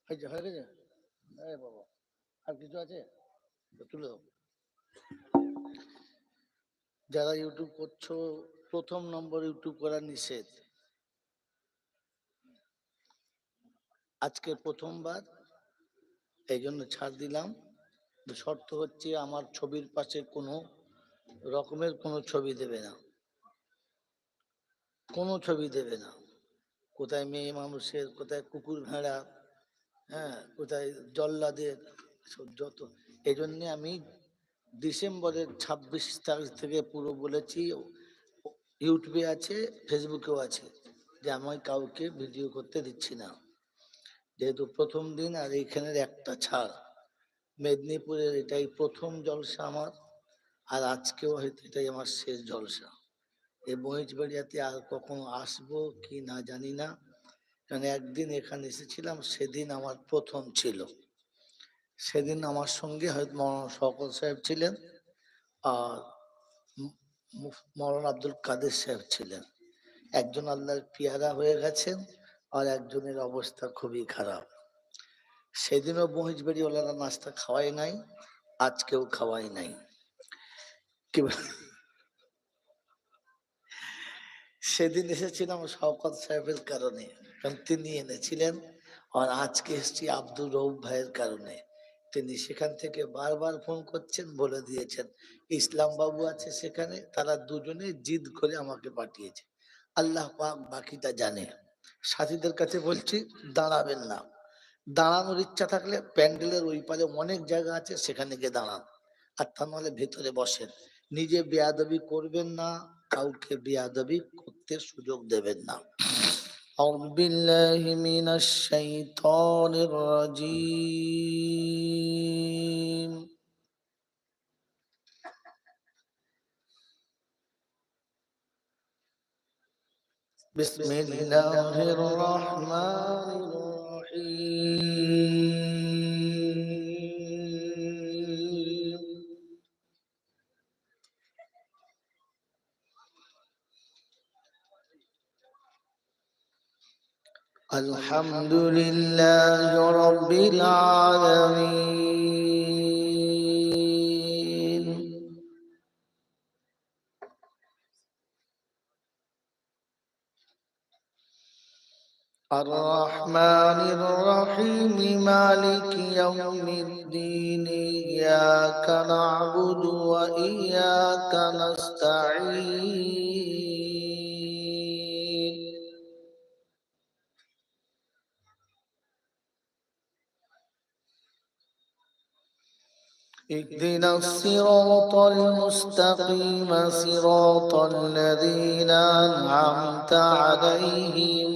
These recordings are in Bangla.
হয়ে গেছে। বাবা আর কিছু আছে তুলে দাও। যারা ইউটিউব করছো, প্রথম নম্বর ইউটিউব করা নিষেধ। আজকে প্রথমবার, এই জন্য ছাড় দিলাম। শর্ত হচ্ছে আমার ছবির পাশে কোনো রকমের কোনো ছবি দেবে না, কোনো ছবি দেবে না। কোথায় মেয়ে মানুষের, কোথায় কুকুর ভেড়া, হ্যাঁ, কোথায় জল্লাদের, যত। এই জন্যে আমি ডিসেম্বরের 26 তারিখ থেকে পুরো বলেছি, ইউটিউবে আছে, ফেসবুকেও আছে, যে আমি কাউকে ভিডিও করতে দিচ্ছি না। যেহেতু প্রথম দিন, আর এইখানের একটা ছাড়, মেদিনীপুরের এটাই প্রথম জলসা আমার, আর আজকেও হয়তো এটাই আমার শেষ জলসা। এই মহিষবাড়িয়াতে আর কখনো আসবো কি না জানি না, কারণ একদিন এখানে এসেছিলাম, সেদিন আমার প্রথম ছিল। সেদিন আমার সঙ্গে হয়তো মৌলানা শওকত সাহেব ছিলেন, আর মৌলানা আব্দুল কাদের সাহেব ছিলেন। একজন আল্লাহর পিয়ারা হয়ে গেছেন, আর একজনের অবস্থা খুবই খারাপ। সেদিনও মহিষবাড়িওয়ালারা নাস্তা খাওয়াই নাই, আজকেও খাওয়াই নাই। সেদিন এসেছিলাম শওকত সাহেবের কারণে, কারণ তিনি এনেছিলেন, আর আজকে এসেছি আব্দুর রউফ ভাইয়ের কারণে। তিনি সেখান থেকে বারবার ফোন করছেন, বলে দিয়েছেন ইসলাম বাবু আছে সেখানে, তারা দুজনে জিদ করে আমাকে পাঠিয়েছে। আল্লাহ পাক বাকিটা জানে। সাথীদের কাছে বলছি দাঁড়াবেন না, দাঁড়ানোর ইচ্ছা থাকলে প্যান্ডেলের ওই পারে অনেক জায়গা আছে, সেখানে গিয়ে দাঁড়ান, আর তা নাহলে ভেতরে বসেন। নিজে বেয়াদবি করবেন না, কাউকে বেয়াদবি করতে সুযোগ দেবেন না। أعوذ بالله من الشيطان الرجيم. بسم الله الرحمن الرحيم. الحمد لله رب العالمين. الرحمن الرحيم مالك يوم الدين إياك نعبد وإياك نستعين اهدنا الصراط المستقيم صراط الذين أنعمت عليهم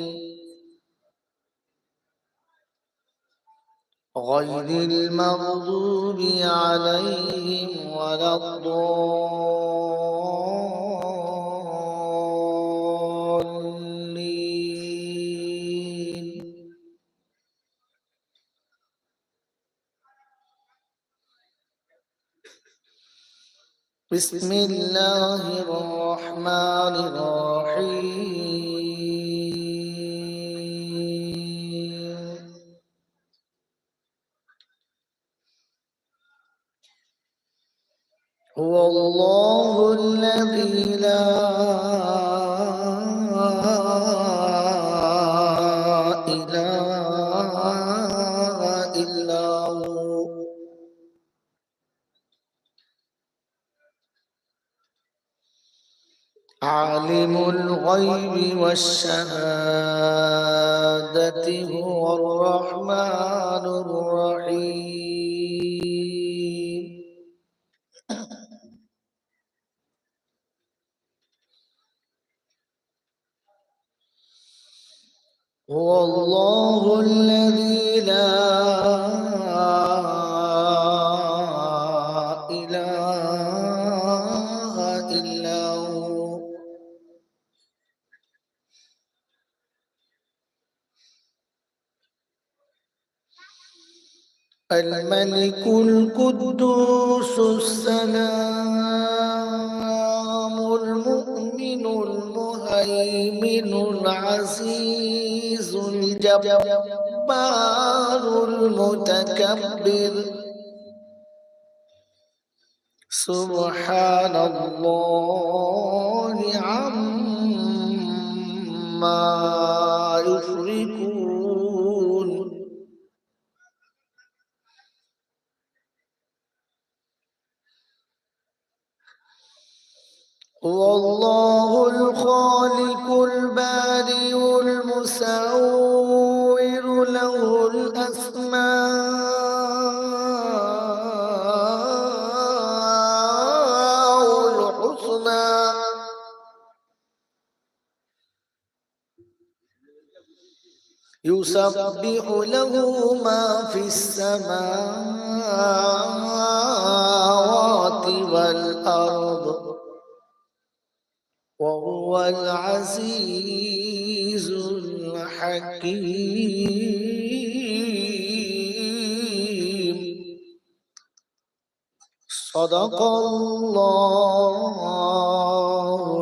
غير المغضوب عليهم ولا الضالين. بسم الله الرحمن الرحيم. هو الله الذي لا إله إلا هو عالم الغيب والشهادة هو الرحمن الرحيم. هو الله الذي لا إله إلا هو الملك القدوس السلام المؤمن المهيمن العزيز الجبار المتكبر سبحان الله عما يشركون والله الخالق البارئ المصور له الأسماء الحسنى يسبح له ما في السماوات والأرض وهو العزيز الحكيم صدق الله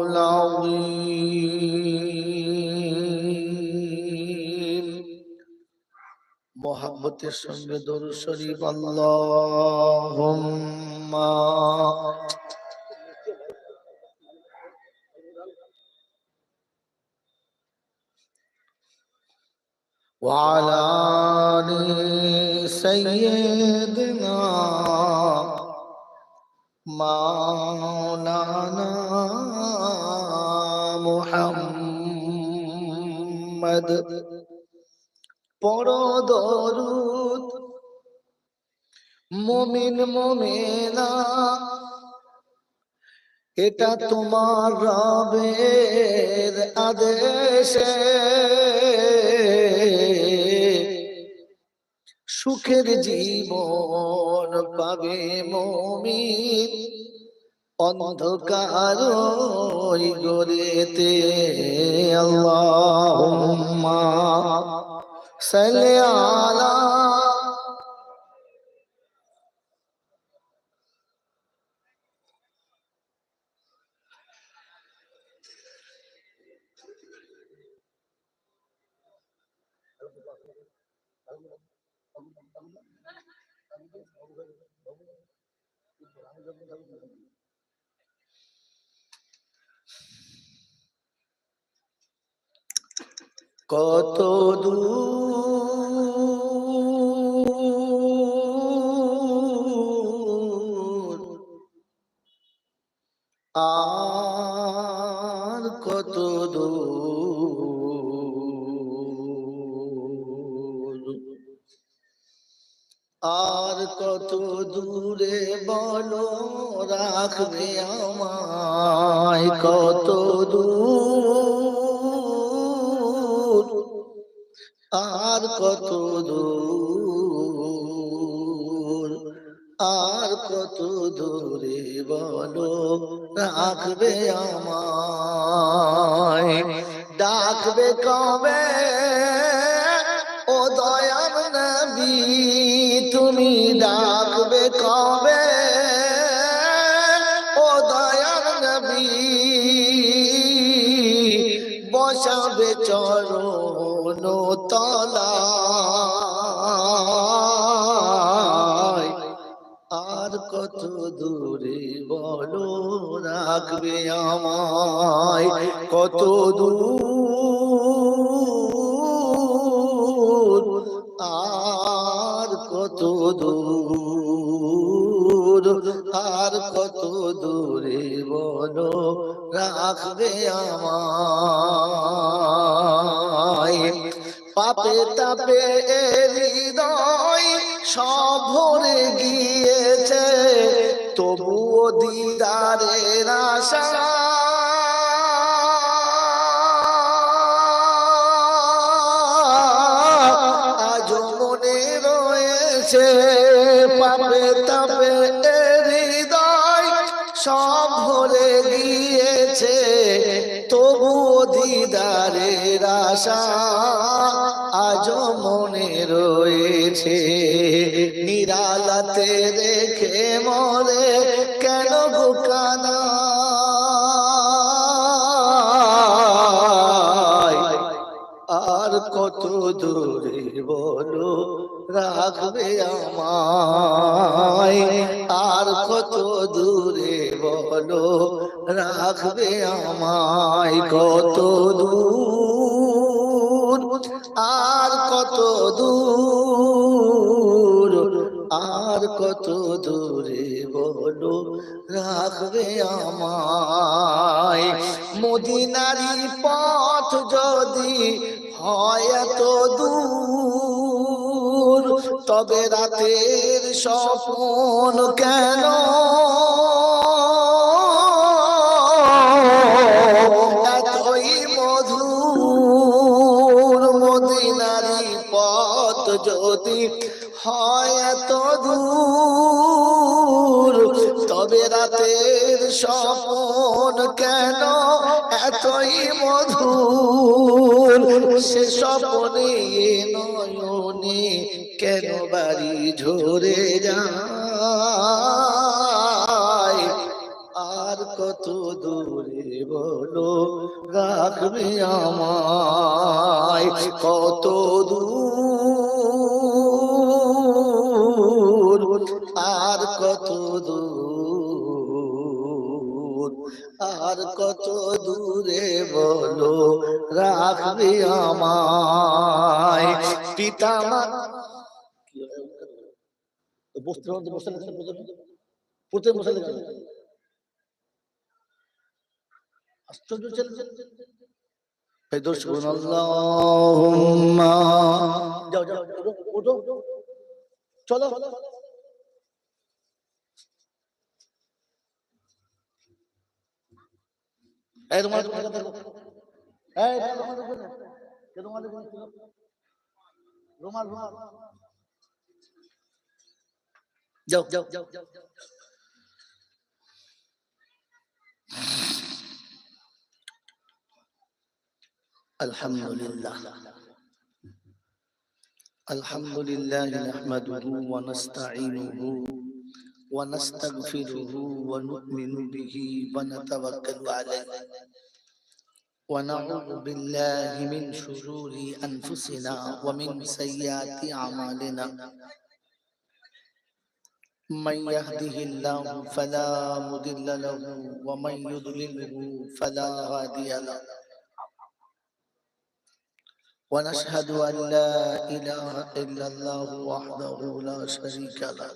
العظيم মোহাম্মতের সঙ্গে দরুদ শরীফ আল্লাহুম্মা وعلى آل سيدنا مولانا محمد পড়ো দরুদ মুমিন মুমিনা এটা তোমার রবের আদেশে সুখের জীবন পাবে মুমিন অন্ধকার ওই গরেতে আল্লাহুম্মা সাল্লি আলা কত দূর আর কত দূর আর কত দূরে বলো রাখবে আমায় কত দূর আর কত দূর আর কত দূরে বলো রাখবে আমায় ডাকবে কবে ও দয়াল নবী তুমি ডাকবে কবে ও দয়াল নবী বসাবে চরণ তলায় আর কত দূরে বলো রাখবে আমায় কত দূর আর কত দূর আর কত দূরে বলো রাখবে আমায় পাপে তাপে হৃদয় সব ভরে গিয়েছে তবুও দিদারের আশা আজও মনে রয়েছে পাপে তাপে হৃদয় সব ভরে গিয়েছে তবুও দিদারের আশা আজও মনে রয়েছে নিরালাতে রেখে মরে কেন বুকানা আর কত দূরে বলো রাখবে আমায়, আর কত দূরে বলো রাখবে আমায়, কত দূর আর কত দূর, আর কত দূরে বলো রাখবে আমায়। মদিনারি পথ যদি হয় এত দূর, তবে রাতের স্বপ্ন কেন এতই মধুর। মদিনারি পথ যদি হয় এত দূর, তবে রাতের স্বপ্ন কেন এতই মধুর। সে স্বপ্নে নয়নে কেন বাড়ি ঝরে যায়, আর কত দূরে বলো রাখবে আমায়, কত দূর আর কত দূর, আর কত দূরে বলো রাখবে আমায়। পিতা মা বসতে বসতে পড়তে বসে আশ্চর্য ছেলে। এই তো সুবহানাল্লাহুম্মা, যাও যাও ওঠো চলো। এই তোমার এই তোমার রুমাল রুমাল যাও যাও যাও যাও। আলহামদুলিল্লাহ, আলহামদুলিল্লাহ নাহমাদুহু ওয়া নাস্তাঈনুহু ওয়া নাস্তাগফিরুহু ওয়া নু'মিনু বিহি ওয়া নাতাওয়াক্কালু আলাইহি ওয়া নাউযু বিল্লাহি মিন শুরুরি আনফুসিনা ওয়া মিন সাইয়্যাতি আমালিনা। من يهده الله فلا مضل له ومن يضلله فلا هادي له. ونشهد أن لا إله إلا الله وحده لا شريك له.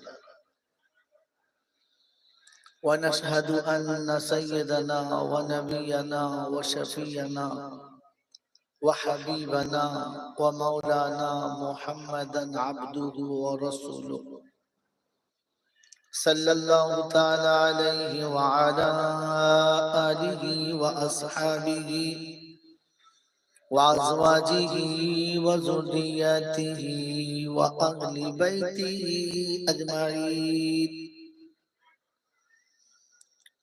ونشهد أن سيدنا ونبينا وشفينا وحبيبنا ومولانا محمدا عبده ورسوله صلى الله تعالى عليه وعلى آله وأصحابه وأزواجه وذرياته وأهل بيته أجمعين.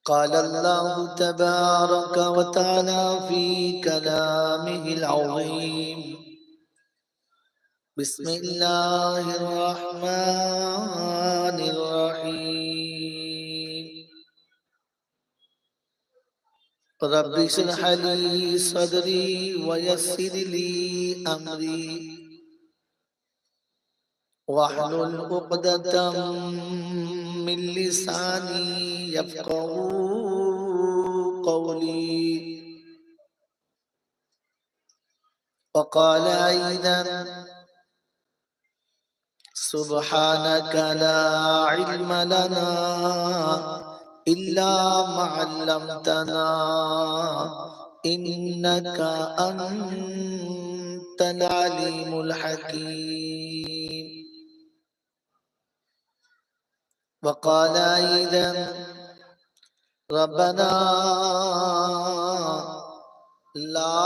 قال الله تبارك وتعالى في كلامه العظيم: بسم الله الرحمن الرحيم. رب اشرح لي صدري ويسر لي أمري واحلل عقدة من لساني يفقهوا قولي. وقال أيضا: سبحانك لا علم لنا إلا ما علمتنا إنك أنت العليم الحكيم. وقال أيضا: ربنا لا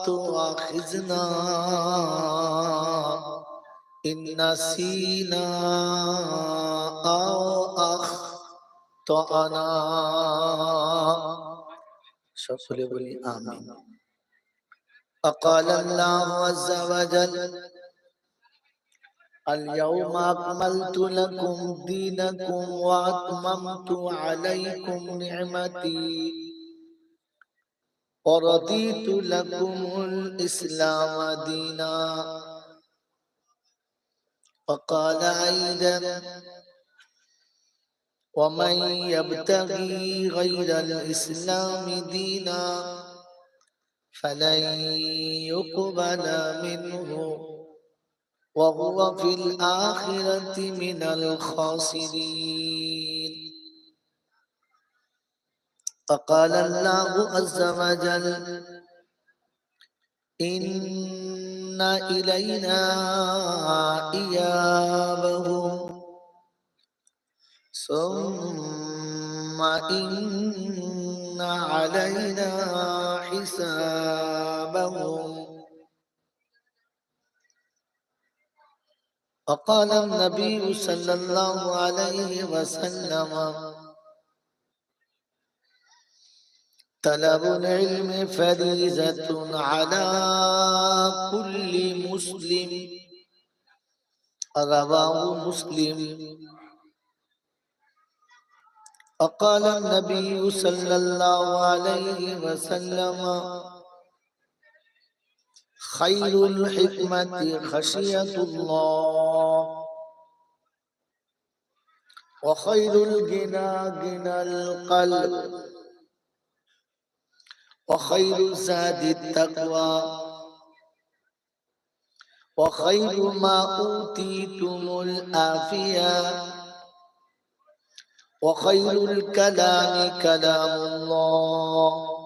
تؤاخذنا إن نسينا أو أخطأنا. সকলে বলি আমিন। وقال الله عز وجل: اليوم أكملت لكم دينكم وأتممت عليكم نعمتي ورضيت لكم الإسلام دينا. وقال أيضا ومن يبتغي غير الإسلام دينا فلن يقبل منه وهو في الآخرة من الخاسرين. فقال الله عز وجل إن إلينا إيابهم ثم إن علينا حسابهم. وقال النبي صلى الله عليه وسلم طلب العلم فريضة على كل مسلم. رواه مسلم. وقال النبي صلى الله عليه وسلم خير الحكمة خشية الله وخير الغنى غنى القلب وخير زاد التقوى وخير ما أوتيتم العافية وخير الكلام كلام الله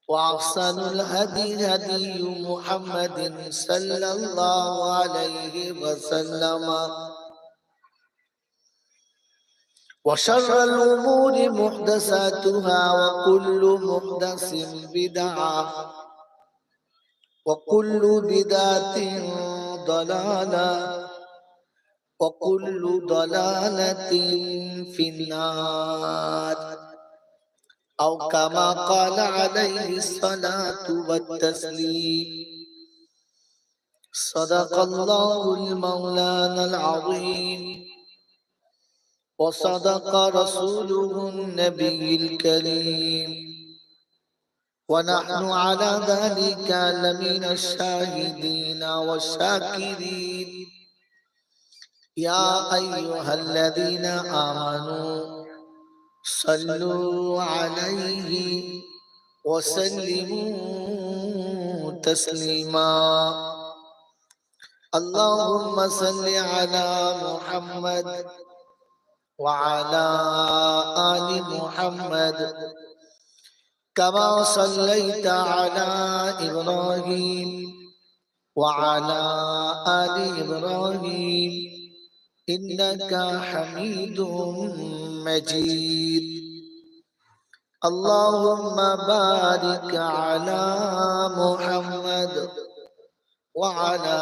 وأحسن الهدي هدي محمد صلى الله عليه وسلم وشر الأمور محدثاتها وكل محدث بدعة وكل بدعة ضلالة وكل ضلالة في النار أو كما قال عليه الصلاة والتسليم. صدق الله المولانا العظيم وصدق رسوله النبي الكريم ونحن على ذلك لمن الشاهدين والشاكرين. يا أيها الذين آمنوا صلوا عليه وسلموا تسليما. اللهم صل على محمد وعلى آل محمد كما صليت على إبراهيم وعلى آل إبراهيم إنك حميد مجيد. اللهم بارك على محمد وعلى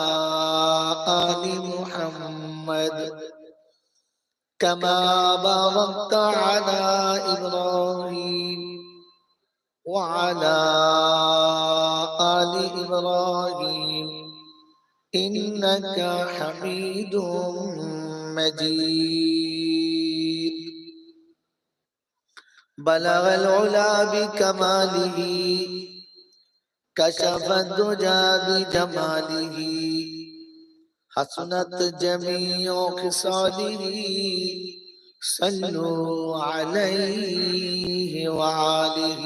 آل محمد كما باركت على إبراهيم وعلى آل إبراهيم إنك حميد مجيد. بلغ العلا بكماله كشف الدجى بجماله حسنت جميع خصاله صلوا عليه وآله.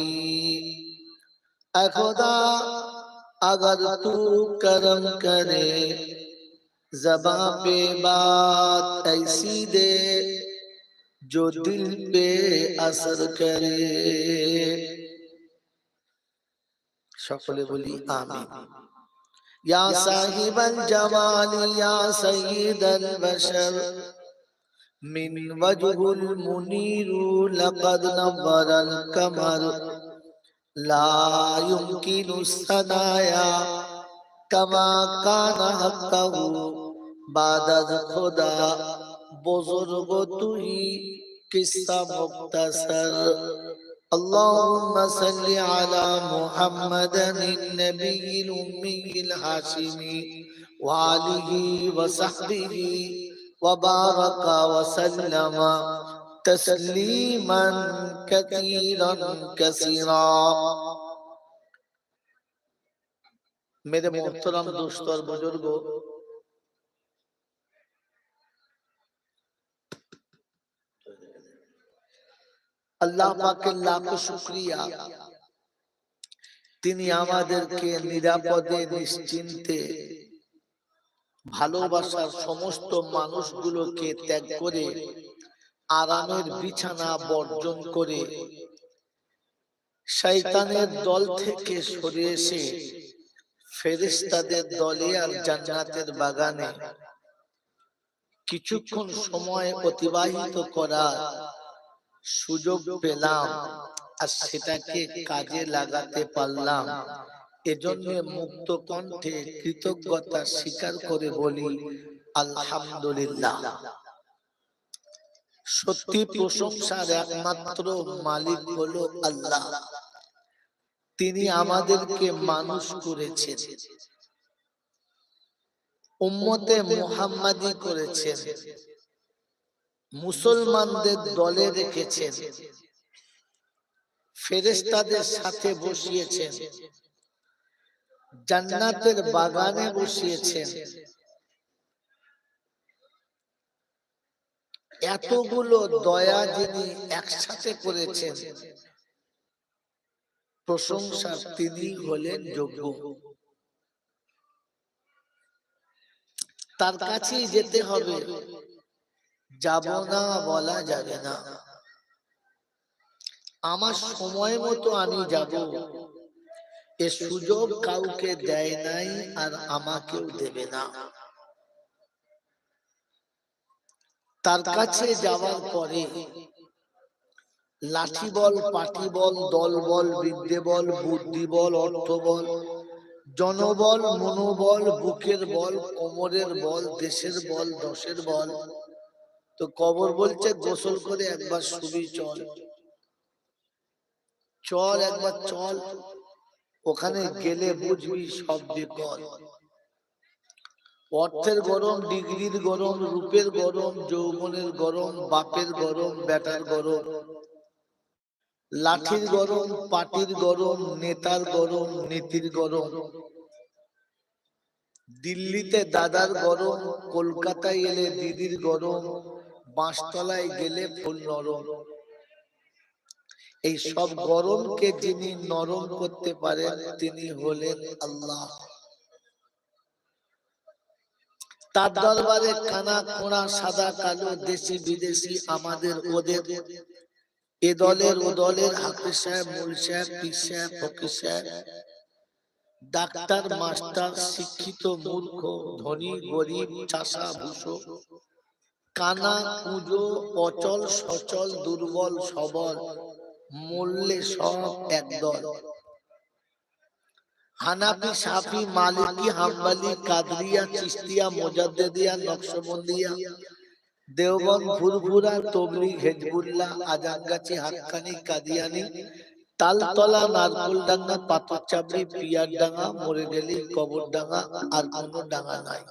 اے خدا اگر تو کرم کرے زباں پہ بات ایسی دے جو دل پہ اثر کرے. সকলে বলি আমিন. یا صاحب الجمال یا سید البشر من وجه المنیر لقد نور القمر لا يمكن الثنايا كما كان حقه بعد خدا بزرگ تو ہی قصہ مختصر. اللهم صل على محمد النبي الأمي الهاشمي وآله وصحبه وبارك وسلم تسليما كثيرا كثيرا. मेरे मोहतरम दोस्तों और बुजुर्गों, আল্লাহ পাকের লাখ শুকরিয়া, তিনি আমাদেরকে নিরাপদে নিশ্চিন্তে ভালোবাসার সমস্ত মানুষগুলোকে ত্যাগ করে আরামের বিছানা বর্জন করে শয়তানের দল থেকে সরে এসে ফেরেশতাদের দলে আর জান্নাতের বাগানে কিছুক্ষণ সময় অতিবাহিত করার সুযোগ পেলাম, আর সেটাকে কাজে লাগাতে পারলাম। এজন্য মুক্ত কণ্ঠে কৃতজ্ঞতা স্বীকার করে বলি আলহামদুলিল্লাহ। সত্যি প্রশংসার একমাত্র মালিক হলো আল্লাহ। তিনি আমাদেরকে মানুষ করেছেন, উম্মতে মুহাম্মাদি করেছেন, মুসলমানদের দলে রেখেছেন, ফেরেশতাদের সাথে বসিয়েছেন, জান্নাতের বাগানে বসিয়েছেন। এতগুলো দয়া যিনি একসাথে করেছেন, প্রশংসা তিনি হলেন যোগ্য। তার কাছেই যেতে হবে, যাব না বলা যাবে না। আমার সময় মতো আমি যাব, এ সুযোগ কাউকে দেয় নাই আর আমাকেও দেবে না। তার কাছে যাওয়ার পরে লাঠি বল, পাটি বল, দল বল, বিদ্যে বল, বুদ্ধি বল, অর্থ বল, জনবল, মনোবল, বুকের বল, কোমরের বল, দেশের বল, দশের বল, তো কবর বলছে গোসল করে একবার শুবি চল, চল একবার চল, ওখানে গেলে বুঝবি সব বিকল। অর্থের গরম, ডিগ্রির গরম, রূপের গরম, যৌবনের গরম, বাপের গরম, বেটার গরম, লাঠির গরম, পাটির গরম, নেতার গরম, নীতির গরম, দিল্লিতে দাদার গরম, কলকাতায় এলে দিদির গরম, বাঁশতলায় গেলে ফুল নরম। এই সব গরমকে যিনি নরম করতে পারেন তিনি হলেন আল্লাহ। তার দরবারে কানা কোনা, সাদা কালো, দেশি বিদেশি, আমাদের ওদের, এ দলের ও দলের, হাফেজ সাহেব, মূল সাহেব, পীর সাহেব, ফকির সাহেব, ডাক্তার, মাস্টার, শিক্ষিত, মূর্খ, ধনী, গরিব, চাষা, ভুষো, কানা, কুঁজো, অচল, সচল, দুর্বল, সবল, মূল্যে সব একদল। হানাফি, সাফি, মালিকি, হাম্বলি, কাদরিয়া, চিশতিয়া, মুজাদ্দিদিয়া, নকশবন্দিয়া, দেওবন্দ, ফুরফুরা, তবলিগ, হিজবুল্লাহ, আজানগাছি, হাক্কানি, কাদিয়ানি, তালতলা, নারকোলডাঙ্গা, পাথরচাবড়ি, পিয়ারডাঙ্গা, মরেগেলি, কবরডাঙ্গা, আর কোনো ডাঙ্গা নাই।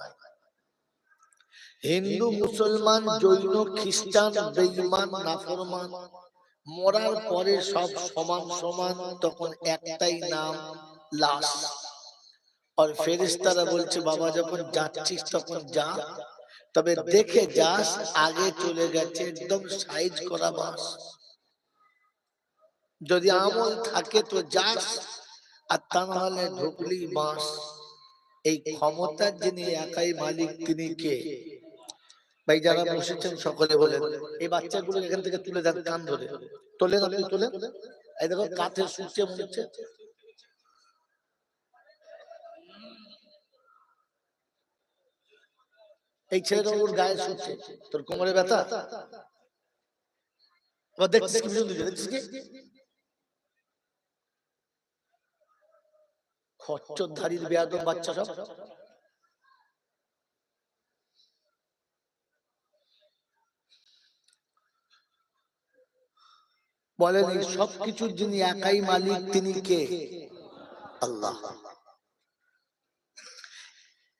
হিন্দু, মুসলমান, জৈন, খ্রিস্টান, বেঈমান, নাফরমান, মরার পরে সব সমান সমান, তখন একটাই নাম, লাশ। আর ফেরেশতারা বলছে বাবা যখন যাচ্ছিস তখন যা, তবে দেখে যাস, আগে চলে গেছে একদম সাইজ করা বাস। যদি আমল থাকে তো যাস, আর তা না হলে ঢুকলি বাস। এই ক্ষমতার যিনি একাই মালিক তিনি কে? ভাই যারা বসেছেন সকলে বলেন, এই বাচ্চাগুলো এখান থেকে তুলে দেন, কান ধরে তোলেন, আপনি তোলেন। এই দেখো কাঁধে শুচ্ছে মনে হচ্ছে। এই ছেলেটা ওর গায়ে শুচ্ছে, তোর কোমরে ব্যথা, দেখছিস কি দেখছিস কি খচ্চরধারীর বেয়াদব বাচ্চা সব। বলেন এই সবকিছুর যিনি একাই মালিক তিনি কে? আল্লাহ।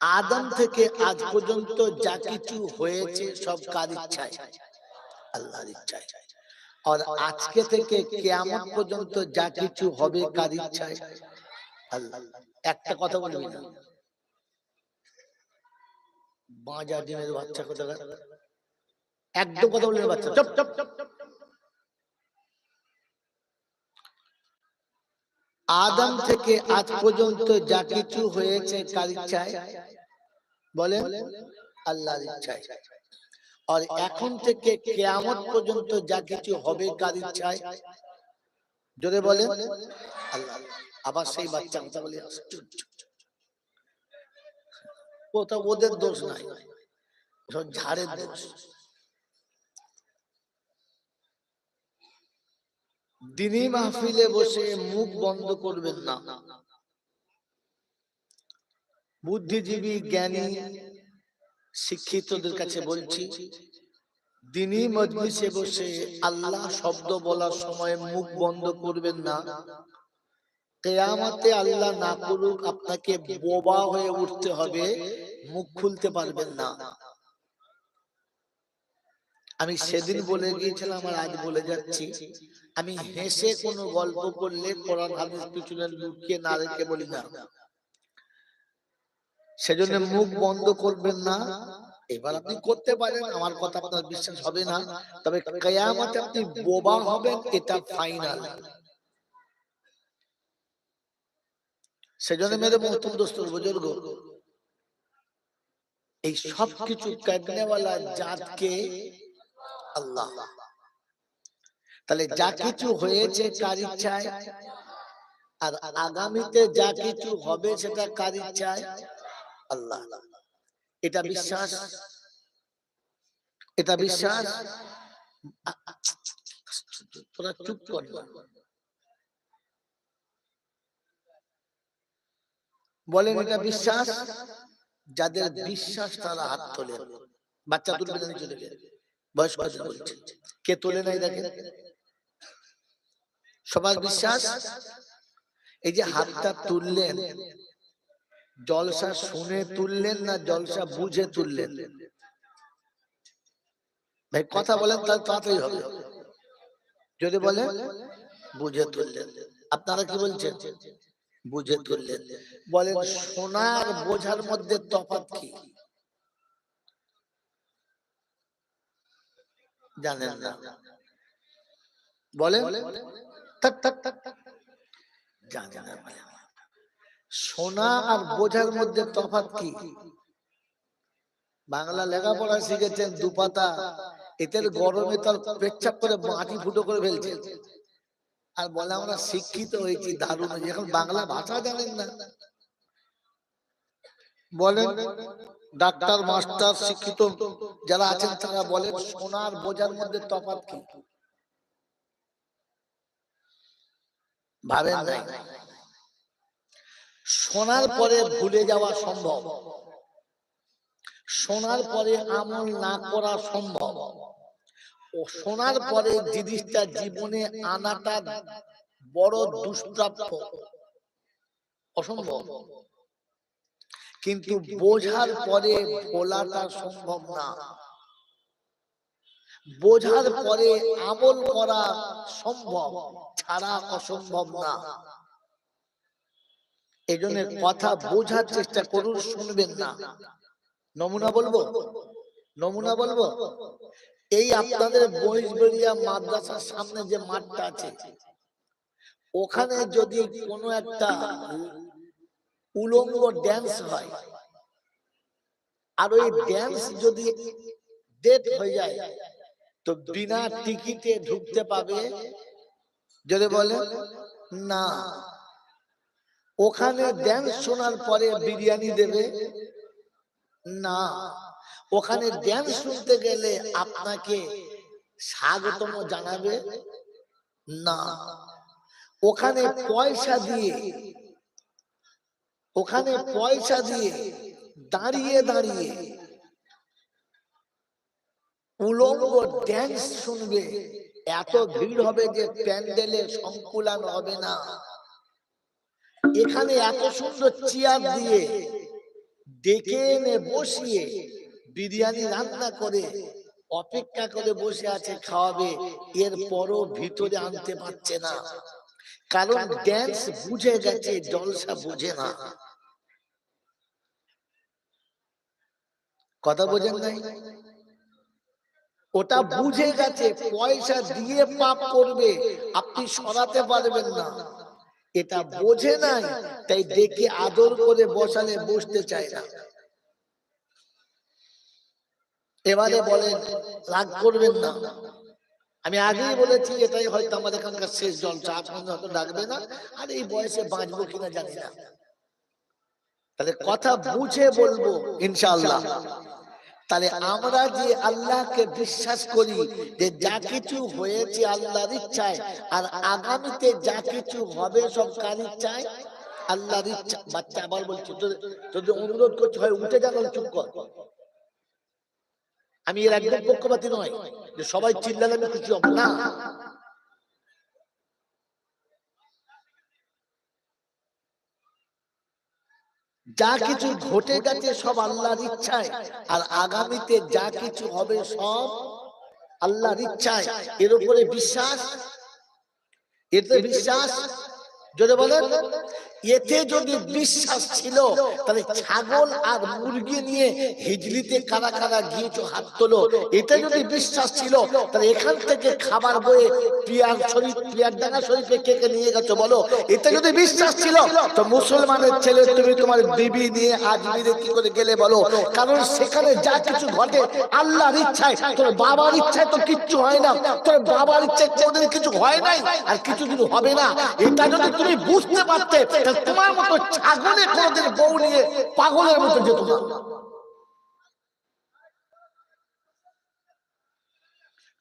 আদম থেকে আজ পর্যন্ত যা কিছু হয়েছে সব কার ইচ্ছায়? আল্লাহর ইচ্ছায়। আর আজকে থেকে কিয়ামত পর্যন্ত যা কিছু হবে কার ইচ্ছায়? আল্লাহ। একটা কথা বলবি না, বাঁজা ডিমের বাচ্চা কোথাকার, একদম কথা বলবি না বাচ্চা, চুপ চুপ। আদম থেকে আজ পর্যন্ত যা কিছু হয়েছে কার ইচ্ছায়? বলেন আল্লাহর ইচ্ছায়। আর এখন থেকে কিয়ামত পর্যন্ত যা কিছু হবে কার ইচ্ছায়? জোরে বলেন আল্লাহ। আবার সেই বাচ্চা কথা বলে ওটা ওদের দোষ নাই, সব ঝাড়ের দোষ। দিনী মাহফিলে বসে মুখ বন্ধ করবেন না। বুদ্ধিজীবী জ্ঞানী শিক্ষিতদের কাছে বলছি, দিনী মজলিসে বসে আল্লাহ শব্দ বলার সময় মুখ বন্ধ করবেন না। কিয়ামতে আল্লাহ না করুক আপনাকে বোবা হয়ে উঠতে হবে, মুখ খুলতে পারবেন না। আমি সেদিন বলে গিয়েছিলাম আর আজ বলে যাচ্ছি, আমি হেসে কোনো গল্প করলে কোরআন হাদিস পিছনে লুকিয়ে না রেখে বলি না। সেজন্য মুখ বন্ধ করবেন না। এবার আপনি করতে পারেন, আমার কথা আপনার বিশ্বাস হবে না, তবে কিয়ামতে আপনি বোবা হবেন, এটা ফাইনাল। সেজন্য মেরে মোহতরম দোস্তর বুজুর্গ, এই সব কিছু করনেওয়ালা জাতকে আল্লাহ। তাহলে যা কিছু হয়েছে কার ইচ্ছায়, আর আগামীতে যা কিছু হবে সেটা কার ইচ্ছায়? আল্লাহ। এটা বিশ্বাস, এটা বিশ্বাস। তোরা চুপ কর না, বলেন এটা বিশ্বাস? যাদের বিশ্বাস তারা হাত তোলে। বাচ্চা তুলবে না, চলে গেলে বয়স্ক বলছে, কে তোলে নাই দেখেন। সবার বিশ্বাস। এই যে হাতটা তুললেন, জলসা শুনে তুললেন না জলসা বুঝে তুললেন? ভাই কথা বলেন, তাহলে তাড়াতাড়ি হবে। যদি বলেন বুঝে তুললেন, আপনারা কি বলছেন? বুঝে তুললেন। বলেন সোনার বোঝার মধ্যে তফাৎ কি? জানেন না? বলেন জানেন না। সোনা আর বোঝার মধ্যে তফাৎ কি? বাংলা লেখাপড়া শিখেছেন দুপাতা, এদের গরমে তার পেচ্ছাপ করে মাটি ফুটো করে ফেলছে, আর বলে আমরা শিক্ষিত হয়েছি, দারুণ। এখন বাংলা ভাষা জানেন না। বলেন ডাক্তার মাস্টার শিক্ষিত যারা আছেন তারা বলেন সোনার বোঝার মধ্যে তফাৎ কি? ভাবেন নাই। শোনার পরে ভুলে যাওয়া সম্ভব, শোনার পরে আমল না করা সম্ভব, ও শোনার পরে জিনিসটা জীবনে আনাটা বড় দুষ্প্রাপ্য, অসম্ভব। কিন্তু বোঝার পরে ভোলাটা সম্ভব না, বোঝার পরে আমল করা সম্ভব, ছাড়া অসম্ভব না। এই জন্য কথা বোঝার চেষ্টা করুন, শুনবেন না। নমুনা বলবো, নমুনা বলবো। এই আপনাদের মহিষবেড়িয়া মাদ্রাসার সামনে যে মাঠটা আছে, ওখানে যদি কোনো একটা উলঙ্গ ড্যান্স হয়, আর ওই ড্যান্স যদি ডেট হয়ে যায়, তো বিনা টিকিটে ঢুকতে পাবে? যদি বলে না। ওখানে ড্যান্স শোনার পরে বিরিয়ানি দেবে না। ওখানে ড্যান্স শুনতে গেলে আপনাকে স্বাগতম জানাবে না। ওখানে পয়সা দিয়ে, ওখানে পয়সা দিয়ে দাঁড়িয়ে দাঁড়িয়ে উলঙ্গ ড্যান্স শুনবে, এত ভিড় হবে যে প্যান্ডেলে সংকুলান হবে না। এখানে এত সুন্দর চেয়ার দিয়ে ডেকে এনে বসিয়ে বিরিয়ানি রান্না করে অপেক্ষা করে বসে আছে খাওয়াবে, এরপরও ভিতরে আনতে পারছে না, কারণ ড্যান্স বুঝে গেছে, জলসা বুঝে না। কথা বোঝেন নাই? ওটা বুঝে গেছে, পয়সা দিয়ে পাপ করবে, আপনি সরাতে পারবেন না। এটা বোঝে নাই, তাই ডেকে আদর করে বসালে বসতে চায় না। এবারে বলেন, রাগ করবেন না, আমি আগেই বলেছি এটাই হয়তো আমাদের এখানকার শেষ জলসা, আপনাদের হয়তো ডাকবে না, আর এই বয়সে বাঁচবো কিনা জানি না। তাহলে কথা বুঝে বলবো ইনশাআল্লাহ। তাহলে আমরা যে আল্লাহকে বিশ্বাস করি যে যা কিছু হয়েছে আল্লাহর ইচ্ছায়, আর আগামীতে যা কিছু হবে সব কার ইচ্ছায়? আল্লাহর ইচ্ছা। বাচ্চা আবার বলছি, যদি অনুরোধ করতে হয় উঠে যান, চুপ কর। আমি এর একদম পক্ষপাতী নয় যে সবাই চিল্লালে আমি খুশি হব না। যা কিছু ঘটে গেছে সব আল্লাহর ইচ্ছায়, আর আগামীতে যা কিছু হবে সব আল্লাহর ইচ্ছায়। এর উপরে বিশ্বাস, এতে বিশ্বাস যদি বলেন, এতে যদি বিশ্বাস ছিল তাহলে ছাগল আর মুরগি নিয়ে হিজলিতে কারা কারা গিয়েছো হাত তোলো। এতে যদি বিশ্বাস ছিল তাহলে এখান থেকে খাবার বয়ে পিয়ারডাঙ্গা শরীফে কে কে নিয়ে গেছো বলো। এতে যদি বিশ্বাস ছিল তো মুসলমানের ছেলে তুমি তোমার বিবি নিয়ে আজমিরে কি করে গেলে বলো। কারণ সেখানে যা কিছু ঘটে আল্লাহর ইচ্ছায়, তোর বাবার ইচ্ছায় তো কিচ্ছু হয় না, তোর বাবার ইচ্ছায় কোনোদিন কিছু হয় নাই আর কিছু দিন হবে না। এটা যদি তুমি বুঝতে পারতে তোমার মতো ছাগলে কোনদিন বউ নিয়ে পাগলের মতো যেত না।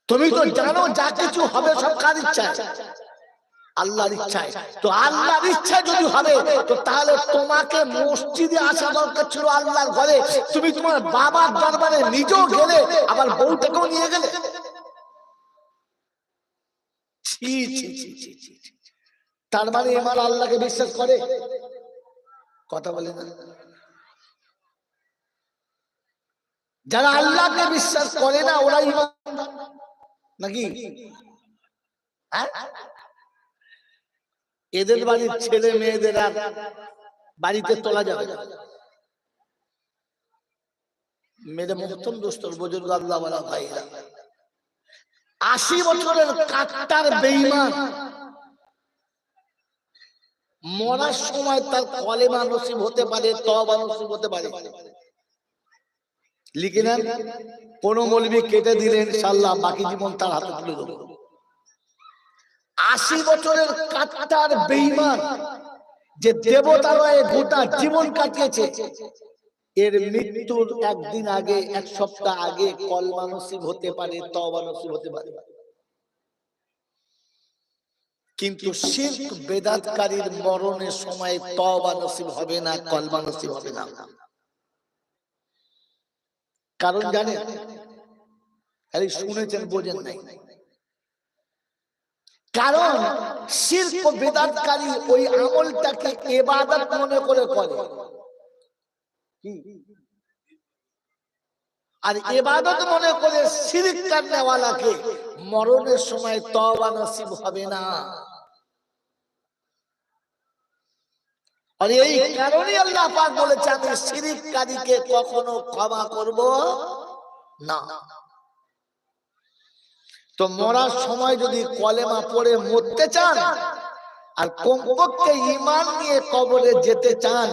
তুমি তো জানো যা কিছু হবে সব কার ইচ্ছায়? আল্লাহর ইচ্ছায়। তো আল্লাহর ইচ্ছা যদি হবে তো তাহলে তোমাকে মসজিদে আসা দরকার ছিল আল্লাহর ঘরে। তুমি তোমার বাবার দরবারে নিজেও গেলে, আবার বউটাকেও নিয়ে গেলে। ছি ছি ছি ছি ছি। তার মানে এবার আল্লাহকে বিশ্বাস করে? কথা বলে না। যারা আল্লাহকে বিশ্বাস করে না ওরা ঈমানদার নাকি? এদের বাড়ির ছেলে মেয়েদের আর বাড়িতে তোলা যাবে না। মেরে মোহতম দোস্তর বুজুর্গ আল্লাহ ওয়ালা ভাইরা, 80 বছরের কাট্টার বেঈমান মরার সময় তার কলেমা নসিব হতে পারে, তওবা নসিব হতে পারে। লিখে নেন, কোন মৌলবি কেটে দিলে ইনশাআল্লাহ বাকি জীবন তার হাতে তুলে দেব। 80 বছরের কাট্টার বেঈমান যে দেবতারয়ে গোটা জীবন কাটিয়েছে, এর মৃত্যুর একদিন আগে, এক সপ্তাহ আগে কলমা নসিব হতে পারে, তওবা নসিব হতে পারে। কিন্তু শিরক বেদাতকারীর মরণের সময় তওবা নসিব হবে না, কলমা নসিব হবে না। কারণ জানেন? খালি শুনেছেন বোঝেন নাই। কারণ শিরক বেদাতকারী ওই আমলটাকে ইবাদত মনে করে করে, আর ইবাদত মনে করে শিরক করনেওয়ালাকে মরণের সময় তওবা নসিব হবে না। আর এই কারণে আল্লাহ পাক বলেছেন আমি শিরককারীকে কখনো ক্ষমা করব না। তো মরার সময় যদি কলেমা পড়ে মরতে চান আর কমপক্ষে ঈমান নিয়ে কবরে যেতে চান,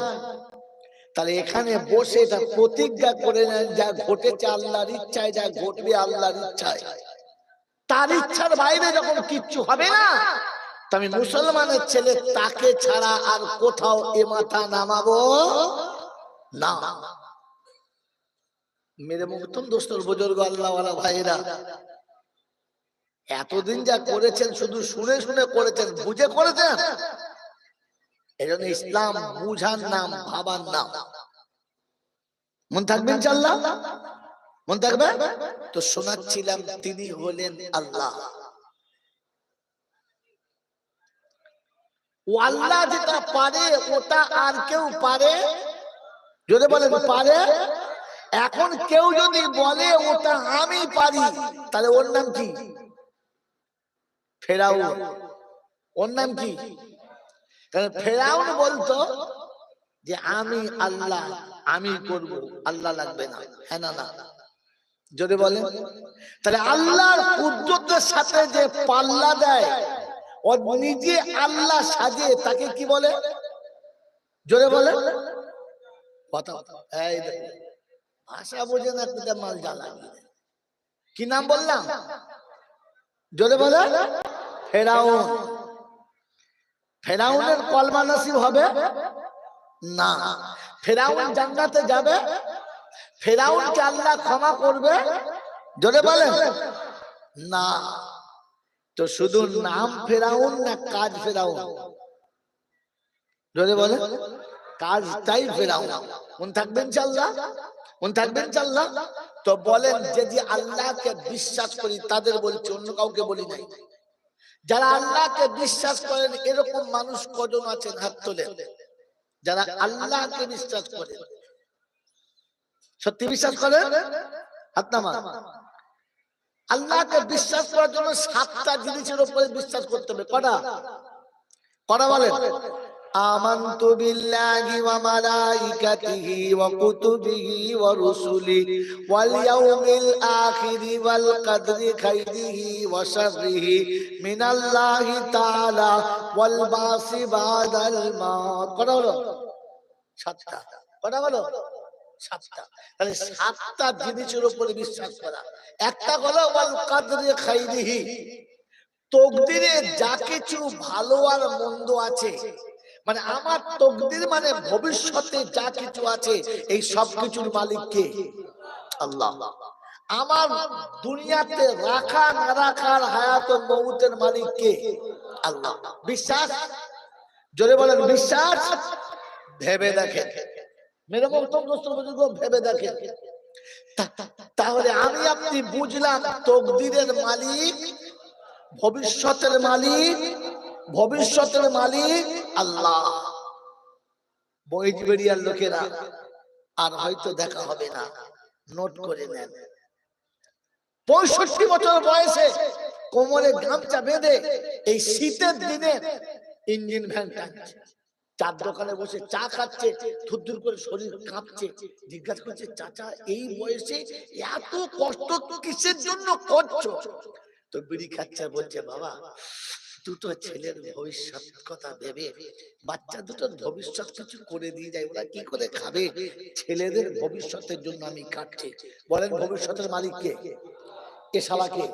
তাহলে এখানে বসে এটা প্রতিজ্ঞা করে নেন যা ঘটেছে আল্লাহর ইচ্ছায়, যা ঘটবে আল্লাহর ইচ্ছায়। তার ইচ্ছার বাইরে যখন কিচ্ছু হবে না, আমি মুসলমানের ছেলে তাকে ছাড়া আর কোথাও এ মাথা নামাবো না। মেরে মুহতম দোস্তর বুজুর্গ আল্লাহ ওয়ালা ভাইরা, এতদিন যা করেছেন শুধু শুনে শুনে করেছেন, বুঝে করেছেন? এজন্য ইসলাম বুঝার নাম, ভাবার নাম। মন থাকবে ইনশাআল্লাহ? মন থাকবে? তো শোনাচ্ছিলাম তিনি হলেন আল্লাহ। ও আল্লাহ যেটা পারে ওটা আর কেউ পারে? যদি বলেন পারে। এখন কেউ যদি বলে ওটা আমি পারি, তাহলে ওর নাম কি? ফেরাউন। ওর নাম কি? কারণ ফেরাউন বলতো যে আমি আল্লাহ, আমি করব, আল্লাহ লাগবে না। হ্যাঁ না না? যদি বলেন তাহলে আল্লাহর কুদরতের সাথে যে পাল্লা দেয় ও নিজে আল্লাহ সাজে, তাকে কি বলে? জোরে বলে। কথা এই ভাষা বোঝে না, পিতা মাল জ্বালা। কি নাম বললাম? জোরে বলে। ফেরাউন। ফেরাউনের কলমা নসিব হবে না। ফেরাউন জান্নাতে যাবে? ফেরাউনকে আল্লাহ ক্ষমা করবে? জোরে বলেন না। তো শুধু নাম ফেরাউন না কাজ ফেরাউন? জোরে বলে। কাজটাই ফেরাউন। মন থাকবেন ইনশাআল্লাহ, মন থাকবেন ইনশাআল্লাহ। তো বলেন যে আল্লাহকে বিশ্বাস করি তাদের বলছি, অন্য কাউকে বলি নাই। যারা আল্লাহকে বিশ্বাস করেন এরকম মানুষ কজন আছেন? হাত তোলেন। যারা আল্লাহকে বিশ্বাস করেন, সত্যি বিশ্বাস করেন, হাত নামান। আল্লাহকে বিশ্বাস করার জন্য 7টা জিনিসের উপরে বিশ্বাস করতে হবে। কটা? কটা বলেন? আমানতু বিল্লাহি ওয়া মালাইকাতিহি ওয়া কুতুবিহি ওয়া রুসুলিহি ওয়াল ইয়াউমিল আখিরি ওয়াল কদরি খাইরিহি ওয়া শাররিহি মিনাল্লাহি তাআলা ওয়াল বাসি বাদাল মাউত। কটা হলো? 7টা। কটা হলো? 7টা। তাহলে 7টা জিনিসের উপরে বিশ্বাস করা। একটা হলো ওয়াল কদরি খাইরিহি, তকদিরে যা কিছু ভালো আর মন্দ আছে, মানে আমার তকদির মানে ভবিষ্যতে যা কিছু আছে এই সব কিছুর মালিক কে? আল্লাহ। আমার দুনিয়াতে রাখা না রাখার হায়াত ও মউতের মালিক কে? আল্লাহ। বিশ্বাস? জোরে বলেন বিশ্বাস। ভেবে দেখেন, মেরে মহতরম দোস্ত বুজুর্গ, ভেবে দেখেন। তাহলে আমি আপনি বুঝলাম তকদিরের মালিক, ভবিষ্যতের মালিক, ভবিষ্যতের মালিক আল্লাহ। বইজবেরিয়ার লোকেরা আর হয়তো দেখা হবে না, নোট করে নেন। 65 বছর বয়সে কোমরে গামছা বেঁধে এই শীতের দিনে ইঞ্জিন ভ্যান টানছে, চার দোকানে বসে চা খাচ্ছে, থুরথুর করে শরীর কাঁপছে। জিজ্ঞাসা করছে, চাচা এই বয়সে এত কষ্ট কিসের জন্য করছো? তো বিড়ি খাচ্ছে, বলছে, বাবা দুটো ছেলের ভবিষ্যৎ কথা ভেবে বাচ্চা দুটোর ভবিষ্যৎ কিছু করে দিয়ে যায়, ওরা কি করে খাবে, ছেলেদের ভবিষ্যতের জন্য আমি কাটছি। বলেন ভবিষ্যতের মালিক কে? এ শালাকে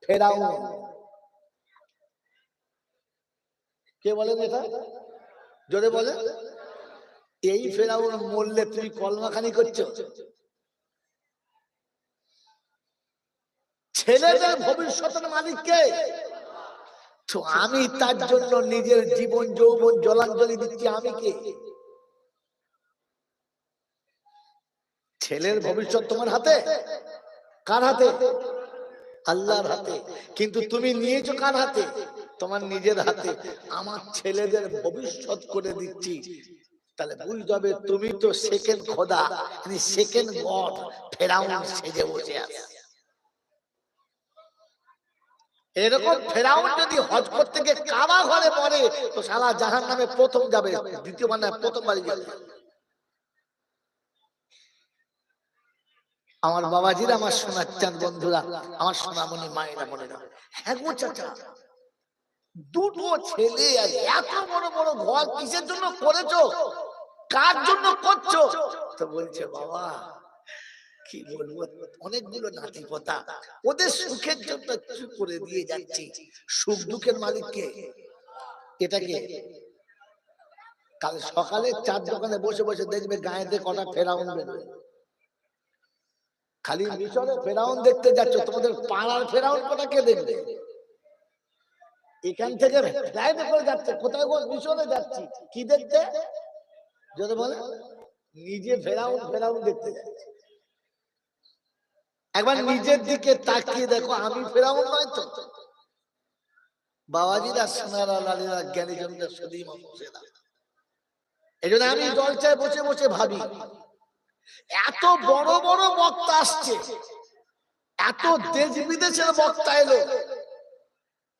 ফেরাউন। কে বলেন এটা? জোরে বলে। এই ফেরাউন মরলে তুমি কলমাখানি করছো? ছেলেদের ভবিষ্যতের মালিক কে? তো আমি তার জন্য নিজের জীবন যৌবন জলাঞ্জলি দিচ্ছি, আমি কে? ছেলের ভবিষ্যৎ তোমার হাতে? কার হাতে? আল্লাহর হাতে। কিন্তু তুমি নিয়েছো কার হাতে? তোমার নিজের হাতে। আমার ছেলেদের ভবিষ্যৎ করে দিচ্ছি। তাহলে বুঝতে হবে তুমি তো সেকেন্ড খোদা, মানে সেকেন্ড গড। ফেরাউন সেজে বসে আছে। এরকম ফেরাউন যদি হজ করতে গিয়ে কাবা ঘরে পড়ে তো শালা জাহান্নামে প্রথম যাবে, দ্বিতীয়বার না, প্রথমবারই যাবে। আমার বাবাজিরা, আমার সোনার চাঁদ বন্ধুরা, আমার সোনামণি মায়েরা, বোনেরা, হ্যাঁ গো চাচা, দুটো ছেলে আর এত বড় বড় ঘর কিসের জন্য করেছো, কার জন্য করছো? তো বলছে, বাবা কি বলবো, অনেকগুলো নাতিপোতা, ওদের সুখের জন্য কিছু করে দিয়ে যাচ্ছি। সুখ দুঃখের মালিক কে? এটাকে কাল সকালে চার দোকানে বসে বসে দেখবে গায়েতে কটা ফেরাউন বেরোয়। খালি মিশরে ফেরাউন দেখতে যাচ্ছ, তোমাদের পাড়ার ফেরাউন কটা কে দেখবে? এখান থেকে ফ্লাইটে করে যাচ্ছে, কোথায় মিশরে যাচ্ছি, কি দেখতে? যদি বলে নিজে ফেরাউন, ফেরাউন দেখতে যাচ্ছে। একবার নিজের দিকে তাকিয়ে দেখো, আমি ফেরাউন নয় তো? বাবাজিরা, সোনারা, লালীরা, জ্ঞানীজনরা শুধুই মানুষেরা। এই জন্য আমি জলসায় বসে বসে ভাবি, এত বড় বড় বক্তা আসছে, এত দেশ বিদেশের বক্তা এলো,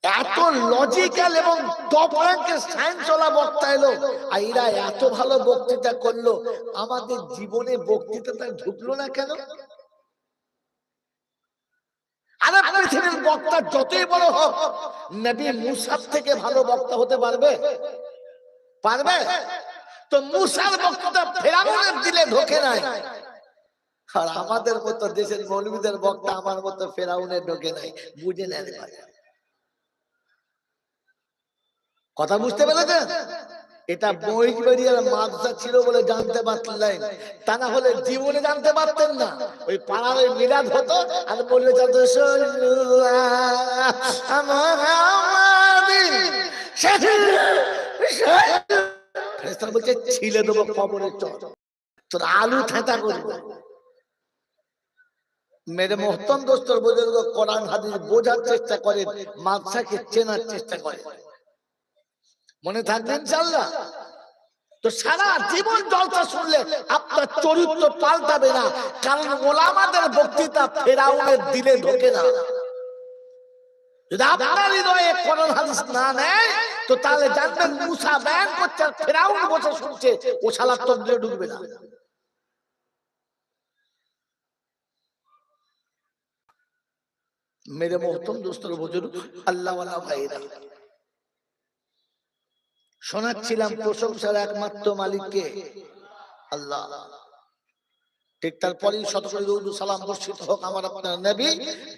এত লজিক্যাল এবং টপ র্যাঙ্কের সায়েন্সওয়ালা বক্তা এলো, আর এরা এত ভালো বক্তৃতা করলো, আমাদের জীবনে বক্তৃতাটা ঢুকলো না কেন? আরে পৃথিবীর বক্তা যতই বড় হোক, নবী মুসার থেকে ভালো বক্তা হতে পারবে? পারবে? তো মুসার বক্তা ফেরাউনের দিলে ঢোকে নাই, আর আমাদের মতো দেশের মৌলবীদের বক্তা আমার মতো ফেরাউনের ঢোকে নাই। বুঝে নেন, কথা বুঝতে পেরেছেন? এটা মহিষবাড়িয়ার মাদ্রাসা ছিল বলে জানতে পারলেন, তা না হলে জীবনে জানতে পারতেন না। ওই পাড়ার ওই মিলাদ হতো আর বলবে বলছে ছিলে দেবো কবরের চর, তোর আলু ঠেঁটা করবো। মেরে মোহতরম দোস্তর বুজুর্গ, কোরআন হাদিস বোঝার চেষ্টা করেন, মাদ্রাসাকে চেনার চেষ্টা করেন, মনে থাকবে ইনশাআল্লাহ। তো সারা জীবন জলসা শুনলে আপনার চরিত্র পাল্টাবে না, কারণ ওলামাদের বক্তৃতা ফেরাউনের দিলে ঢোকে না। যদি আপনার হৃদয়ে কোরআন হাদিস না নেয়, তো তাহলে জানবেন মুসা বয়ান করছে আর ফেরাউন বসে শুনছে, ও শালা তকদিরে ঢুকবে না। মেরে মোহতরম দোস্তর বুজুর্গ, আল্লাহ ওয়ালা ভাইরা, শোনাচ্ছিলাম প্রশংসার একমাত্র মালিককে, আল্লাহ। ঠিক তারপরেই শত কোটি দরুদ সালাম বর্ষিত হোক আমার আপনার নবী,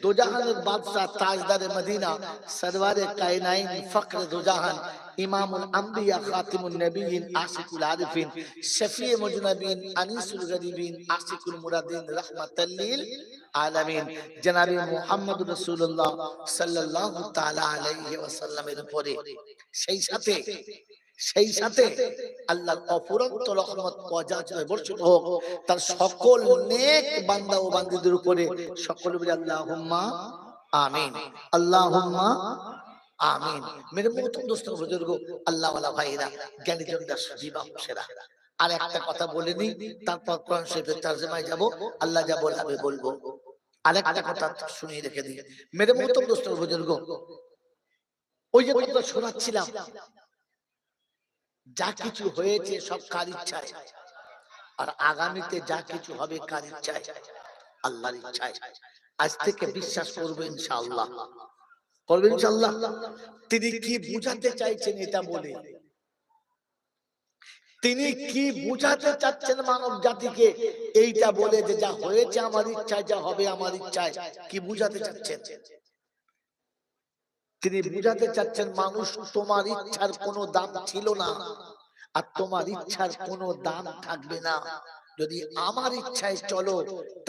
দোজাহানের বাদশা, তাজদারে মদিনা, সরওয়ারে কায়নাইন, ফখরে দোজাহান, ইমামুল আম্বিয়া, খাতিমুন নবিয়িন, আশিকুল আরিফিন, শফিয়ে মুজনবিন, আনিসুল গরিবিন, আশিকুল মুরাদিন, রাহমাতাল লিল আলামিন, জনাবে মুহাম্মদ রাসূলুল্লাহ সাল্লাল্লাহু তাআলা আলাইহি ওয়াসাল্লামের উপরে সেই সাথে আল্লাহর অফুরন্ত রহমত পর্যায়ে বর্ষিত হোক তার সকল নেক বান্দা ও বান্দীদের উপরে। সকলে বলি আল্লাহুম্মা আমিন, আল্লাহুম্মা আমিন। মেরে মোহতরম দোস্ত বুজুর্গ, আল্লাহ ওয়ালা ভাইরা, জ্ঞানী জনরা, বিবাহসেরা, আর একটা কথা বলে নি, তারপর কোরআন শরীফের তরজমায় যাব। আল্লাহ যা বলবে বলবো। আরেকটা কথা শুনিয়ে রেখে দিই মেরে মোহতরম দোস্ত বুজুর্গ, ওই যে কথা শোনাচ্ছিলাম, যা কিছু হয়েছে সব কার ইচ্ছায়, আর আগামীতে যা কিছু হবে কার ইচ্ছায়? আল্লাহর ইচ্ছায়। আজ থেকে বিশ্বাস করবে ইনশাআল্লাহ, করবে ইনশাআল্লাহ। তিনি কি বুঝাতে চাইছেন এটা বলে, তিনি কি বুঝাতে চাচ্ছেন মানব জাতিকে এইটা বলে, যে যা হয়েছে আমার ইচ্ছায়, যা হবে আমার ইচ্ছায়, কি বুঝাতে চাচ্ছেন? তিনি বুঝাতে চাচ্ছেন, মানুষ, তোমার ইচ্ছার কোনো দাম ছিল না, আর তোমার ইচ্ছার কোনো দাম থাকবে না। যদি আমার ইচ্ছায় চলো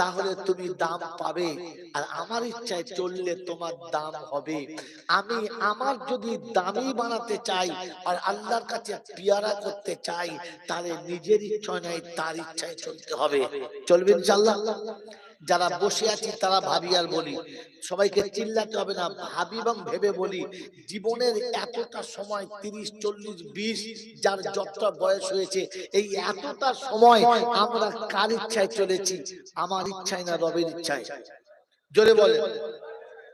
তাহলে তুমি দাম পাবে, আর আমার ইচ্ছায় চললে তোমার দাম হবে। আমি আমার যদি দামি বানাতে চাই আর আল্লাহর কাছে পিয়ারা করতে চাই, তাহলে নিজের ইচ্ছা নয়, তার ইচ্ছায় চলতে হবে। চলবে ইনশাআল্লাহ। যারা বসে আছি তারা ভাবি আর বলি, সবাইকে চিল্লাতে হবে না, ভাবি এবং ভেবে বলি। জীবনের এতটা সময় 30, 40, 20, যার যতটা বয়স হয়েছে, এই এতটা সময় আমরা কার ইচ্ছায় চলেছি? আমার ইচ্ছায় না রবের ইচ্ছায়? জোরে বলেন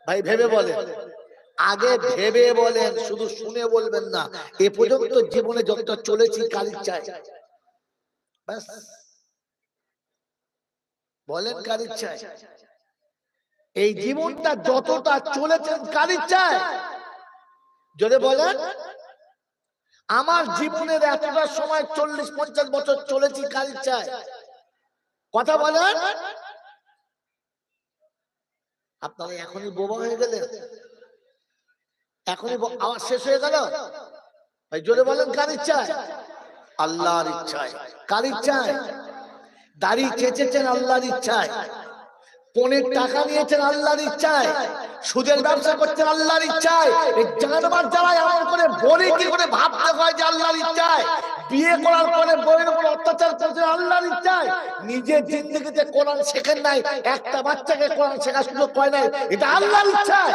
ভাই, ভেবে বলেন, আগে ভেবে বলেন, শুধু শুনে বলবেন না। এ পর্যন্ত জীবনে যতটা চলেছি কার ইচ্ছায়? ব্যাস বলেন কার ইচ্ছায়? এই জীবনটা যতটা চলেছেন কার ইচ্ছায়? যদি বলেন আমার জীবনের এতটা সময় 40-50 বছর চলেছি কার ইচ্ছায়? কথা বলেন। আপনারা এখনই বোবা হয়ে গেলেন, এখনই আওয়াজ শেষ হয়ে গেল। ভাই জোরে বলেন কার ইচ্ছায়? আল্লাহর ইচ্ছায়। কার ইচ্ছায়? দাড়ি চেঁচেছেন আল্লাহর ইচ্ছায়, পনের টাকা নিয়েছেন আল্লাহর ইচ্ছায়, সুদের ব্যবসা করছেন আল্লাহর ইচ্ছায়, এই জানবার যারা এমন করে বলে কি করে ভাবতে হয় যে আল্লাহর ইচ্ছায়, বিয়ে করার পরে বউয়ের উপর অত্যাচার করছেন আল্লাহর ইচ্ছায়, নিজের জিন্দেগিতে কোরআন শেখেন নাই, একটা বাচ্চাকে কোরআন শেখার সুযোগ পায় নাই, এটা আল্লাহর ইচ্ছায়।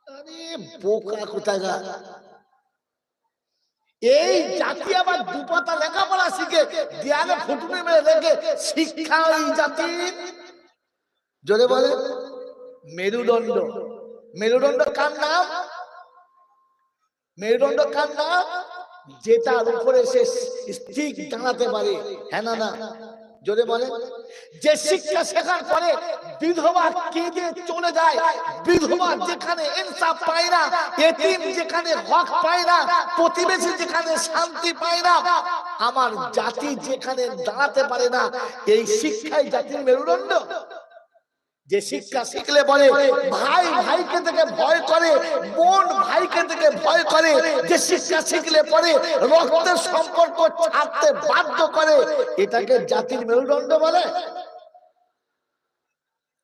আরে বোকা কোথাকার, এই জাতি আবার দুপাতা লেখাপড়া শিখে দেয়ালে ফুটুনে মেরে রেখে শিক্ষা এই জাতি। জোরে বলে মেরুদণ্ড। মেরুদণ্ড কার নাম? মেরুদণ্ড কার নাম? যেটার উপরে সে স্থির দাঁড়াতে পারে। হ্যাঁ না না? জোরে বলে। যে শিক্ষা শেখার পরে বিধবা কেঁদে চলে যায়, বিধবা যেখানে ইনসাফ পায় না, এতিম যেখানে হক পায় না, প্রতিবেশী যেখানে শান্তি পায় না, আমার জাতি যেখানে দাঁড়াতে পারে না, এই শিক্ষাই জাতির মেরুদণ্ড। যে শিক্ষা শিখলে বলে ভাই ভাইকে থেকে ভয় করে, বোন ভাইকে থেকে ভয় করে, যে শিক্ষা শিখলে পরে রক্তের সম্পর্ক ছাড়তে বাধ্য করে, এটাকে জাতির মেরুদণ্ড বলে।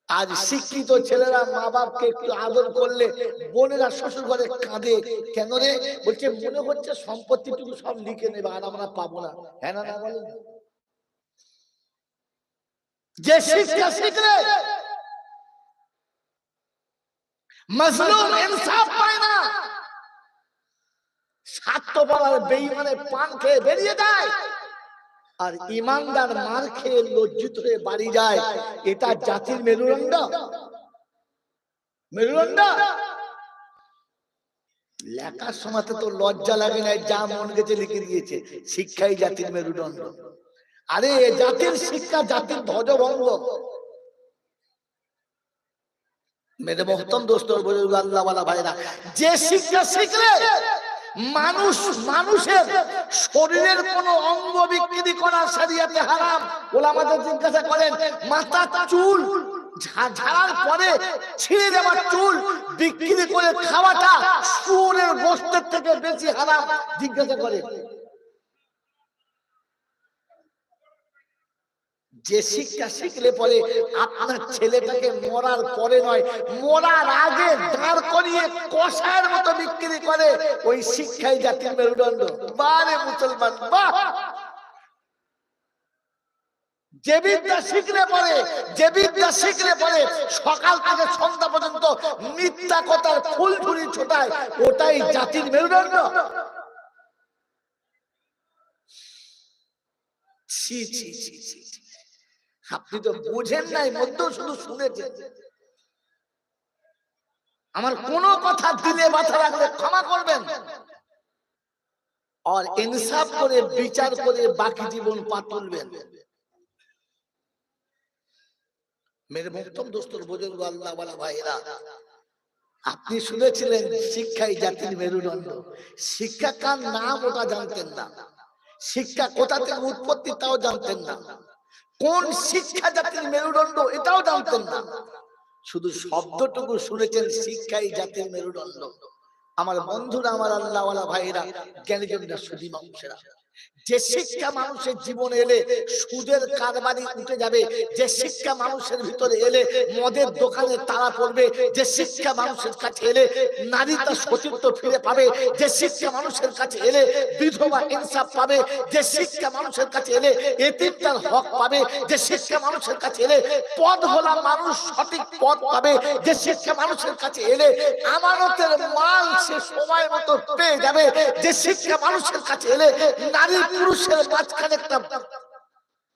আজ শিক্ষিত ছেলেরা মা বাপকে একটু আদর করলে বোনেরা শ্বশুর ঘরে কাঁদে, কেন রে? বলছে মনে হচ্ছে সম্পত্তিটুকু সব লিখে নেবে আর আমরা পাবো না। হ্যাঁ না না বলে। যে শিক্ষা শিখলে মজলুম ইনসাফ পায় না, স্বার্থপর আর বেঈমানে পান খেয়ে বেরিয়ে যায়, আর ইমানদার মার খেয়ে লজ্জিত হয়ে বাড়ি যায়, এটা জাতির মেরুদণ্ড। মেরুদণ্ড লেখার সময় তো লজ্জা লাগে না, যা মন গেছে লিখে দিয়েছে, শিক্ষাই জাতির মেরুদণ্ড। আরে জাতির শিক্ষা জাতির ধ্বজভঙ্গ। মেরে মোহতম দোস্ত বুজুর্গ আল্লাহ ওয়ালা ভাইরা, যে শিক্ষা শিখলে মানুষ মানুষের শরীরের কোন অঙ্গ বিক্রি করা শরীয়তে হারাম। ওলামাদের জিজ্ঞাসা করেন মাথা চুল ঝাড়ার পরে ছিঁড়ে দেওয়া চুল বিক্রি করে খাওয়াটা শুয়োরের গোশতের থেকে বেশি হারাম? জিজ্ঞাসা করে। যে শিক্ষা শিখলে পরে আপনার ছেলেটাকে মরার পরে নয়, মরার আগে দাঁড় করিয়ে কষায়ের মতো বিক্রি করে, ওই শিক্ষাই জাতির মেরুদণ্ড। বারে মুসলমান বাহ! যে বিদ্যা শিখলে পরে, যে বিদ্যা শিখলে পরে সকাল থেকে সন্ধ্যা পর্যন্ত মিথ্যা কথার ফুলঝুরি ছোটায়, ওটাই জাতির মেরুদণ্ড। ছি ছি ছি ছি, আপনি তো বুঝেন নাই, মধ্যে শুধু শুনেছেন। আমার কোনো কথা দিলে মাথা রাখলে ক্ষমা করবেন, আর ইনসাফ করে বিচার করে বাকি জীবন পা তুলবেন। মেরে মুহতরম দোস্তর বুজুর্গ আল্লাহ ওয়ালা ভাইরা, আপনি শুনেছিলেন শিক্ষাই জাতির মেরুদণ্ড। শিক্ষা কার নাম ওটা জানতেন না, শিক্ষা কোথা থেকে উৎপত্তি তাও জানতেন না, কোন শিক্ষা জাতির মেরুদণ্ড এটাও জানতেন না, শুধু শব্দটুকু শুনেছেন শিক্ষাই জাতির মেরুদণ্ড। আমার বন্ধুরা, আমার আল্লাহ ওয়ালা ভাইরা, জ্ঞানীজনরা, সুধী মানুষেরা, যে শিক্ষা মানুষের জীবনে এলে সুদের কারবারি উঠে যাবে, যে শিক্ষা মানুষের ভিতরে এলে মদের দোকানে তালা পড়বে, যে শিক্ষা মানুষের কাছে এলে নারী তার সতীত্ব ফিরে পাবে, যে শিক্ষা মানুষের কাছে এলে বিধবা ইনসাফ পাবে, যে শিক্ষা মানুষের কাছে এলে এতিম তার হক পাবে, যে শিক্ষা মানুষের কাছে এলে পদ হলা মানুষ সঠিক পদ পাবে, যে শিক্ষা মানুষের কাছে এলে আমানতের মাল সে সময় মতো পেয়ে যাবে, যে শিক্ষা মানুষের কাছে এলে নারী পুরুষের মাঝখানে একটা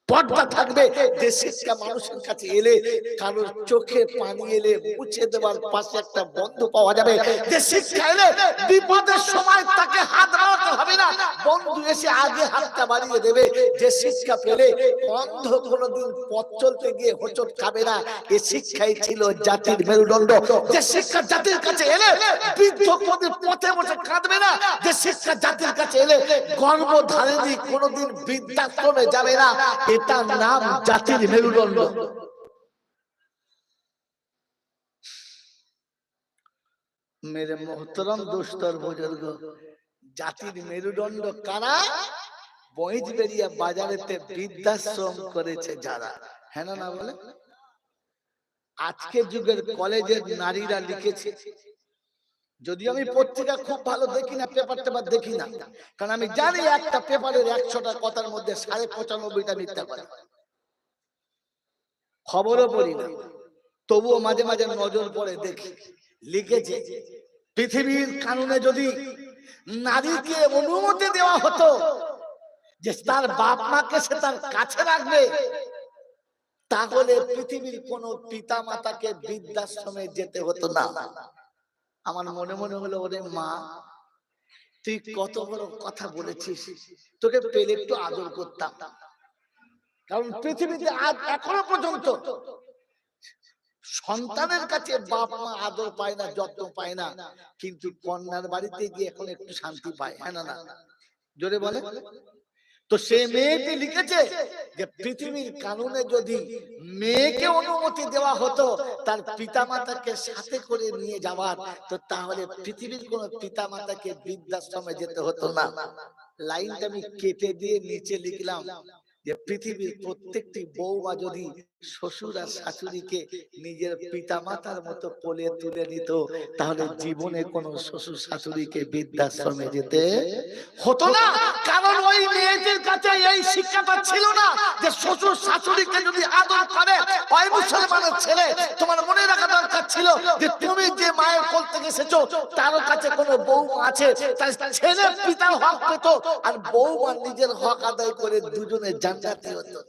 পর্দা থাকবে, যে শিক্ষা মানুষের কাছে এলে কারোর চোখে পানি এলে মুছে দেওয়ার পাশে একটা বন্ধু পাওয়া যাবে, যে শিক্ষা এলে বিপদের সময় তাকে হাত বাড়াতে হবে না, বন্ধু এসে আগে হাতটা বাড়িয়ে দেবে, যে শিক্ষা পেলে অন্ধ কোনোদিন পথ চলতে গিয়ে হোঁচট খাবে না, এ শিক্ষাই ছিল জাতির মেরুদণ্ড। যে শিক্ষা জাতির কাছে এলে বৃদ্ধ পথে বসে কাঁদবে না, যে শিক্ষা জাতির কাছে এলে গর্ভধারিণী কোনোদিন বৃদ্ধাশ্রমে যাবে না, এটার নাম জাতির মেরুদণ্ড। মেরে মোহতরম দোস্তর বুজুর্গ, জাতির মেরুদণ্ড কারা? বইজবেরিয়া বাজারেতে বৃদ্ধাশ্রম করেছে যারা। হ্যাঁ না বলে? আজকের যুগের কলেজের নারীরা লিখেছে, যদিও আমি পত্রিকা খুব ভালো দেখি না, পেপার টেপার দেখি না, কারণ আমি জানি একটা পেপারের 100টা কথার মধ্যে 95.5টা মিথ্যা কথা। খবরও পড়ি না, তবুও মাঝে মাঝে নজর পড়ে দেখি। লিখেছে পৃথিবীর কানুনে যদি নারীকে অনুমতি দেওয়া হতো যে তার বাপ মাকে সে তার কাছে রাখবে, তাহলে পৃথিবীর কোন পিতা মাতাকে বৃদ্ধাশ্রমে যেতে হতো না। আমার মনে মনে হলো, ওরে মা, তুই কত বড় কথা বলেছিস, তোকে পেলে একটু আদর করতাম, কারণ পৃথিবীতে আজ এখনো পর্যন্ত সন্তানের কাছে বাপ মা আদর পায় না, যত্ন পায় না, কিন্তু কন্যার বাড়িতে গিয়ে এখন একটু শান্তি পায়। হ্যাঁ না না, জোরে বলে। তো সে মেয়েটি লিখেছে যে পৃথিবীর কানুনে যদি মেয়েকে অনুমতি দেওয়া হতো তার পিতামাতাকে সাথে করে নিয়ে যাওয়ার, তো তাহলে পৃথিবীর কোন পিতামাতাকে বৃদ্ধাশ্রমে যেতে হতো না। লাইনটা আমি কেটে দিয়ে নিচে লিখলাম যে পৃথিবীর প্রত্যেকটি বউমা যদি শ্বশুর আর শাশুড়িকে নিজের পিতামাতার মতো কোলে তুলে নিত, তাহলে জীবনে কোনো শ্বশুর শাশুড়িকে বৃদ্ধাশ্রমে যেতে হতো না। কারণ ওই মেয়েটির কাছে এই শিক্ষাটা ছিল না যে শ্বশুর শাশুড়িকে যদি আদর করে, ওই মুসলমানের ছেলে তোমার মনে রাখা দরকার ছিল যে তুমি যে মায়ের কোল থেকে এসেছো তার কাছে কোনো বউমা আছে, তার ছেলে পিতার হক পেত আর বউমা নিজের হক আদায় করে দুজনে জান্নাতি হতো।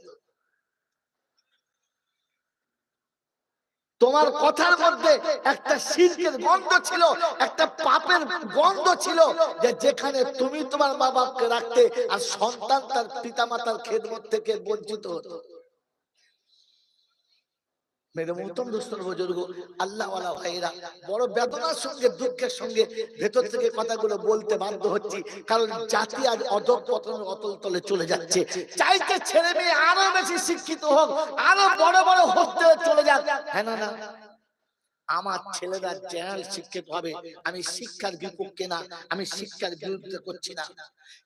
তোমার কথার মধ্যে একটা শিরকের গন্ধ ছিল, একটা পাপের গন্ধ ছিল, যে যেখানে তুমি তোমার মা বাপকে রাখতে আর সন্তান তার পিতামাতার খেদমত থেকে বঞ্চিত হতো। মেরে মোহতরম দোস্ত বুজুর্গ, আল্লাহওয়ালা ভাইরা, বড় বেদনার সঙ্গে দুঃখের সঙ্গে ভেতর থেকে কথাগুলো বলতে বাধ্য হচ্ছি, কারণ জাতি আজ অধঃপতনের অতল তলে চলে যাচ্ছে। চাইতে ছেলে মেয়ে আরো বেশি শিক্ষিত হোক, আরো বড় বড় হোস্টেলে চলে যাক। হ্যাঁ না না, আমার ছেলেরা জেনারেল শিক্ষিত হবে, আমি শিক্ষার বিপক্ষে না, আমি শিক্ষার বিরুদ্ধে করছি না,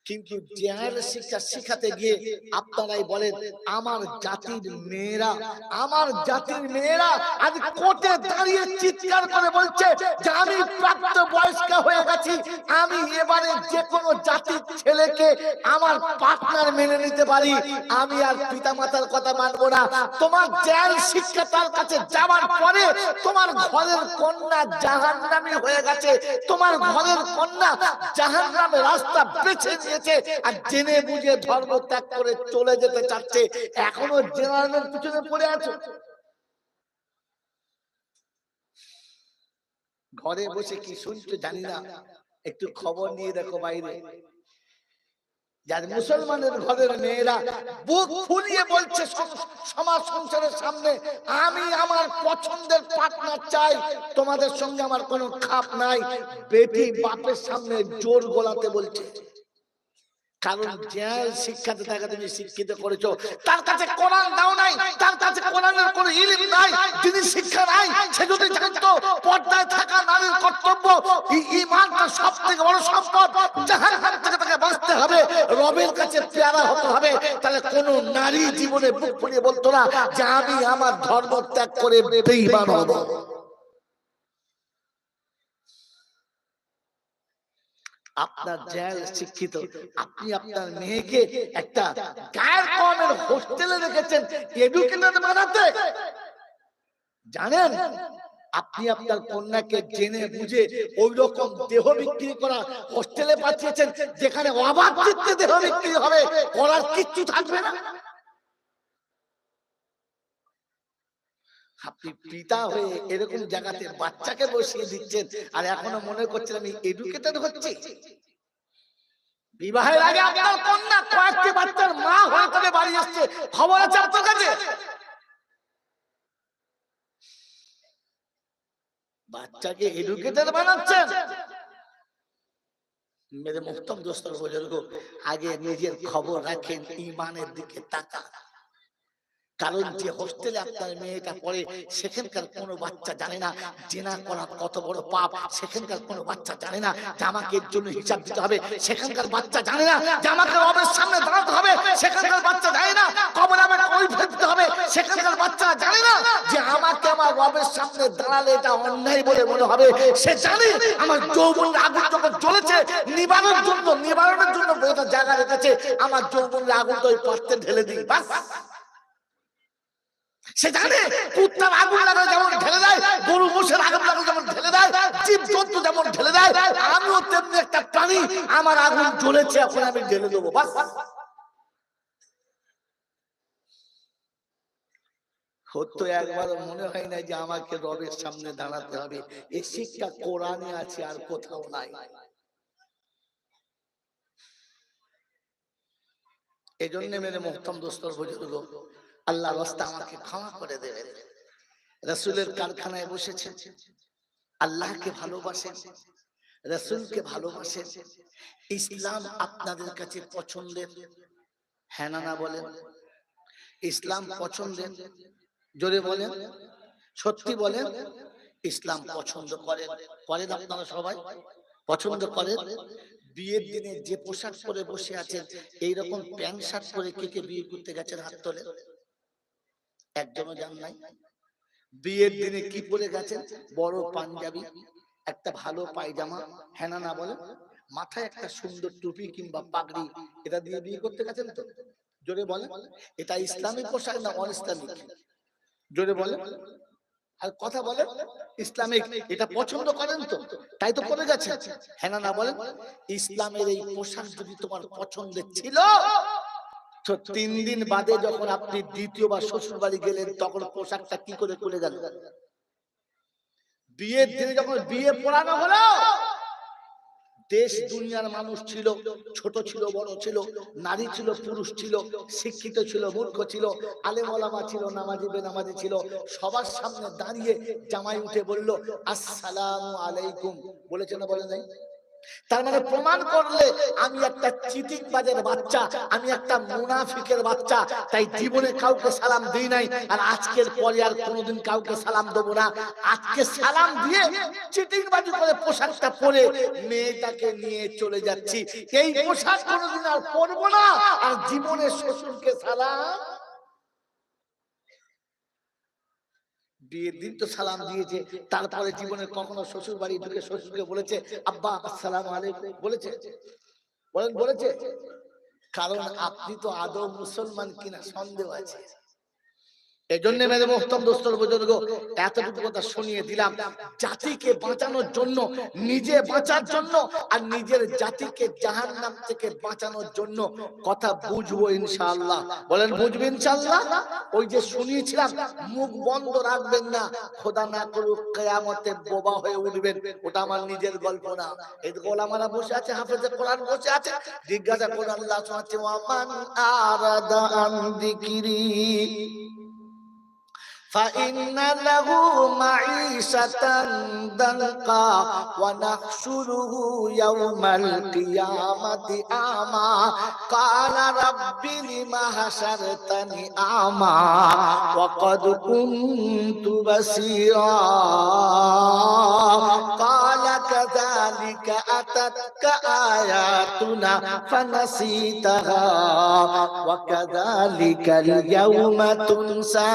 কিন্তু জেনারেল শিক্ষা শিখাতে গিয়ে আপনারাই বলেন আমার জাতির মেয়েরা, আমার জাতির মেয়েরা আজ কোর্টে দাঁড়িয়ে চিৎকার করে বলছে যে আমি প্রাপ্ত বয়স্ক হয়ে গেছি, আমি এবারে যে কোনো জাতির ছেলেকে আমার পার্টনার মেনে নিতে পারি, আমি আর পিতামাতার কথা মানবো না। তোমার জেনারেল শিক্ষা তার কাছে যাওয়ার পরে তোমার ঘরের কন্যা জাহান্নামী হয়ে গেছে, তোমার ঘরের কন্যা জাহান্নামের রাস্তা বেছে নিয়েছে আর জেনে বুঝে ধর্ম ত্যাগ করে চলে যেতে চাচ্ছে। এখনো জেনারেলের পিছনে পড়ে আছো। ঘরে বসে কি শুনছো জানি না, একটু খবর নিয়ে দেখো বাইরে। যার মুসলমানের ঘরের মেয়েরা বুক ফুলিয়ে বলছে সমাজ সংসারের সামনে, আমি আমার পছন্দের পার্টনার চাই, তোমাদের সঙ্গে আমার কোনো খাপ নাই। বেটি বাপের সামনে জোর গলাতে বলছে, কারণ জেনারেল শিক্ষাতে তাকে তুমি শিক্ষিত করেছো, তার কাছে কোরআন দাও নাই, তার কাছে কোরআনের কোনো ইলম নাই, দ্বীনি শিক্ষা নাই। সে যদি জানতো পর্দায় থাকা নারীর কর্তব্য, ঈমানটা সবথেকে বড় সম্পদ, জাহান্নাম থেকে তাকে বাঁচতে হবে, রবের কাছে পেয়ারা হতে হবে, তাহলে কোনো নারী জীবনে বুক ফুলিয়ে বলতো না যে আমি আমার ধর্ম ত্যাগ করে বেঈমান হব। আপনার জেল শিক্ষিত, আপনি আপনার মেয়েকে একটা গায়ের কমের হোস্টেলে রেখেছেন এডুকেটেড বানাতে। জানেন আপনি আপনার কন্যাকে জেনে বুঝে ওই রকম দেহ বিক্রি করা হোস্টেলে পাঠিয়েছেন যেখানে অবাধ চিত্তে দেহ বিক্রি হবে, করার কিচ্ছু থাকবে না। আপনি পিতা হয়ে এরকম জায়গাতে বাচ্চাকে বসিয়ে দিচ্ছেন আর এখনো মনে করছেন আমি এডুকেটেড হচ্ছি। বিবাহের আগে আপনার কন্যা কয়েকটি বাচ্চার মা হয়ে তবে বাড়ি আসছে, খবর আছে আপনার কাছে? বাচ্চাকে এডুকেটেড বানাচ্ছেন। মেরে মুহতরম দোস্ত বুজুর্গ, আগে নিজের খবর রাখেন, ঈমানের দিকে তাকান। কারণ যে হোস্টেলে আপনার মেয়েটা পড়ে সেখানকার কোনো বাচ্চা জানে না জিনা করা কত বড় পাপ, সেখানকার কোনো বাচ্চা জানে না যে আমাকে এর জন্য হিসাব দিতে হবে, সেখানকার বাচ্চা জানে না যে আমাকে রবের সামনে দাঁড়াতে হবে, সেখানকার বাচ্চা জানে না কবরে আমাকে কৈফিয়ত দিতে হবে, সেখানকার বাচ্চা জানে না যে আমাকে আমার রবের সামনে দাঁড়ালে এটা অন্যায় বলে মনে হবে। সে জানে আমার যৌবনের আগুন যখন জ্বলেছে নিবারণের জন্য একটা জায়গা রেখেছে, আমার যৌবনের আগুনটা ওই পাত্রে ঢেলে দিই, বাস। সে জানে কুত্তার আগুন লাগালে যেমন ঢেলে দেয়, গরু মোষের আগুন লাগালে যেমন ঢেলে দেয়, জীব জন্তু যেমন ঢেলে দেয়, আমিও তেমনি একটা প্রাণী, আমার আগুন জ্বলেছে এখন আমি ঢেলে দেবো, বাস। হতো একবার মনে হয় না যে আমাকে রবের সামনে দাঁড়াতে হবে, এই শিক্ষা কোরআনে আছে আর কোথাও নাই। এই জন্য মেরে মোহতারাম দোস্তর বুজুর্গ, আল্লাহর রাস্তা আমাকে ক্ষমা করে দেবেন। রাসূলের কারখানায় বসেছেন, আল্লাহকে ভালোবাসেন, রাসূলকে ভালোবাসেন, ইসলাম আপনাদের কাছে পছন্দের, হ্যাঁ না না বলেন? ইসলাম পছন্দের, জোরে বলেন, সত্যি বলেন। ইসলাম পছন্দ করেন, করেন আপনারা সবাই পছন্দ করেন? বিয়ের দিনে যে পোশাক পরে বসে আছেন, এইরকম প্যান্ট শার্ট পরে কে কে বিয়ে করতে গেছেন হাত তোলে? একজনও জান নাই। বিয়ের দিনে কি পরে গেছেন? বড় পাঞ্জাবি, একটা ভালো পায়জামা, হ্যাঁ না না বলেন? মাথায় একটা সুন্দর টুপি কিংবা পাগড়ি, এটা দিয়ে বিয়ে করতে গেছেন তো? জোরে বলেন। এটা ইসলামী পোশাক না অন ইসলামিক? জোরে বলেন, আর কথা বলেন। ইসলামিক, এটা পছন্দ করেন তো? তাই তো পরে গেছেন, হ্যাঁ না না বলেন? ইসলামের এই পোশাক যদি তোমার পছন্দের ছিল, তো 3 দিন বাদে যখন আপনি দ্বিতীয়বার শ্বশুর বাড়ি গেলেন, তখন পোশাকটা কি করে খুলে গেল? বিয়ের দিনে যখন বিয়ে পড়ানো হলো, দেশ দুনিয়ার মানুষ ছিল, ছোট ছিল বড় ছিল, নারী ছিল পুরুষ ছিল, শিক্ষিত ছিল মূর্খ ছিল, আলেম ওলামা ছিল নামাজি বেনামাজি ছিল, সবার সামনে দাঁড়িয়ে জামাই উঠে বলল আসসালামু আলাইকুম, বলেছে না বলে নাই? তার মানে প্রমাণ করলে আমি একটা চিটিংবাজের বাচ্চা, আমি একটা মুনাফিকের বাচ্চা, তাই জীবনে কাউকে সালাম দিই নাই, আর আজকের পরে আর কোনোদিন কাউকে সালাম দেবো না। আজকে সালাম দিয়ে চিটিংবাজি করে পোশাকটা পরে মেয়েটাকে নিয়ে চলে যাচ্ছি, এই পোশাক কোনোদিন আর পরবো না, আর জীবনে শ্বশুরকে সালাম। বিয়ের দিন তো সালাম দিয়েছে, তারপরে জীবনে কখনো শ্বশুর বাড়ি ঢুকে শ্বশুরকে বলেছে আব্বা আসসালামু আলাইকুম? বলেছে? বলেন বলেছে? কারণ আপনি তো আদৌ মুসলমান কিনা সন্দেহ আছে। এজন্য মেরে মোহতারাম দোস্তর বুজুর্গ, এতটুকু কথা শুনিয়ে দিলাম, জাতিকে বাঁচানোর জন্য, নিজে বাঁচার জন্য, আর নিজের জাতিকে জাহান্নাম থেকে বাঁচানোর জন্য কথা বুঝবো ইনশাআল্লাহ। বলেন বুঝবেন ইনশাআল্লাহ? ওই যে শুনিয়েছিলাম, মুখ বন্ধ রাখবেন না, খোদা না করুক কিয়ামতে বোবা হয়ে উঠবেন, ওটা আমার নিজের গল্প না। এই ওলামারা বসে আছে, হাফেজে কোরআন বসে আছে, জিজ্ঞাসা করে আল্লাহ শোনাচ্ছে ওয়ামান আরাদা আন যিকরি فإن له معيشة ضنكا ونحشره يوم القيامة أعمى قال رب لم حشرتني أعمى وقد كنت بصيرا قال كذلك أتتك آياتنا فنسيتها وكذلك اليوم تنسى।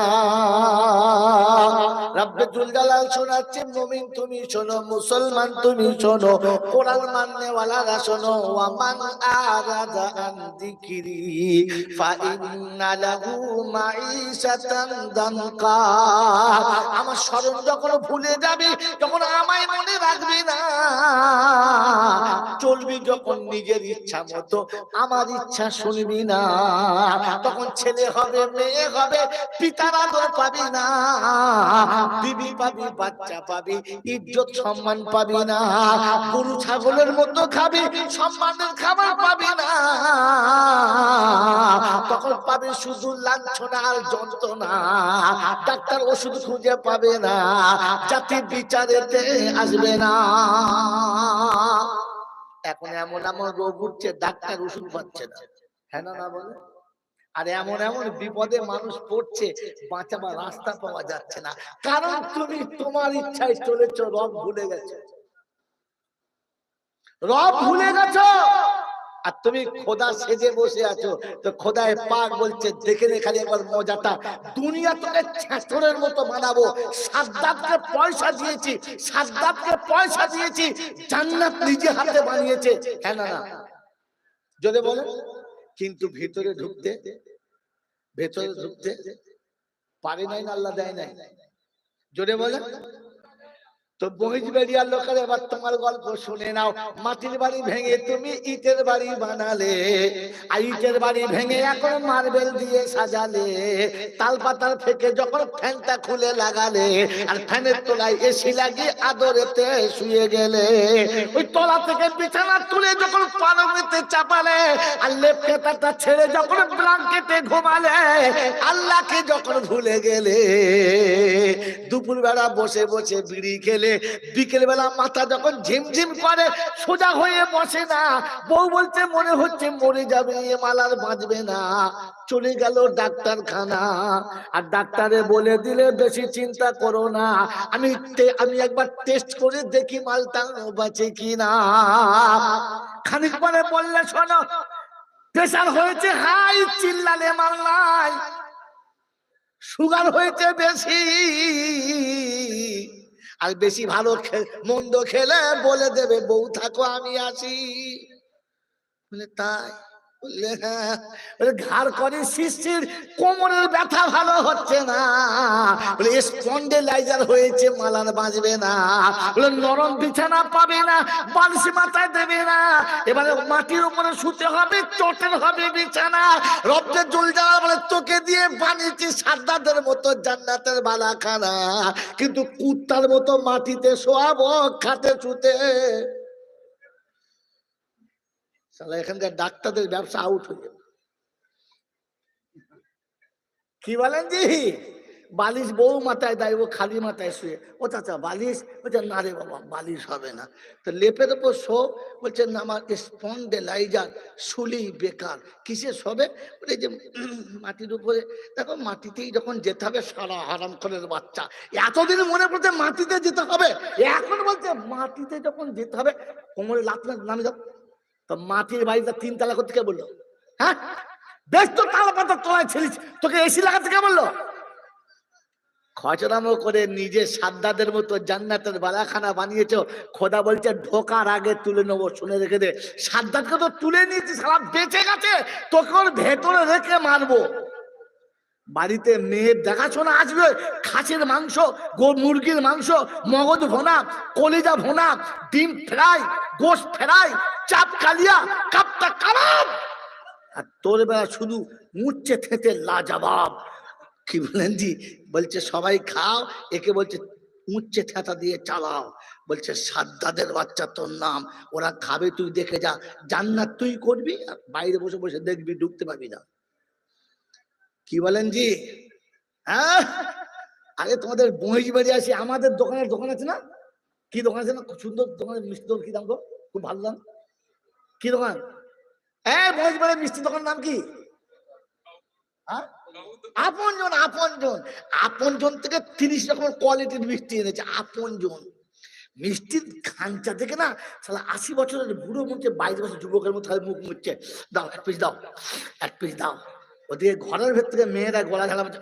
রব্বে জুল জালাল শোনাচ্ছে, মুমিন তুমি শোনো, মুসলমান তুমি শোনো, কোরআন মাননেওয়ালারা শোনো, ওয়ামান আরাদা আন যিকরি ফাইন্না লাহু মাঈশাতান দানকা। আমার স্মরণ যখন ভুলে যাবে, যখন আমায় মনে রাখবি না, চলবি যখন নিজের ইচ্ছা মতো, আমার ইচ্ছা শুনবি না, তখন ছেলে হবে মেয়ে হবে, পিতার আদর পাবি না, বিবি পাবি, বাচ্চা পাবি, ইজ্জত সম্মান পাবি না, গরু ছাগলের মতো খাবি, সম্মানের খাবার পাবি না, তখন পাবি শুধু লাঞ্ছনা আর যন্ত্রণা, ডাক্তার ওষুধ খুঁজে পাবে না, জাতি বিচারেতে আসবে না। এখন এমন এমন রোগ উঠছে, ডাক্তার ওষুধ পাচ্ছে না, হ্যাঁ না না বলে? আর এমন এমন বিপদে মানুষ পড়ছে, বাঁচাবার রাস্তা পাওয়া যাচ্ছে না, কারণ তুমি তোমার ইচ্ছায় চলেছো, রব ভুলে গেছো, রব ভুলে গেছো, আর তুমি খোদা সেজে বসে আছো। তো খোদায় পাক বলছে, দেখে নে খালি একবার মজাটা, দুনিয়া তোকে ছেঁচড়ের মতো বানাবো, সাদ্দাতকে পয়সা দিয়েছি, সাদ্দাতকে পয়সা দিয়েছি, জান্নাত নিজে হাতে বানিয়েছে, হ্যাঁ না না যদি বলে, কিন্তু ভিতরে ঢুকতে পারে নাই না, আল্লাহ দেয় নাই, জোরে বলে। তো মহিষবেড়িয়ার লোকের এবার তোমার গল্প শুনে নাও। মাটির বাড়ি ভেঙে তুমি ইটের বাড়ি বানালে, আর ইটের বাড়ি ভেঙে এখন মার্বেল দিয়ে সাজালে, তাল পাতার থেকে যখন ফ্যানটা খুলে লাগালে, আর ফ্যানের তলায় এসি লাগিয়ে আদরেতে শুয়ে গেলে, ওই তলা থেকে বিছানা তুলে যখন পালঙেতে চাপালে, আর লেপ খেতাটা ছেড়ে যখন ব্ল্যাঙ্কেটে ঘুমালে, আল্লাহকে যখন ভুলে গেলে, দুপুর বেলা বসে বসে বিড়ি খেলে, বিকেল বেলা মাথা যখন ঝিমঝিম করে সোজা হয়ে বসে না, বউ বলছে মনে হচ্ছে মরে যাবে, এ মালার বাঁচবে না, চলে গেল ডাক্তারখানা, আর ডাক্তারে বলে দিলে বেশি চিন্তা করো না, আমি একবার টেস্ট করে দেখি মালটা বাঁচে কিনা। খানিক পরে বললে শোনো, প্রেসার হয়েছে হাই, চিল্লালে মাল নাই, সুগার হয়েছে বেশি, আর বেশি ভালো মন্দ খেলে বলে দেবে বউ থাকো আমি আসি। বলে তাই? বললে হ্যাঁ। বলে ঘাড় করে শিরশির, কোমরের ব্যথা ভালো হচ্ছে না, বলে স্পন্ডেলাইজার হয়েছে, মালার বাঁচবে না, বলে নরম বিছানা পাবে না, বালিশ মাথায় দেবে না, এবারে মাটির উপরে শুতে হবে, চটের হবে বিছানা, রক্তের জল জ্বালা, বলে তোকে দিয়ে বানিয়েছি সাদ্দাদের মতো জান্নাতের বালাখানা, কিন্তু কুত্তার মতো মাটিতে শোয়াবো খাটে শুতে। এখানকার ডাক্তারদের ব্যবসা আউট হয়ে যাবে। কি বলেন জি? বালিশ বউ মাথায় দেয়, ও খালি মাথায় শুয়ে, ও চাচা বালিশ, বলছে না রে বাবা বালিশ হবে না, তো লেপের উপর শো, বলছে না আমার স্পন্ডেলাইজার, শুলি বেকার, কিসে শোবে? বলে যে মাটির উপরে, দেখো মাটিতেই যখন যেতে হবে, সারা হারাম খোরের বাচ্চা, এতদিন মনে পড়ছে মাটিতে যেতে হবে, এখন বলছে মাটিতে যখন যেতে হবে কোমরে লাত নামে যাও। তো মাটির বাড়িটা 3 তালা করতে কে বললো? হ্যাঁ, বেশ তো তালা পাতা তোলায় ছিলিস, তোকে এসি লাগাতে কে বললো? খচরামো করে নিজে সাদ্দাদের মতো জান্নাতের বালাখানা বানিয়েছো, খোদা বলছে ঢোকার আগে তুলে নেবো, শুনে রেখে দে। সাদ্দাদকে তো তুলে নিয়েছি, সারা বেঁচে গেছে, তোকে ওর ভেতরে রেখে মারবো। বাড়িতে মেয়ের দেখাশোনা আসবে, খাসির মাংস, মুরগির মাংস, মগজ ভোনা, কলিজা ভোনা, ডিম ফ্রাই, গোশ ফ্রাই, চাপ কালিয়া, কাপ্তা কাবাব, আর তোর বেলা শুধু মুচ্ছে থেতে লাজবাব। কি বলেন জি? বলছে সবাই খাও, একে বলছে উচ্চে থেতা দিয়ে চালাও, বলছে সাদ্দাদের বাচ্চা তোর নাম, ওরা খাবে তুই দেখে যা, জান্নাত তুই করবি, আর বাইরে বসে বসে দেখবি, ঢুকতে পারবি না। কি বলেন জি? হ্যাঁ, আরে তোমাদের মহিষবাড়ি আসি, আমাদের দোকান আছে না, কি দোকান আছে না, খুব সুন্দর দোকানের মিষ্টি দোকান, কি দাম গো? খুব ভালো দাম। কি দোকান? মহিষবাড়ির মিষ্টি দোকানের নাম কি? আপনজন। আপনজন থেকে 30 রকমের কোয়ালিটির মিষ্টি এনেছে। আপনজন মিষ্টির খাঞ্চা থেকে না, সালা 80 বছরের বুড়ো মুখে 22 বছর যুবকের মতো মুখ মুচ্ছে, দাও এক পিস দাও, এক পিস দাও। ওদিকে ঘরের ভেতর থেকে মেয়েরা গলা ঝাড়া বলছে,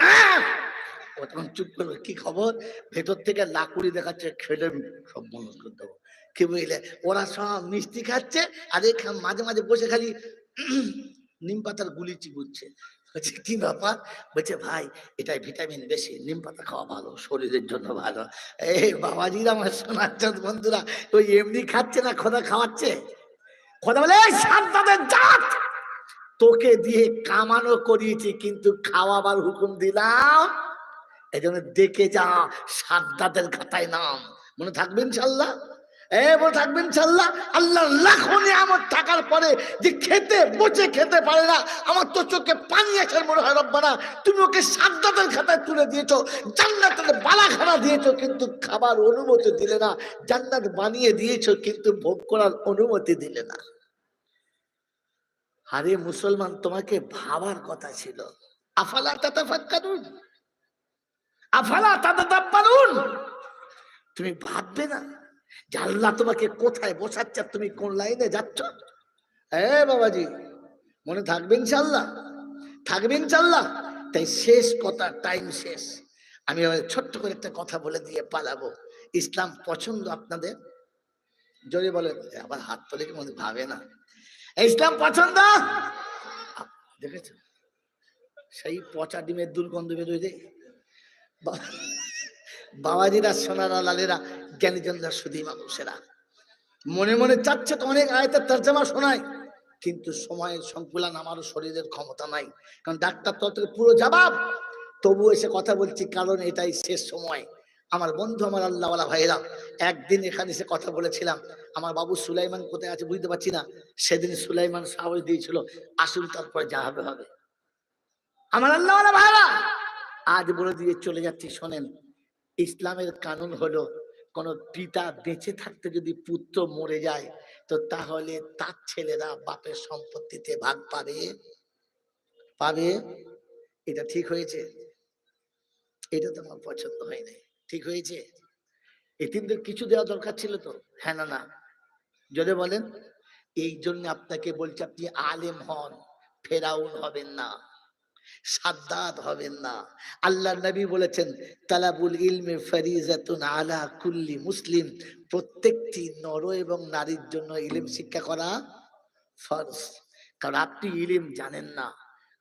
ও তখন চুপ করবে, কি খবর? ভেতর থেকে লাকুড়ি দেখাচ্ছে, খেলে সব মনোজ করে দেবো। কি বুঝলে? ওরা সব মিষ্টি খাচ্ছে, আর মাঝে মাঝে বসে খালি নিম পাতার গুলি চিবুচ্ছে। বলছে কি ব্যাপার? বলছে ভাই এটাই ভিটামিন বেশি, নিম পাতা খাওয়া ভালো, শরীরের জন্য ভালো। এই বাবাজিরা, আমার সোনার চাঁদ বন্ধুরা, ওই এমনি খাচ্ছে না, খোদা খাওয়াচ্ছে। খোদা বলে সাদ্দাদের জাত, তোকে দিয়ে কামানো করিয়েছি, কিন্তু খাওয়াবার হুকুম দিলাম, এই জন্য দেখে যা, সাদ্দাদের খাতায় নাম। মনে থাকবেন ইনশাল্লাহ? মনে থাকবেন ইনশাল্লাহ? আল্লাহ লাখো নিয়ামত থাকার পরে যে খেতে বসে খেতে পারে না, আমার তো চোখে পানি আসার মনে হয়, রব্বানা তুমি ওকে সাদ্দাদের খাতায় তুলে দিয়েছো, জান্নাতের বালাখানা দিয়েছো, কিন্তু খাবার অনুমতি দিলে না, জান্নাত বানিয়ে দিয়েছো, কিন্তু ভোগ করার অনুমতি দিলে না। আরে মুসলমান, তোমাকে ভাবার কথা ছিল। আফালা তাতাফাক্কারুন, আফালা তাতাদাব্বারুন, তুমি ভাববে না যে আল্লাহ তোমাকে কোথায় বসাচ্ছে, তুমি কোন লাইনে যাচ্ছ? বাবাজি, মনে থাকবে ইনশাল্লাহ? থাকবে ইনশাল্লাহ? তাই শেষ কথা, টাইম শেষ, আমি ছোট্ট করে একটা কথা বলে দিয়ে পালাবো। ইসলাম পছন্দ আপনাদের? জোরে বলেন। আবার হাত তোলে কি মনে ভাবে না? ইসলাম পছন্দ? দেখেছো সেই পচা ডিমের দুর্গন্ধ বেরোয় রে বাবাজিরা, সোনারা, লালেরা, জ্ঞানীজনরা শুধুই মানুষেরা মনে মনে চাচ্ছে তো অনেক আয়াতের তরজমা শোনায়, কিন্তু সময়ের সংকুলান আমারও শরীরের ক্ষমতা নাই, কারণ ডাক্তার তো পুরো জবাব, তবু এসে কথা বলছি কারণ এটাই শেষ সময়। আমার বন্ধু, আমার আল্লাহওয়ালা ভাইরা, একদিন এখানে এসে কথা বলেছিলাম, আমার বাবু সুলাইমান কোথায় আছে বুঝতে পারছি না, সেদিন সুলাইমান সাহস দিয়েছিল আসুন তারপরে যা হবে হবে। আমার আল্লাহওয়ালা ভাইরা, আজ বলে দিয়ে চলে যাচ্ছি, শোনেন, ইসলামের কানুন হলো কোন পিতা বেঁচে থাকতে যদি পুত্র মরে যায় তো তাহলে তার ছেলেরা বাপের সম্পত্তিতে ভাগ পাবে পাবে। এটা ঠিক হয়েছে? এটা তো আমার পছন্দ হয় নাই। ঠিক হয়েছে? এতিমদের কিছু দেওয়া দরকার ছিল তো, হ্যাঁ না না? যদি বলেন, এই জন্য আপনাকে বলছি আপনি আলেম হন, ফেরাউন হবেন না, সাদ্দাত হবেন না। আল্লাহ নবী বলেছেন তালাবুল ইলমি ফরিজাতুন আলা কুল্লি মুসলিম, প্রত্যেকটি নর এবং নারীর জন্য ইলম শিক্ষা করা ফরজ। কারণ আপনি ইলম জানেন না,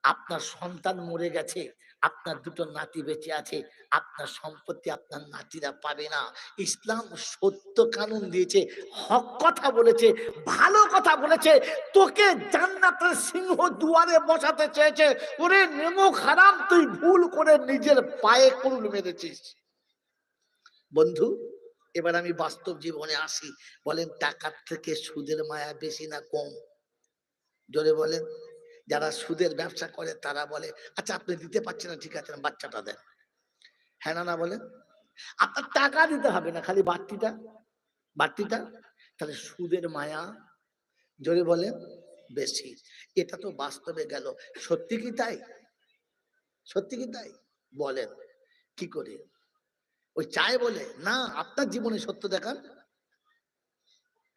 আপনার সন্তান মরে গেছে, আপনার দুটো নাতি বেঁচে আছে, আপনার সম্পত্তি আপনার নাতিরা পাবে না। ইসলাম সত্য কানুন দিয়েছে, হক কথা বলেছে, ভালো কথা বলেছে, তোকে জান্নাতের সিংহ দুয়ারে বসাতে চেয়েছে, ওরে নেমো হারাম, তুই ভুল করে নিজের পায়ে কুড়ুল মেরেছিস। বন্ধু, এবার আমি বাস্তব জীবনে আসি, বলেন টাকার থেকে সুদের মায়া বেশি না কম? জোরে বলেন। যারা সুদের ব্যবসা করে তারা বলে আচ্ছা আপনি দিতে পারছেন না, ঠিক আছে বাচ্চাটা দেন, হ্যাঁ না না বলেন? আপনার টাকা দিতে হবে না, খালি বাড়তিটা বাড়তিটা, তাহলে সুদের মায়া, জোরে বলেন, বেশি। এটা তো বাস্তবে গেল। সত্যি কি তাই? সত্যি কি তাই? বলেন কি করে? ওই চায় বলে না, আপনার জীবনে সত্য দেখান।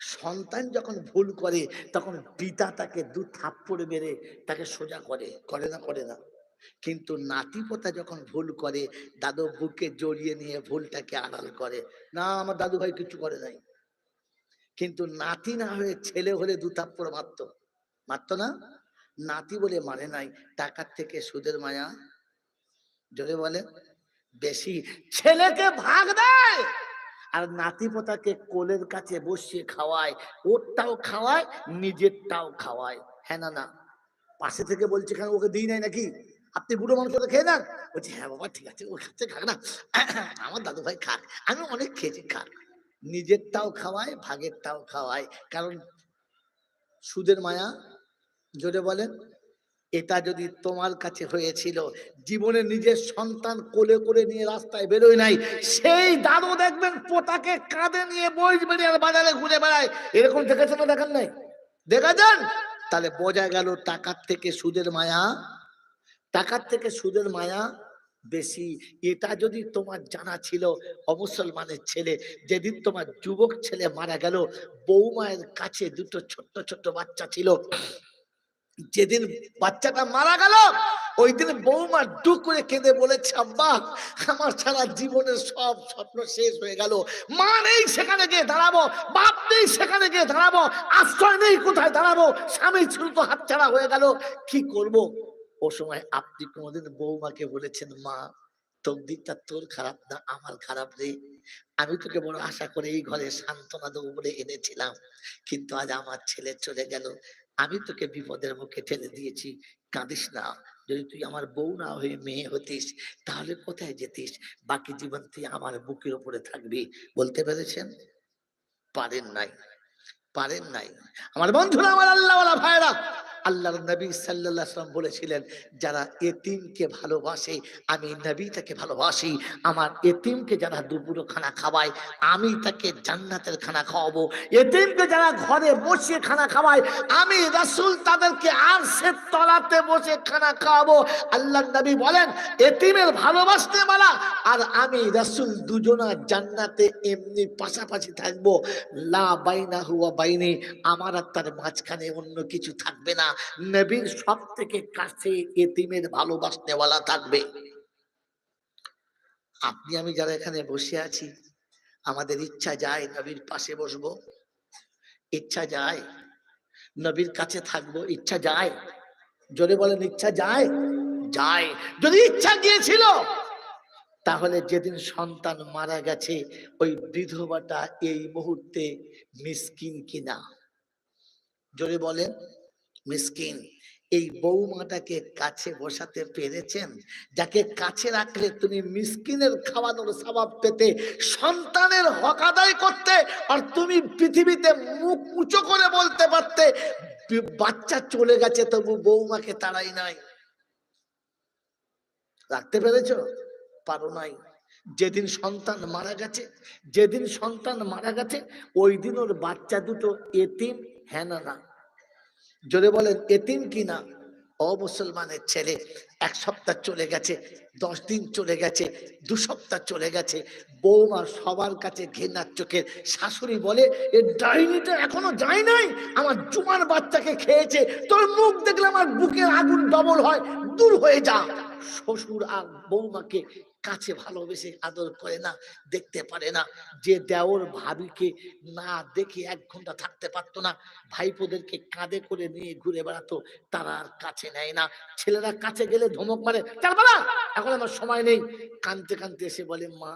সন্তান যখন ভুল করে তখন পিতা তাকে দু থাপ্পড় মেরে তাকে সোজা করে, করে না করে না? কিন্তু নাতি পোতা যখন ভুল করে দাদু বুকে জড়িয়ে নিয়ে ভুলটাকে আড়াল করে, না আমার দাদু ভাই কিছু করে নাই। কিন্তু নাতি না হয়ে ছেলে হলে দু থাপ্পড় মারতো, মারতো না? নাতি বলে মানে নাই, টাকার থেকে সুদের মায়া, জোরে বলে, বেশি। ছেলেকে ভাগ দেয় আর নাতি পোতাকে কোলের কাছে বসিয়ে খাওয়ায়, ওরটাও খাওয়ায় নিজেরটাও খাওয়ায়, হ্যাঁ না না? পাশে থেকে বলছে কেন ওকে দিই নাই নাকি, আপনি বুড়ো মানুষ ওটা খেয়ে নেন, বলছে হ্যাঁ বাবা ঠিক আছে ও খাচ্ছে খাক না, আমার দাদু ভাই খাক, আমি অনেক খেয়েছি খাক। নিজেরটাও খাওয়ায় ভাগেরটাও খাওয়ায়, কারণ সুদের মায়া, জোরে বলেন। এটা যদি তোমার কাছে হয়েছিল, জীবনে নিজের সন্তান কোলে করে নিয়ে রাস্তায় বেরোয় নাই, সেই দাদু দেখবেন পোতাকে কাঁধে নিয়ে বইস বেরিয়ে বাজারে ঘুরে বেড়ায়, এরকম দেখেছেন না দেখেন নাই? দেখেছেন? তাহলে বোঝা গেল টাকার থেকে সুদের মায়া, টাকার থেকে সুদের মায়া বেশি। এটা যদি তোমার জানা ছিল, অমুসলমানের ছেলে, যেদিন তোমার যুবক ছেলে মারা গেল, বৌমায়ের কাছে দুটো ছোট্ট ছোট্ট বাচ্চা ছিল, যেদিন বাচ্চাটা মারা গেল ওই দিন বৌমা ডুক করে কেঁদে বলেছে আব্বা আমার সারা জীবনের সব স্বপ্ন শেষ হয়ে গেল, মা নেই সেখানে গিয়ে দাঁড়াবো, বাপ নেই সেখানে গিয়ে দাঁড়াবো, আশ্রয় নেই কোথায় দাঁড়াবো, স্বামী ছিল তো হাতছাড়া হয়ে গেল, কি করব? ও সময় আপনি কোনোদিন বৌমাকে বলেছেন মা তকদিরটা তোর খারাপ না আমার খারাপ রে, আমি তোকে বড় আশা করে এই ঘরে সান্ত্বনা দেবো বলে এনেছিলাম, কিন্তু আজ আমার ছেলে চলে গেল, আমি তোকে বিপদের মুখে ঠেলে দিয়েছি, কাঁদিস না, যদি তুই আমার বউ না হয়ে মেয়ে হতিস তাহলে কোথায় যেতিস, বাকি জীবন তুই আমার বুকের উপরে থাকবি। বলতে পেরেছেন? পারেন নাই, পারেন নাই। আমার বন্ধুরা, আমার আল্লাহওয়ালা ভাইরা, আল্লাহর নবী সাল্লাল্লাহু আলাইহি ওয়াসাল্লাম বলেছিলেন যারা এতিমকে ভালোবাসে আমি নবী তাকে ভালোবাসি, আমার এতিমকে যারা দুপুরো খানা খাওয়ায় আমি তাকে জান্নাতের খানা খাওয়াবো, এতিমকে যারা ঘরে বসে খানা খাওয়ায় আমি রাসূল তাদেরকে আরশের তলাতে বসে খানা খাওয়াবো। আল্লাহর নবী বলেন এতিমের ভালোবাসতে বলা আর আমি রাসূল দুজনা জান্নাতে এমনি পাশাপাশি থাকবো, লা বাইনাহু ওয়া বাইনি, আমার আর তার মাঝখানে অন্য কিছু থাকবে না, নবীর সব থেকে কাছে এতিমের ভালোবাসনেওয়ালা থাকবে। আপনি আমি যারা এখানে বসে আছি আমাদের ইচ্ছা যায় নবীর পাশে বসবো, ইচ্ছা যায় নবীর কাছে থাকবো, ইচ্ছা যায়, জোরে বলেন ইচ্ছা যায়? যায়। যদি ইচ্ছা গিয়েছিল তাহলে যেদিন সন্তান মারা গেছে ওই বিধবাটা এই মুহূর্তে মিসকিন কিনা? জোরে বলেন। মিসকিন। এই বৌমাটাকে কাছে বসাতে পেরেছেন? যাকে কাছে রাখলে তুমি মিসকিনের খাওয়ানোর স্বভাব পেতে, সন্তানের হক আদায় করতে, আর তুমি পৃথিবীতে মুখ উঁচু করে বলতে পারতে বাচ্চা চলে গেছে তবু বৌমাকে তাড়াই নাই। রাখতে পেরেছ? পারো নাই। যেদিন সন্তান মারা গেছে, যেদিন সন্তান মারা গেছে ওই দিন ওর বাচ্চা দুটো এতিম, হ্যাঁ না না? জোরে বলেন, এতিম কিনা? অমুসলমানের ছেলে 1 সপ্তাহ চলে গেছে, 10 দিন চলে গেছে, 2 সপ্তাহ চলে গেছে, বৌমা সবার কাছে ঘৃণার চোখে, শাশুড়ি বলে এ ডাইনিটা এখনো যায় নাই, আমার জুমার বাচ্চাকে খেয়েছে, তোর মুখ দেখলে আমার বুকের আগুন ডবল হয়, দূর হয়ে যা। শ্বশুর আর বৌমাকে কাছে ভালোবেসে আদর করে না, দেখতে পারে না। যে দেওর ভাবিকে না দেখে 1 ঘন্টা থাকতে পারতো না, ভাইপোদেরকে কাঁধে করে নিয়ে ঘুরে বেড়াতো, তারা আর কাছে নেয় না। ছেলেরা কাছে গেলে ধমক মারে, চল বাবা এখন আমার সময় নেই। কাঁদতে কাঁদতে এসে বলে মা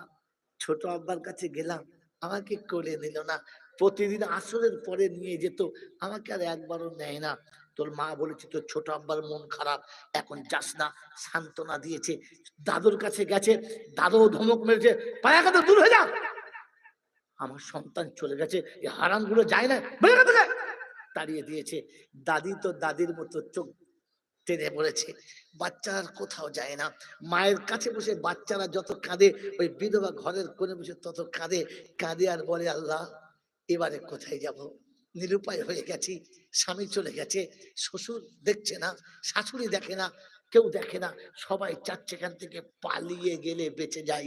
ছোট আব্বার কাছে গেলাম, আমাকে কোলে নিল না। প্রতিদিন আসরের পরে নিয়ে যেত, আমাকে আর একবারও নেয় না। তোর মা বলেছে তোর ছোট আব্বার মন খারাপ, এখন যাস না। সান্ত্বনা দিয়েছে। দাদুর কাছে গেছে, দাদু ধমক মেরেছে, পায়া কাছে দূর হয়ে যা। আমার সন্তান চলে গেছে, এই হারামগুলো যায় না, বের হয়ে থেকে তাড়িয়ে দিয়েছে। দাদি তো দাদির মতো চোখ টেনে পড়েছে, বাচ্চারা আর কোথাও যায় না। মায়ের কাছে বসে বাচ্চারা যত কাঁদে, ওই বিধবা ঘরের কোণে বসে তত কাঁদে। কাঁদে আর বলে আল্লাহ এবারে কোথায় যাব, নিরুপায় হয়ে গেছি। স্বামী চলে গেছে, শ্বশুর দেখছে না, শাশুড়ি দেখে না, কেউ দেখে না, সবাই চাচ্ছে এখান থেকে পালিয়ে গেলে বেঁচে যাই।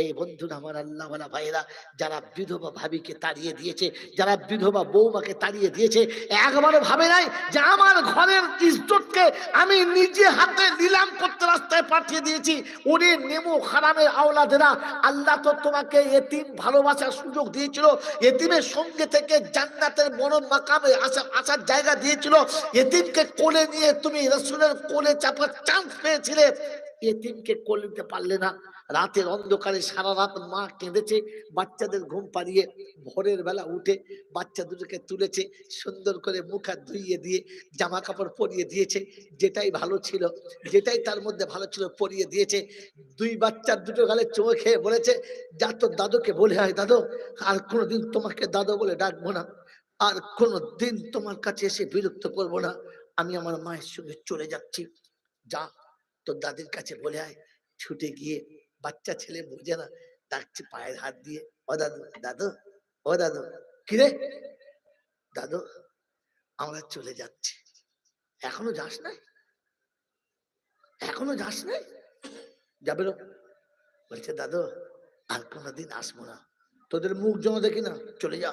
এই বন্ধুরা আমার আল্লাহ ওয়ালা ভাইরা, যারা বিধবা ভাবিকে তাড়িয়ে দিয়েছে, যারা বিধবা বৌমাকে তাড়িয়ে দিয়েছে, একবারও ভাবে নাই যে আমার ঘরের ইজ্জতকে আমি নিজে হাতে নিলাম করতে রাস্তায় পাঠিয়ে দিয়েছি। ওরে নেমো হারামের আওলাদেরা, আল্লাহ তো তোমাকে এতিম ভালোবাসার সুযোগ দিয়েছিল, এতিমের সঙ্গে থেকে জান্নাতের বড় মাকামে আসার জায়গা দিয়েছিল। এতিমকে কোলে নিয়ে তুমি রাসূলের কোলে চাপার চান্স পেয়েছিলে, এতিমকে কোলে নিতে পারলে না। রাতের অন্ধকারে সারা রাত মা কেঁদেছে, বাচ্চাদের ঘুম পাড়িয়ে ভোরের বেলা উঠে বাচ্চা দুটোকে তুলেছে, সুন্দর করে মুখ হাত ধুইয়ে দিয়ে জামা কাপড় পরিয়ে দিয়েছে, যেটাই ভালো ছিল, যেটাই তার মধ্যে ভালো ছিল পরিয়ে দিয়েছে। 2 বাচ্চার দুটো গালে চুমো খেয়ে বলেছে যা তোর দাদুকে বলে হয়, দাদু আর কোনোদিন তোমাকে দাদু বলে ডাকবো না, আর কোনোদিন তোমার কাছে এসে বিরক্ত করব না, আমি আমার মায়ের সঙ্গে চলে যাচ্ছি। যা তোর দাদির কাছে বলে আয়। ছুটে গিয়ে বাচ্চা ছেলে বোঝে না, ডাকছে পায়ের হাত দিয়ে, ও দাদু, দাদু, ও দাদু। কিরে দাদু আমরা চলে যাচ্ছি। এখনো যাস নাই? এখনো যাস নাই? যাবে না? বলছে দাদু আর কোনোদিন আসবো না, তোদের মুখ জমা দেখি না, চলে যা।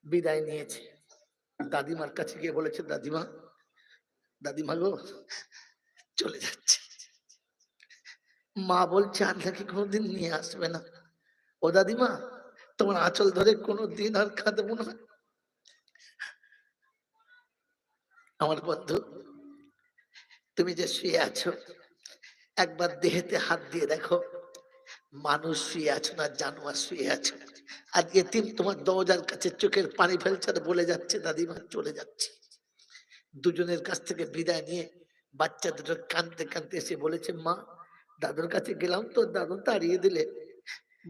বিদায় নিয়েছে। দাদিমার কাছে গিয়ে বলেছে দাদিমা, দাদিমা গো চলে যাচ্ছে। মা বলছে আর নাকি কোনোদিন নিয়ে আসবে না। ও দাদিমা তোমার আঁচল ধরে কোনোদিন আর কাঁদবো না। আমার বন্ধু তুমি যে শুয়ে আছো, একবার দেহেতে হাত দিয়ে দেখো, মানুষ শুয়ে আছো না জানোয়ার শুয়ে আছো। আর এতিম তোমার দরজার কাছে চোখের পানি ফেলছে আর বলে যাচ্ছে দাদিমা চলে যাচ্ছে। দুজনের কাছ থেকে বিদায় নিয়ে বাচ্চা দুটো কাঁদতে কাঁদতে এসে বলেছে মা দাদুর কাছে গেলাম তো দাদু তাড়িয়ে দিলে,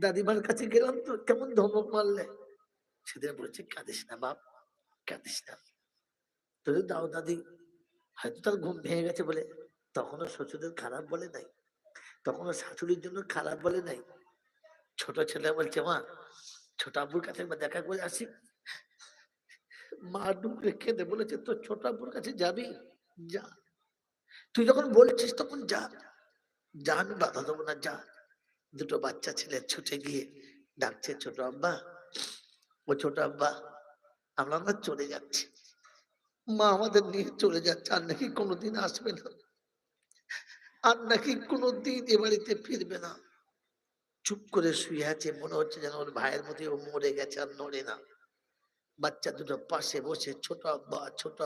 দাদিমার কাছে গেলাম তো কেমন ধমক মারলে। সেদিন বলেছে কাঁদিস না বাপ, কাঁদিস না, তোর দাও দাদি হয়তো তার ঘুম ভেঙে গেছে বলে তখনও শ্বশুরদের খারাপ বলে নাই, তখনও শাশুড়ির জন্য খারাপ বলে নাই। ছোট ছেলে বলছে মা ছোট আব্বুর কাছে একবার দেখা করে আসি। মা ডুবরে কেঁদে বলেছে তোর ছোট আব্বুর কাছে যাবি, যা, তুই যখন বলছিস তখন যা, যা আমি বাধা দেবো না, যা। দুটো বাচ্চা ছেলে ছুটে গিয়ে ডাকছে ছোট আব্বা, ও ছোট আব্বা আমরা আমরা চলে যাচ্ছি। মা আমাদের নিয়ে চলে যাচ্ছে, আর নাকি কোনোদিন আসবে না, আর নাকি কোনোদিন এ বাড়িতে ফিরবে না। চুপ করে শুয়ে আছে, মনে হচ্ছে যেন ওর ভাইয়ের মধ্যে ও মরে গেছে আর নড়ে না। বাচ্চা দুটো পাশে বসে ছোট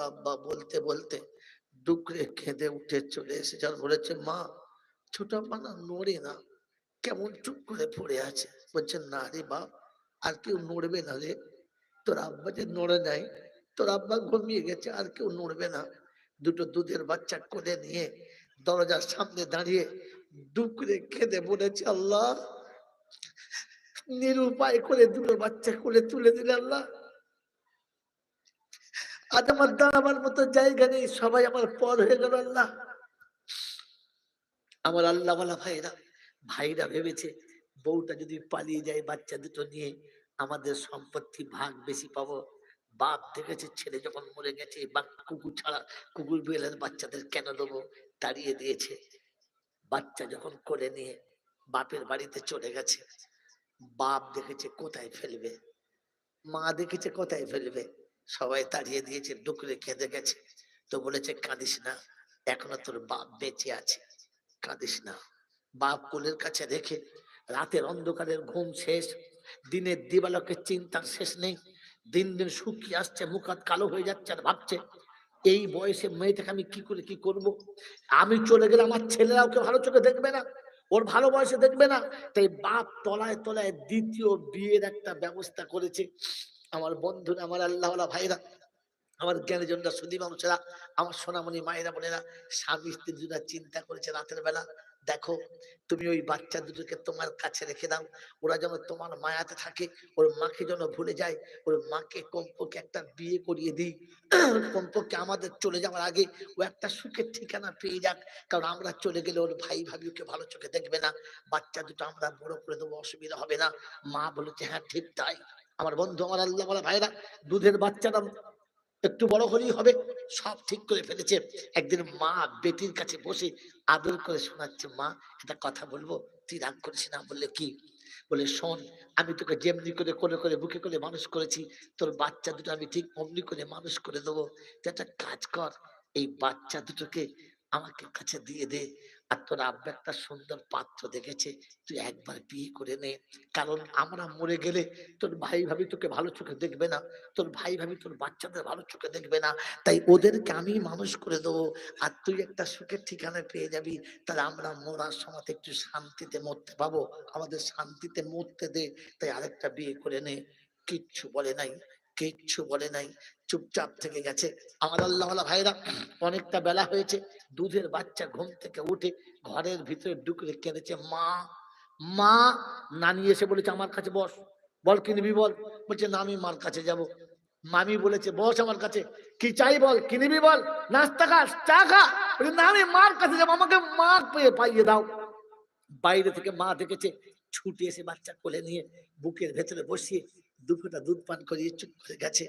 আব্বা বলতে বলতে ডুকরে খেঁদে উঠে চলে এসেছে আর বলেছে মা ছোট আব্বা না নড়ে না, কেমন চুপ করে পড়ে আছে। বলছে না রে বাপ, আর কেউ নড়বে না রে, তোর আব্বা যে নড়ে নাই, তোর আব্বা ঘুমিয়ে গেছে, আর কেউ নড়বে না। দুটো দুধের বাচ্চা কোলে নিয়ে দরজার সামনে দাঁড়িয়ে ডুকরে কেঁদে বলেছে, আল্লাহ নিরুপায় করে দুটো বাচ্চা কোলে তুলে দিলে আল্লাহ, আজ আমার দাঁড়াবার মতো জায়গা নেই, সবাই আমার পর হয়ে গেল আল্লাহ। আমার আল্লাহওয়ালা ভাইরা ভাইরা ভেবেছে বউটা যদি পালিয়ে যায় বাচ্চা দুটো নিয়ে আমাদের সম্পত্তি ভাগ বেশি পাবো। বাপ দেখেছে ছেলে যখন মরে গেছে বা কুকুর ছাড়া কুকুর বিড়ালের বাচ্চাদের কেন দেবো, তাড়িয়ে দিয়েছে। বাচ্চা যখন করে নিয়ে বাপের বাড়িতে চলে গেছে, বাপ দেখেছে কোথায় ফেলবে, মা দেখেছে কোথায় ফেলবে, সবাই তাড়িয়ে দিয়েছে, ডুকরে কেঁদে গেছে। তো বলেছে কাঁদিস না, এখনো তোর বাপ বেঁচে আছে, কাঁদিস না। বাপ কোলের কাছে রেখে রাতের অন্ধকারের ঘুম শেষ, দিনের দিবালকের চিন্তার শেষ নেই, দিন দিন শুকিয়ে আসছে, মুখ হাত কালো হয়ে যাচ্ছে, আর ভাবছে এই বয়সে মেয়েটাকে আমি কি করে কি করব, আমি চলে গেলে আমার ছেলেরা ওকে ভালো চোখে দেখবে না, ওর ভালো বয়সে দেখবে না। তাই বাপ তলায় তলায় দ্বিতীয় বিয়ের একটা ব্যবস্থা করেছে। আমার বন্ধুরা, আমার আল্লাহওয়ালা ভাইরা, আমার জ্ঞানীজনরা, সুধী মানুষেরা, আমার সোনামণি মায়েরা বোনেরা, স্বামী স্ত্রী দুটা চিন্তা করেছে রাতের বেলা, দেখো তুমি ওই বাচ্চা দুটোকে তোমার কাছে রেখে দাও, ওরা যেন তোমার মায়াতে থাকে, ওর মাকে যেন ভুলে যায়, ওর মাকে কমপক্ষে একটা বিয়ে করিয়ে দিই, কমপক্ষে আমাদের চলে যাওয়ার আগে ও একটা সুখের ঠিকানা পেয়ে যাক, কারণ আমরা চলে গেলে ওর ভাই ভাবি ওকে ভালো চোখে দেখবে না, বাচ্চা দুটো আমরা বড় করে দেবো, অসুবিধা হবে না। মা বলেছে হ্যাঁ ঠিক তাই। আমার বন্ধু, আমার আল্লাহ বলা ভাইরা, দুধের বাচ্চারা একটু বড় হলেই হবে, সব ঠিক করে ফেলেছে। একদিন মা বেটির কাছে বসে আদর করে শোনাচ্ছে, মা একটা কথা বলবো, তুই রাগ করিস না। বললে কি? বলে শোন, আমি তোকে যেমনি করে করে করে বুকে করে মানুষ করেছি, তোর বাচ্চা দুটো আমি ঠিক অমনি করে মানুষ করে দেবো। তুই একটা কাজ কর, এই বাচ্চা দুটোকে আমাকে কাছে দিয়ে দে, আর তোর আব্বা একটা সুন্দর পাত্র দেখেছে, তুই একবার বিয়ে করে নে, কারণ আমরা মরে গেলে তোর ভাই ভাবি তোকে ভালো চোখে দেখবে না, তোর ভাই ভাবি তোর বাচ্চাদের ভালো চোখে দেখবে না, তাই ওদেরকে আমি মানুষ করে দেবো, আর তুই একটা সুখের ঠিকানা পেয়ে যাবি, তাহলে আমরা মরার সময় একটু শান্তিতে মরতে পাবো, আমাদের শান্তিতে মরতে দে, তাই আরেকটা বিয়ে করে নে। কিচ্ছু বলে নাই, কিচ্ছু বলে নাই, চুপচাপ থেকে গেছে। আমার আল্লাহওয়ালা ভাইরা, অনেকটা বেলা হয়েছে, দুধের বাচ্চা ঘুম থেকে উঠে ঘরের ভিতরে ঢুকে কেঁদেছে, মা মা। নানি এসে বলেছে আমার কাছে বস, বল কি নিবি বল। বলছে না আমি মার কাছে যাব। মামি বলেছে বস আমার কাছে, কি চাই বল, কি নিবি বল, নাস্তা খা, চা খা। বলছে না আমি মার কাছে যাবো, আমাকে মা পেয়ে পাইয়ে দাও। বাইরে থেকে মা দেখেছে, ছুটে এসে বাচ্চা কোলে নিয়ে বুকের ভেতরে বসিয়ে দু ফোঁটা দুধ পান করিয়ে চুপ করে গেছে।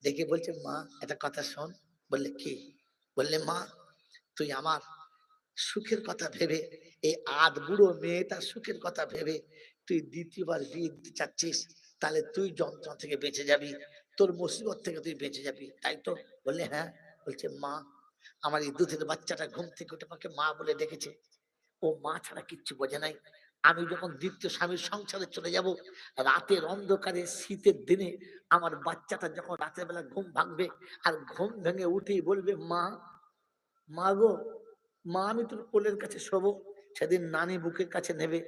দেখে বলছে মা একটা কথা শোন। বললে কি? বললে মা তুই আমার সুখের কথা ভেবে, এই আধ বুড়ো মেয়েটার সুখের কথা ভেবে তুই দ্বিতীয়বার বিয়ে দিতে চাচ্ছিস, তাহলে তুই যন্ত্রণা থেকে বেঁচে যাবি, তোর মুসিবত থেকে তুই বেঁচে যাবি, তাই তো? বললে হ্যাঁ। বলছে মা আমার এই দুধের বাচ্চাটা ঘুম থেকে উঠে আমাকে মা বলে ডেকেছে, ও মা ছাড়া কিচ্ছু বোঝে নাই। আমি যখন দ্বিতীয় স্বামীর সংসারে চলে যাব, রাতের অন্ধকারে শীতের দিনে আমার বাচ্চাটা যখন রাতের বেলা ঘুম ভাঙবে, আর ঘুম ভেঙে উঠেই বলবে মা, মা গো মা আমি তোর কোলের কাছে শোবো, সেদিন নানি বুকের কাছে নেবে,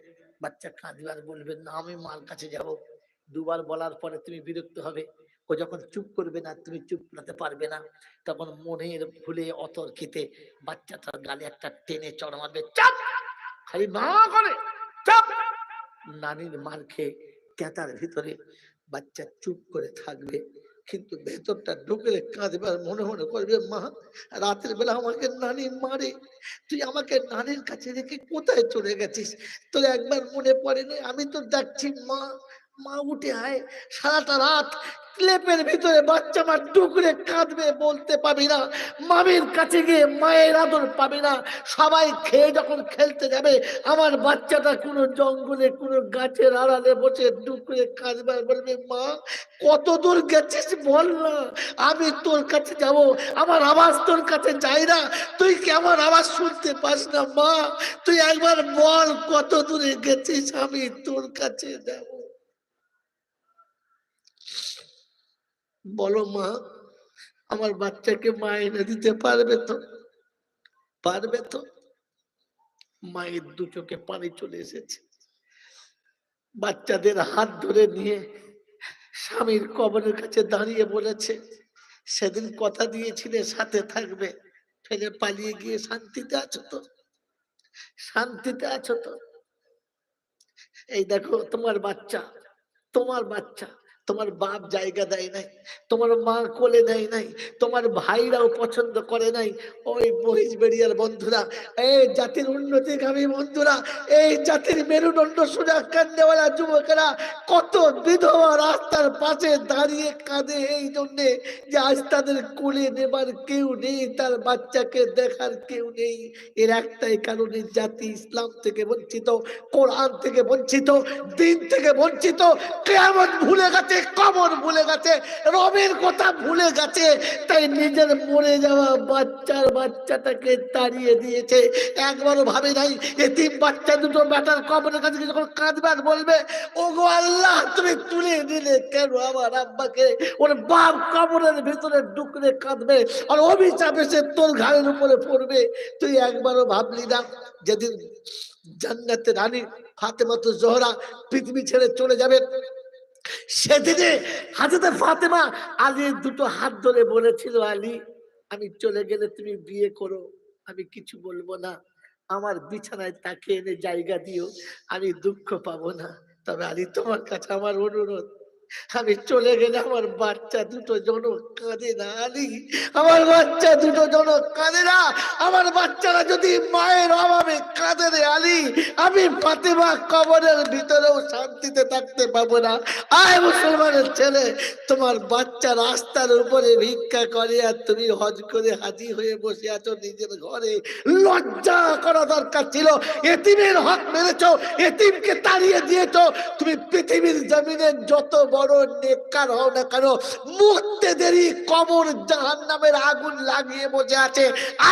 বাচ্চা কাঁদবে আর বলবে না আমি মার কাছে যাব। দুবার বলার পরে তুমি বিরক্ত হবে, ও যখন চুপ করবে না, তুমি চুপ করতে পারবে না, তখন মনের ভুলে অতর্কিতে বাচ্চাটার গালে একটা টেনে চড় মারবে, চাপ, খালি মা করে চাপ। নানির মার খেয়ে ক্যাতার ভিতরে বাচ্চা চুপ করে থাকবে, কিন্তু ভেতরটা ঢুকে কাঁদবে আর মনে মনে করবে মা রাতের বেলা আমাকে নানি মারে, তুই আমাকে নানির কাছে রেখে কোথায় চলে গেছিস, তোর একবার মনে পড়েনি আমি তো দেখছি মা। মা উঠে আয়, সারাটা রাত ক্লেপের ভিতরে বাচ্চা মা ডুকরে কাঁদবে, বলতে পাবি না, মামির কাছে গিয়ে মায়ের আদর পাবি না। সবাই খেয়ে যখন খেলতে যাবে, আমার বাচ্চাটা কোনো জঙ্গলে কোনো গাছের আড়ালে বসে ডুকরে কাঁদবে, বলবে মা কত দূর গেছিস বল না, আমি তোর কাছে যাব, আমার আওয়াজ তোর কাছে যাই না, তুই কি আমার আওয়াজ শুনতে পাস না মা, তুই একবার বল কত দূরে গেছিস, আমি তোর কাছে যাব। বলো মা, আমার বাচ্চাকে মা এনে দিতে পারবে তো? পারবে তো? মায়ের দু চোখে পানি চলে এসেছে। বাচ্চাদের হাত ধরে নিয়ে স্বামীর কবরের কাছে দাঁড়িয়ে বলেছে, সেদিন কথা দিয়েছিলে সাথে থাকবে, ফেলে পালিয়ে গিয়ে শান্তিতে আছো তো? শান্তিতে আছো তো? এই দেখো তোমার বাচ্চা, তোমার বাচ্চা, তোমার বাপ জায়গা দেয় নাই, তোমার মা কোলে নেয় নাই, তোমার ভাইরাও পছন্দ করে নাই। ওই মহিষবেড়িয়ার বন্ধুরা, এই জাতির উন্নতিগামী বন্ধুরা, এই জাতির মেরুদণ্ড সোজা কান্দেওয়ালা যুবকেরা, কত বিধবা রাস্তার পাশে দাঁড়িয়ে কাঁদে এই জন্যে যে আজ তাদের কোলে নেবার কেউ নেই, তার বাচ্চাকে দেখার কেউ নেই। এর একটাই কারণে জাতি ইসলাম থেকে বঞ্চিত, কোরআন থেকে বঞ্চিত, দিন থেকে বঞ্চিত, কিয়ামত ভুলে গেছে, কবর ভুলে গেছে, রবের কথা ভুলে গেছে। তাই নিজের মরে যাওয়া বাচ্চাটাকে তাড়িয়ে দিয়েছে। একবারও ভাবে নাই এতিম বাচ্চা দুটো বেটার কবরের কাছে যখন কাঁদবে আর বলবে, ওগো আল্লাহ তুমি তুলে দিলে কেন আমার আব্বাকে? ওর বাপ কবরের ভিতরে ঢুকলে কাঁদবে আর অভিশাপ এসে তোর ঘাড়ের উপরে পড়বে। তুই একবারও ভাবলি না যেদিন জান্নাতের রানী ফাতেমাতুজ জোহরা পৃথিবী ছেড়ে চলে যাবে, সেদিনে হযরত ফাতেমা আলীর দুটো হাত ধরে বলেছিল, আলী আমি চলে গেলে তুমি বিয়ে করো, আমি কিছু বলবো না, আমার বিছানায় তাকে এনে জায়গা দিও, আমি দুঃখ পাবো না। তবে আলী তোমার কাছে আমার অনুরোধ, আমি চলে গেলে আমার বাচ্চা দুটো যেন কাঁদে না। আলী আমার বাচ্চা দুটো যেন কাঁদে না, আমার বাচ্চারা যদি মায়ের অভাবে কাঁদে রে আলী, আমি ফাতেমা কবরের ভিতরেও শান্তিতে থাকতে পাবো না। আয় মুসলমানের ছেলে, তোমার বাচ্চা রাস্তার উপরে ভিক্ষা করে আর তুমি হজ করে হাজি হয়ে বসে আছো নিজের ঘরে। লজ্জা করা দরকার ছিল। এতিমের হক মেরেছো, এতিমকে তাড়িয়ে দিয়েছো। তুমি পৃথিবীর জমিনে যত বড় নেককার হও না কেন, মরতে দেরি কবর জাহান্নামের আগুন লাগিয়ে বসে আছে।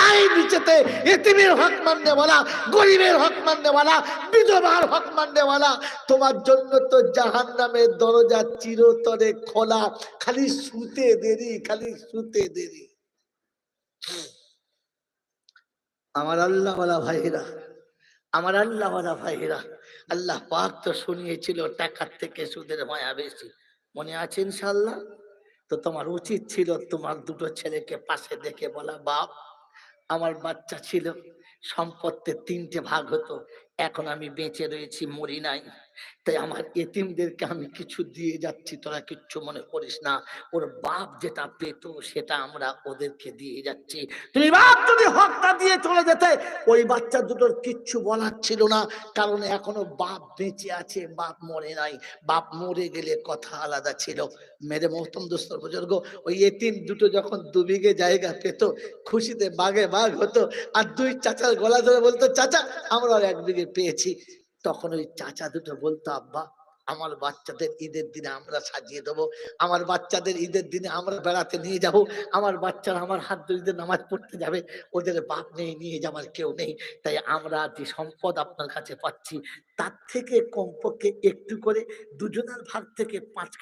আই নিচেতে এতিমের হক মাননে वाला, গরিবের হক মাননে वाला, বিধবার হক মাননে वाला। তোমার জন্য তো জাহান্নামের দরজা চিরতরে খোলা, খালি শুতে দেরি, খালি শুতে দেরি। আমার আল্লাহ ওয়ালা ভাইরা, আমার আল্লাহ ওয়ালা ভাইরা, আল্লাহ পাক তো শুনিয়েছিল টাকার থেকে সুদের মায়া বেশি, মনে আছে ইনশাআল্লাহ? তো তোমার উচিত ছিল তোমার দুটো ছেলেকে পাশে দেখে বলা, বাপ আমার বাচ্চা ছিল, সম্পত্তির 3টে ভাগ হতো, এখন আমি বেঁচে রয়েছি, মরি নাই, তাই আমার এতিমদেরকে আমি কিছু দিয়ে যাচ্ছি, তোরা কিচ্ছু মনে করিস না, ওর বাপ যেটা পেত সেটা আমরা ওদেরকে দিয়ে যাচ্ছি। তুমি বাপ যদি হকটা দিয়ে চলে যেতে, ওই বাচ্চা দুটোর কিচ্ছু বলার ছিল না, কারণ এখনো বাপ বেঁচে আছে, বাপ মরে নাই। বাপ মরে গেলে কথা আলাদা ছিল। মেরে মোহতম দোস্ত বুজুর্গ, ওই এতিম দুটো যখন 2 বিঘে জায়গা পেত, খুশিতে বাঘে বাঘ হতো, আর 2 চাচার গলা ধরে বলতো, চাচা আমরা 1 বিঘে পেয়েছি। তখন ওই চাচা দুটো বলতো, আব্বা আমার বাচ্চাদের ঈদের দিনে আমরা সাজিয়ে দেবো, আমার বাচ্চাদের ঈদের দিনে আমরা বেড়াতে নিয়ে যাব, আমার বাচ্চারা আমার হাত ধরে নামাজ পড়তে যাবে, ওদের বাপ নেই, নিয়ে যাওয়ার কেউ নেই, তাই আমরা যে সম্পদ আপনার কাছে পাচ্ছি তার থেকে কমপক্ষে একটু করে দুজনের ভাগ থেকে 5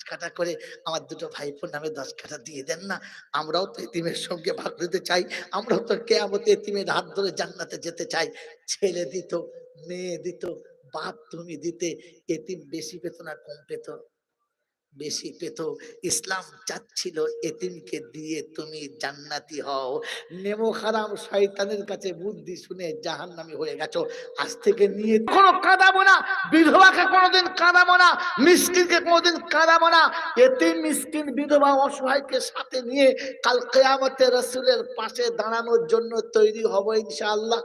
কাঠা করে আমার দুটো ভাইপোর নামে 10 কাঠা দিয়ে দেন না। আমরাও তো এতিমের সঙ্গে ভাগ দিতে চাই, আমরাও তো কিয়ামতে এতিমের হাত ধরে জান্নাতে যেতে চাই। ছেলে দিত, মেয়ে দিত, বাপ তুমি দিতে, এতিম বেশি পেত না কম পেত? বেশি পেত। ইসলাম চাচ্ছিল এতিমকে দিয়ে তুমি জান্নাতি হও। নেমো হারাম শয়তানের কাছে বুদ্ধি শুনে জাহান্নামী হয়ে গেছো। আজ থেকে নিয়ে কোনো কাঁদাবো না, বিধবাকে কোনোদিন কাঁদাবো না, মিসকিনকে কোনোদিন কাঁদাবো না। এতিম মিসকিন বিধবা অসহায়কে সাথে নিয়ে কাল কিয়ামতে রাসূলের পাশে দাঁড়ানোর জন্য তৈরি হব ইনশাআল্লাহ।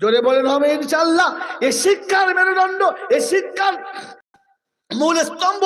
জোরে বলেন হবে ইনশাআল্লাহ। এই শিক্ষার মেরুদণ্ড, এই শিক্ষার মূল স্তম্ভ,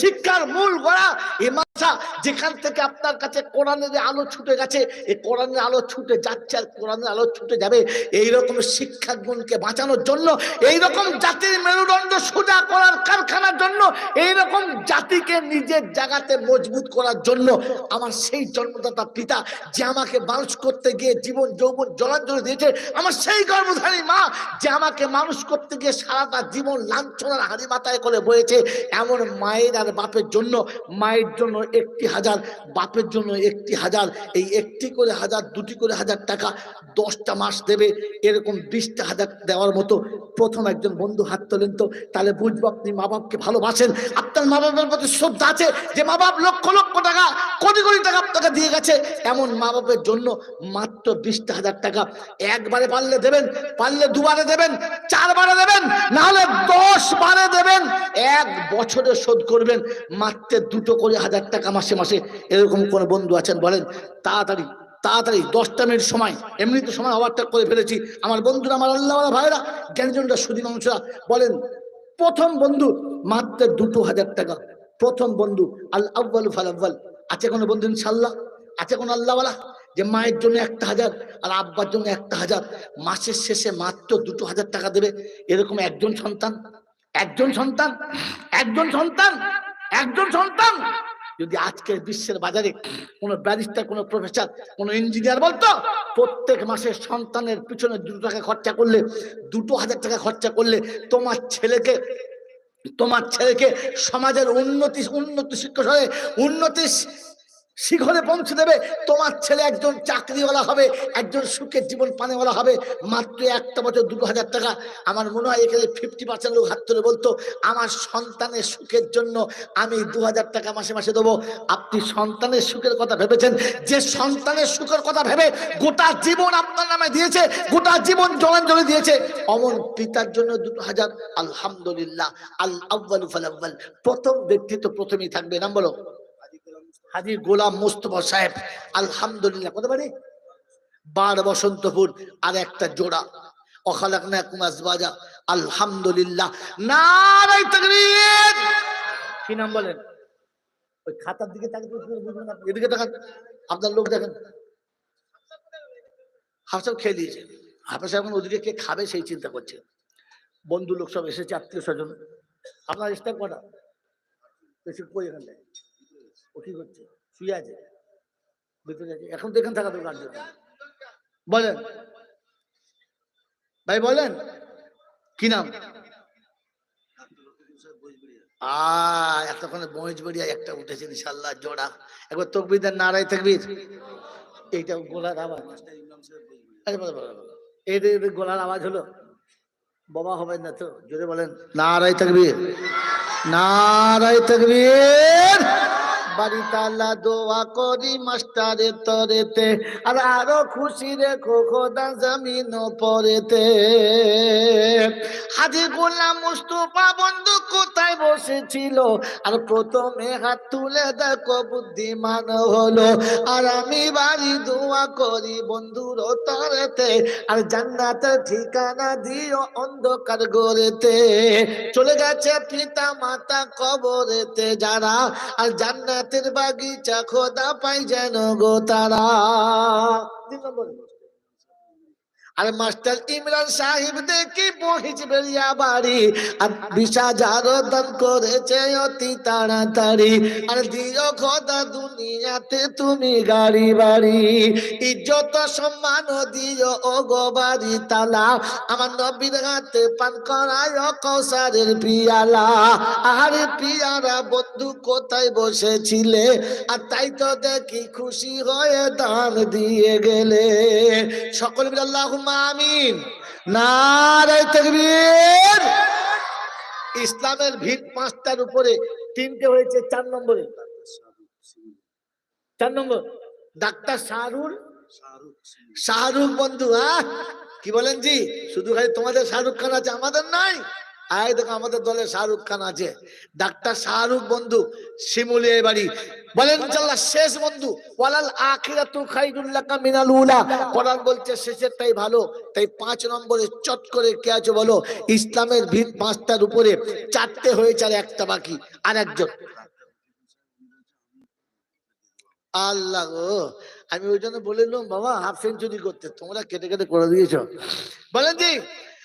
শিক্ষার মূল গোড়া এই মাদ্রাসা, যেখান থেকে আপনার কাছে কোরআনের আলো ছুটে গেছে, এই কোরআনের আলো ছুটে যাচ্ছে আর কোরআনের আলো ছুটে যাবে। এইরকম শিক্ষা গুণকে বাঁচানোর জন্য, এইরকম জাতির মেরুদণ্ড সোজা করার কারখানার জন্য, এইরকম জাতিকে নিজের জায়গাতে মজবুত করার জন্য আমার সেই জন্মদাতা পিতা যে আমাকে মানুষ করতে গিয়ে জীবন যৌবন জলাঞ্জলি দিয়েছে, আমার সেই গর্ভধারী মা যে আমাকে মানুষ করতে গিয়ে সারাটা জীবন লাঞ্ছনার হাড়ি মাথায় করে পড়েছে, এমন মায়ের আর বাপের জন্য, মায়ের জন্য 1,000, বাপের জন্য 1,000, এই একটি করে হাজার, দুটি করে হাজার টাকা 10টা মাস দেবে, এরকম 20টা হাজার দেওয়ার মতো প্রথম একজন বন্ধু হাত তোলেন তো, তাহলে বুঝবো আপনি মা বাপকে ভালোবাসেন, আপনার মা বাবার প্রতি শ্রদ্ধা আছে, যে মা বাপ লক্ষ লক্ষ টাকা, কোটি কোটি টাকা আপনাকে দিয়ে গেছে, এমন মা বাপের জন্য মাত্র 20টা হাজার টাকা একবারে পারলে দেবেন, পারলে দুবারে দেবেন, 4 বারে দেবেন, না হলে 10 বারে দেবেন, 1 বছরে শোধ করবেন, মাত্র 2টো করে হাজার টাকা মাসে মাসে। এরকম কোন বন্ধু আছেন বলেন? তাড়াতাড়ি তাড়াতাড়ি 10টা মিনিট সময়, এমনিতে সময় ওভারটেক করে ফেলেছি। আমার বন্ধুরা, আমার আল্লাহওয়ালা ভাইরা, জ্ঞানীজনরা, সুধী মানুষরা, বলেন প্রথম বন্ধু মাত্র 2,000 টাকা, প্রথম বন্ধু। আল আউয়াল ফাল আউয়াল। আছে কোনো বন্ধু ইনশাআল্লাহ? আছে কোনো আল্লাহওয়ালা যে মায়ের জন্য 1,000 আর আব্বার জন্য 1,000, মাসের শেষে মাত্র 2,000 টাকা দেবে? এরকম একজন সন্তান, একজন সন্তান, একজন সন্তান, একজন সন্তান যদি আজকের বিশ্বের বাজারে কোনো ব্যারিস্টার, কোনো প্রফেসর, কোনো ইঞ্জিনিয়ার বলতো, প্রত্যেক মাসে সন্তানের পিছনে 2 টাকা খরচা করলে, 2,000 টাকা খরচা করলে তোমার ছেলেকে সমাজের উন্নতি শিক্ষক হয়ে উন্নতি শিখরে পৌঁছে দেবে, তোমার ছেলে একজন চাকরিওয়ালা হবে, একজন সুখের জীবন পানেওয়ালা হবে, মাত্র একটা বছর 2,000 টাকা। আমার মনে হয় এখানে 50% লোক হাত তুলে বলতো, আমার সন্তানের সুখের জন্য আমি 2,000 টাকা মাসে মাসে দেবো। আপনি সন্তানের সুখের কথা ভেবেছেন? যে সন্তানের সুখের কথা ভেবে গোটা জীবন আপনার নামে দিয়েছে, গোটা জীবন জলাঞ্জলি দিয়েছে, অমন পিতার জন্য 2,000, আলহামদুলিল্লাহ। আল আউয়ালু ফাল আউয়াল। প্রথম ব্যক্তি তো প্রথমেই থাকবে, নাম বলো? হাজী গোলাম মোস্তফা সাহেব, আলহামদুলিল্লাহ। কত বাড়ি? 12 বসন্তপুর। আর একটা জোড়া, ওয়াখালাকনাকুম আজওয়াজা, আলহামদুলিল্লাহ। নারায়ে তাকবীর। কি নাম বলেন? ওই খাতার দিকে তাকিয়ে বুঝবেন আপনি, এদিকে তাকান, আপনার লোক দেখেন। হাফসাব খেয়ে দিয়েছে, হাফসা এখন ওদিকে কে খাবে সেই চিন্তা করছে। বন্ধু লোক সব এসেছে, আত্মীয় স্বজন। আপনার স্টাফ কটা? বেশি কই এখানে? ও কি করছে? শুয়ে আছে ভিতরে আছে, এখন তো এখানে থাকা দরকার। বলেন ভাই, বলেন কি নাম? এতক্ষণে মহিষবাড়িয়া একটা উঠেছে ইনশাআল্লাহ, জোড়া। একবার তাকবীর দেন, নারায়ে তাকবীর। এইটা গোলার আওয়াজ, এই গোলার আওয়াজ হলো, বাবা হবেন না তো? জোরে বলেন নারায়ে তাকবীর, নারায়ে তাকবীর। বাড়িতে আল্লাহ দোয়া করি মাস্টারে তরেতে, আর আরো খুশি রেখো খোদা জমিন পরেতে। হাজী গোলাম মুস্তফা বন্ধু কোথায় বসেছিল, আর প্রথমে হাত তুলে দেখো বুদ্ধিমান হলো। আর আমি বাড়ি দোয়া করি বন্ধুর তরেতে, আর জান্নাতের ঠিকানা দিও অন্ধকার গড়েতে। চলে গেছে পিতা মাতা কবরেতে যারা, আর জান্নাতের বাগিচা খোদা পাই যেন গো তারা। আর মাস্টার ইমরান সাহেব দেখি মহিষবাড়িয়া বাড়ি, আর 20,000 দান করেছে অতি তাড়াতাড়ি। আর দিও খোদা দুনিয়াতে তুমি গাড়ি বাড়ি, ইজ্জত সম্মান দিও ও গো বাড়ি তালা। আমার নবীর হাতে পান করায় কৌসারের পিয়ালা। আরে পিয়ারা বন্ধু কোথায় বসেছিলে, আর তাই তো দেখি খুশি হয়ে দান দিয়ে গেলে। সকল মিলে আল্লাহুম্মা আমিন, নারায়ে তাকবীর। ইসলামের ভিত 5টার উপরে 3টে হয়েছে, 4 নম্বরে। 4 নম্বর ডাক্তার শাহরুখ বন্ধু। কি বলেন জি? শুধু খালি তোমাদের শাহরুখ খান আছে, আমাদের নাই? আয় দেখো, আমাদের দলে শাহরুখ খান আছে। ডাক্তার শাহরুখ বন্ধু, শিমুলিয়া বাড়ি। বলেন ইনশাআল্লাহ শেষ বন্ধু। ওয়ালাল আখিরাতু খায়রুল লাকা মিনাল উলা। কোরআন বলছে শেষেরটাই ভালো। তাই 5 নম্বরে চট করে কে আছে বলো? ইসলামের ভিত 5টার উপরে 4টে হয়েছে, আর একটা বাকি। আর একজন আল্লাহ গো, আমি ওই জন্য বলে নিলাম বাবা হাফ সেঞ্চুরি করতে, তোমরা কেটে কেটে করে দিয়েছ। বলেন জি,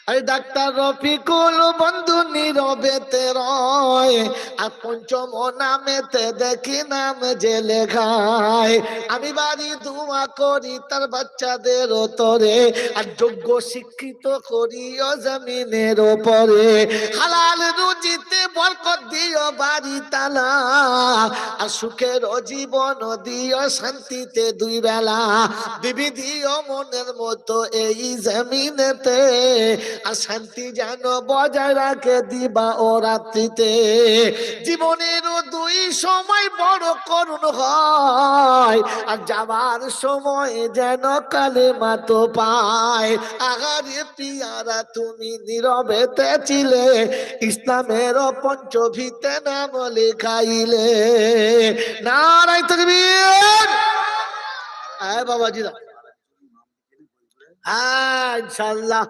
আরে ডাক্তার রফিকুল বন্ধু নীরবেতে রয়, আর পঞ্চম নামেতে দেখি নাম যে লেখায়। আমি বাড়ি দোয়া করি তার বাচ্চাদের তরে, আর যোগ্য শিক্ষিত করিও জমিনের ওপরে। হালাল রুজিতে বরকত দিও বাড়ি তালা, আর সুখের জীবন দিও শান্তিতে দুই বেলা। বিবি দিও মনের মতো এই জমিনেতে, আর শান্তি যেন বজায় রাখে দিবা ও রাত্রিতে। জীবনেরও দুই সময় বড় করুণ হয়, আর যাবার সময় যেন কালেমা তো পায়। আগারে পিয়ারা তুমি নীরবেতে ছিলে, ইসলামের পঞ্চভীতে নাম লেখাইলে। নারায়ে তাকবীর। আয় বাবাজিরা, হ্যাঁ ইনশাআল্লাহ।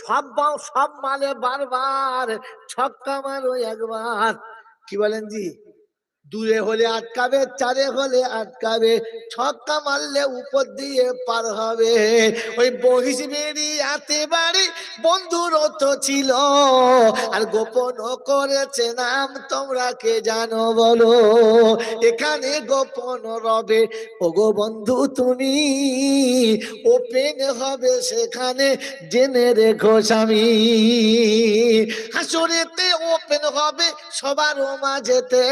সব মালে বারবার, ছক্কা মারো একবার। কি বলেন জি? দুয়ে হলে আটকাবে, চারে হলে আটকাবে, ছক্কা মারলে উপর দিয়ে পার হবে। ওই বহিস বেরিয়াতে বাড়ি বন্ধুর তো ছিল, আর গোপন করেছে নাম তোমরা কে জানো বলো। এখানে গোপন রবে ওগো বন্ধু তুমি, ওপেন হবে সেখানে জেনে রেখো স্বামী। হাসরেতে ওপেন হবে সবার মাঝেতে,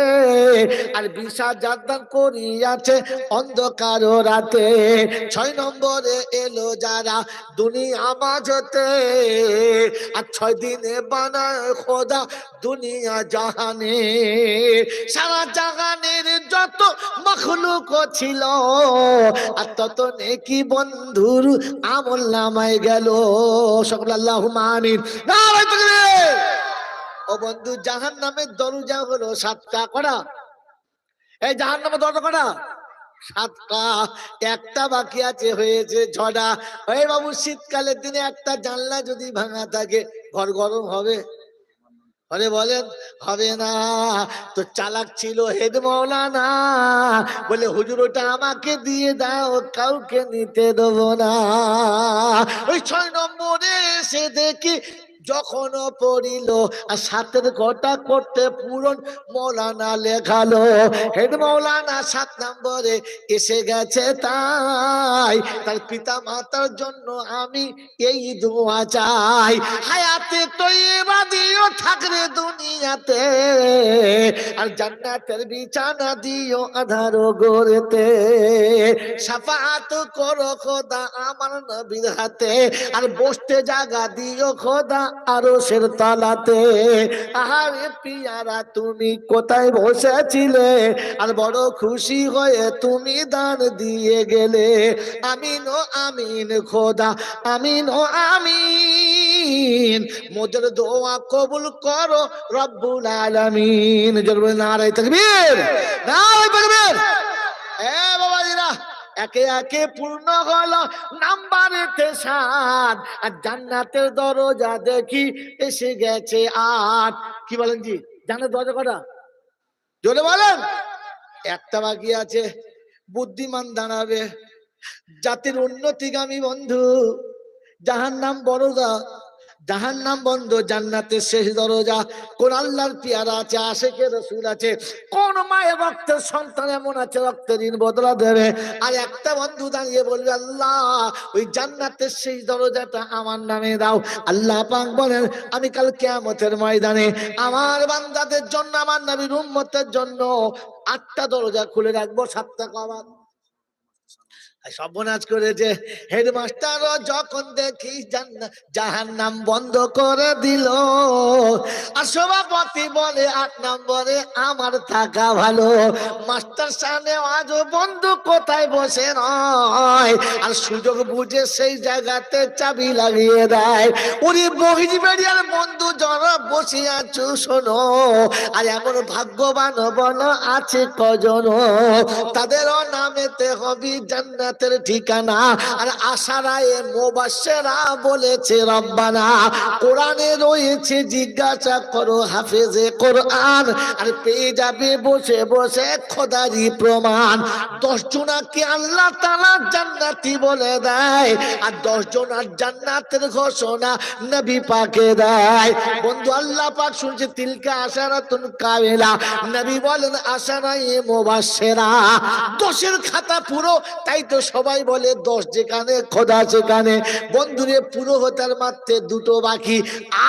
আর বিষা জাদান করিয়াছে অন্ধকার রাতে। 6 নম্বরে এলো যারা দুনিয়া মাঝেতে, আর 6 দিনে বানায় খোদা দুনিয়া জাহানে। সারা জাহানের যত মখলুক ছিল, আর তত নেকি বন্ধুর আমল নামায় গেল। সকল আল্লাহুম্মা আমিন। নারায়ে তাকবীর। ও বন্ধু, জাহান্নামের দরজা হলো 7টা। কটা? এই জাহান্নামের দরজা কটা? 7টা। একটা বাকি আছে, হয়েছে 6টা। এই বাবু, শীতকালের দিনে একটা জানলা যদি ভাঙা থাকে, ঘর গরম হবে? আরে বলেন, হবে না। তো চালাক ছিল হেড মাওলানা, বলে হুজুর ওটা আমাকে দিয়ে দাও, কাউকে নিতে দেবো না। ওই 6 নম্বরে এসে দেখি যখন পড়িল, আর 7 কটা করতে পূরণ মৌলানা লেখালো। হেড মৌলানা 7 নম্বরে এসে গেছে, তাই তার পিতা মাতার জন্য আমি এই দোয়া চাই। হায়াতে তৈবা দিও থাকরে দুনিয়াতে, আর জান্নাতের বিছানা দিও আধার গোরেতে। শাফাআত করো খোদা আমার নবীর হাতে, আর বসতে জায়গা দিও খোদা আরশের তলাতে। আহারে পিয়ারা তুমি কোথায় বসেছিলে, আর বড় খুশি হয়ে তুমি দান দিয়ে গেলে। আমিন ও আমিন খোদা, আমিন ও আমিন। মোদের দোয়া কবুল করো রব্বুল আলামিন। জোরে নারায়ে তাকবীর, নারায়ে তাকবীর। এ বাবাজিরা, একে একে পূর্ণ হলো নাম্বারেতে 7, আর জান্নাতের দরজা দেখি এসে গেছে 8। কি বলেন জি? জান্নাতের দরজা কটা? জোরে বলেন। একটা বাকি আছে। বুদ্ধিমান দাঁড়াবে, জাতির উন্নতিগামী বন্ধু। জাহান্নাম বড়দা, জাহান্নাম বন্ধ, জান্নাতের শেষ দরজা। কোন আল্লাহর পেয়ারা আছে, আশিকে রাসূল আছে, কোন মায়ের রক্তের সন্তান এমন আছে রক্তের ঋণ বদলা দেবে। আর একটা বন্ধু দাঁড়িয়ে বলবে, আল্লাহ ওই জান্নাতের শেষ দরজাটা আমার নামে দাও। আল্লাহ পাক বলেন, আমি কাল কিয়ামতের ময়দানে আমার বান্দাদের জন্য, আমার নবীর উম্মতের জন্য 8টা দরজা খুলে রাখবো। 7টা কবার সর্বনাশ করেছে। হেডমাস্টার যখন দেখি জাহান্নাম বন্ধ করে দিল, আর সভাপতি বলে 8 নম্বরে আমার থাকা ভালো। মাস্টার সামনে আজও বন্ধু কোথায় বসে নয়, আর সুযোগ বুঝে সেই জায়গাতে চাবি লাগিয়ে দেয়। উনি বহিজ বেরিয়ার বন্ধু যারা বসে আছো শোনো, আর এমন ভাগ্যবান বলো আছে কজন, তাদেরও নামেতে হবে জান্নাত জান্নাতের ঠিকানা। আর আশারায়ে মুবাশশিরা বলেছে রব্বানা, কোরআনে রয়েছে জিজ্ঞাসা করো হাফেজে কোরআন, আর পেয়ে যাবে বসে বসে খোদারি প্রমাণ। 10 জনাকে আল্লাহ তাআলা জান্নাতি বলে দেয়, আর 10 জনার জান্নাতের ঘোষণা নবী পাকে দেয়। বন্ধু আল্লাহ পাক শুনছে তিলকা আশারাতুন কামিলা, নবী বলেন আশারায়ে মুবাশশিরা, 10 খাতা পুরো। তাই তো সবাই বলে 10 যেখানে খোদা সেখানে। বন্ধুরে পুরো হতার মাত্র 2টো বাকি,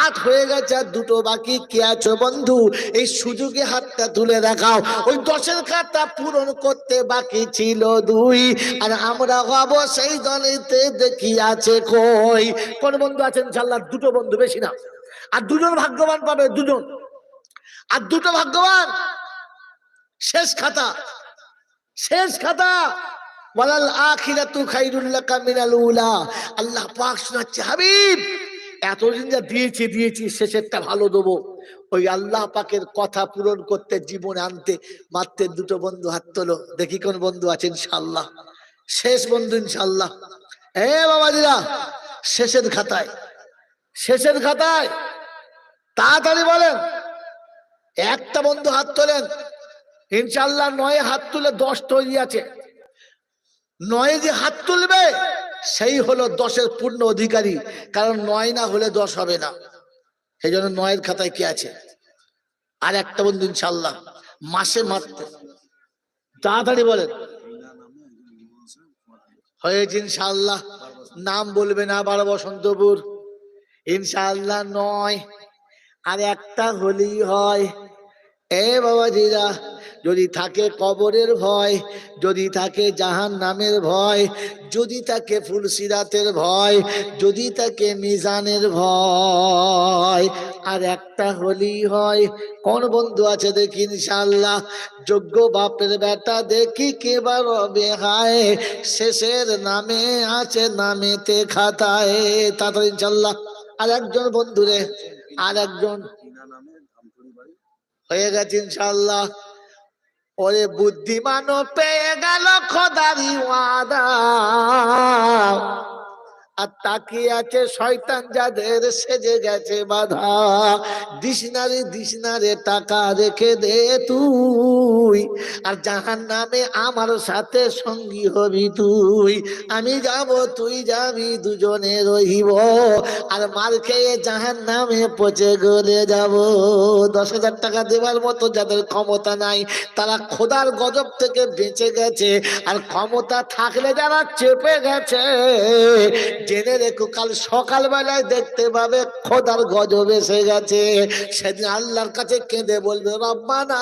8 হয়ে গেছে, আর 2টো বাকি। কে আছো বন্ধু এই সুযোগে হাতটা তুলে দেখাও। ওই 10 খাতা পূরণ করতে বাকি ছিল 2, আর আমরা হব সেই দলেতে দেখি আছে কই। কোন বন্ধু আছেন ইনশাআল্লাহ? 2টো বন্ধু, বেশি না। আর 2জন ভাগ্যবান পাবে, 2জন। আর 2টো ভাগ্যবান। শেষ খাতা, শেষ খাতা। ওয়ালাল আখিরাতু খায়রুল লাকা মিনাল উলা। আল্লাহ পাক শোনাচ্ছে, হাবিব এতদিন যা দিয়েছি শেষেরটা ভালো দেবো। ওই আল্লাহ পাকের কথা পূরণ করতে, জীবনে আনতে মাত্র 2টো বন্ধু হাত তোলো, দেখি কোন বন্ধু আছে ইনশাআল্লাহ। শেষ বন্ধু ইনশাআল্লাহ। বাবাজিরা, শেষের খাতায়, শেষের খাতায় তাড়াতাড়ি বলেন। একটা বন্ধু হাত তোলেন ইনশাআল্লাহ। 9 হাত তুলে 10 তৈরি আছে। 9 যে হাত তুলবে সেই হলো 10-এর পূর্ণ অধিকারী, কারণ 9 না হলে 10 হবে না। সেই জন্য 9-এর খাতায় কি আছে? আর একটা বন্ধু ইনশাআল্লাহ মাসে মাত্র, তাড়াতাড়ি বলেন। হয়েছে ইনশাআল্লাহ। নাম বলবে না, 12 বসন্তপুর ইনশাআল্লাহ 9। আর একটা হলেই হয়। বাবাজিরা, যদি থাকে কবরের ভয়, যদি থাকে জাহান্নামের ভয়, যদি থাকে ফুলসিরাতের ভয়, যদি থাকে মিজানের ভয়, আর একটা হলেই হয়। কোন বন্ধু আছে দেখি ইনশাআল্লাহ? যোগ্য বাপের বেটা দেখি কেবার রবে হায়, শেষের নামে আছে নামেতে খাতায়। তাড়াতাড়ি ইনশাআল্লাহ। আর একজন বন্ধুরে, আর একজন হয়ে গেছে ইনশাআল্লাহ। ওরে বুদ্ধিমানও পেয়ে গেল খোদারি ওয়াদা, আর তাকিয়ে আছে শয়তান যাদের সেজে গেছে বাধা। দিশনারে টাকা রেখে দে তুই, আর জাহান্নামে আমার সাথে সঙ্গী হবি তুই। আমি যাব তুই যাবি, দুজনে রহিব, আর মার খেয়ে জাহান্নামে পচে গলে যাব। 10,000 টাকা দেওয়ার মতো যাদের ক্ষমতা নাই, তারা খোদার গজব থেকে বেঁচে গেছে। আর ক্ষমতা থাকলে যারা চেপে গেছে, জেনে রেখো কাল সকালবেলায় দেখতে পাবে খোদার গজব এসে গেছে। সেদিন আল্লাহর কাছে কেঁদে বলবে, রব্বানা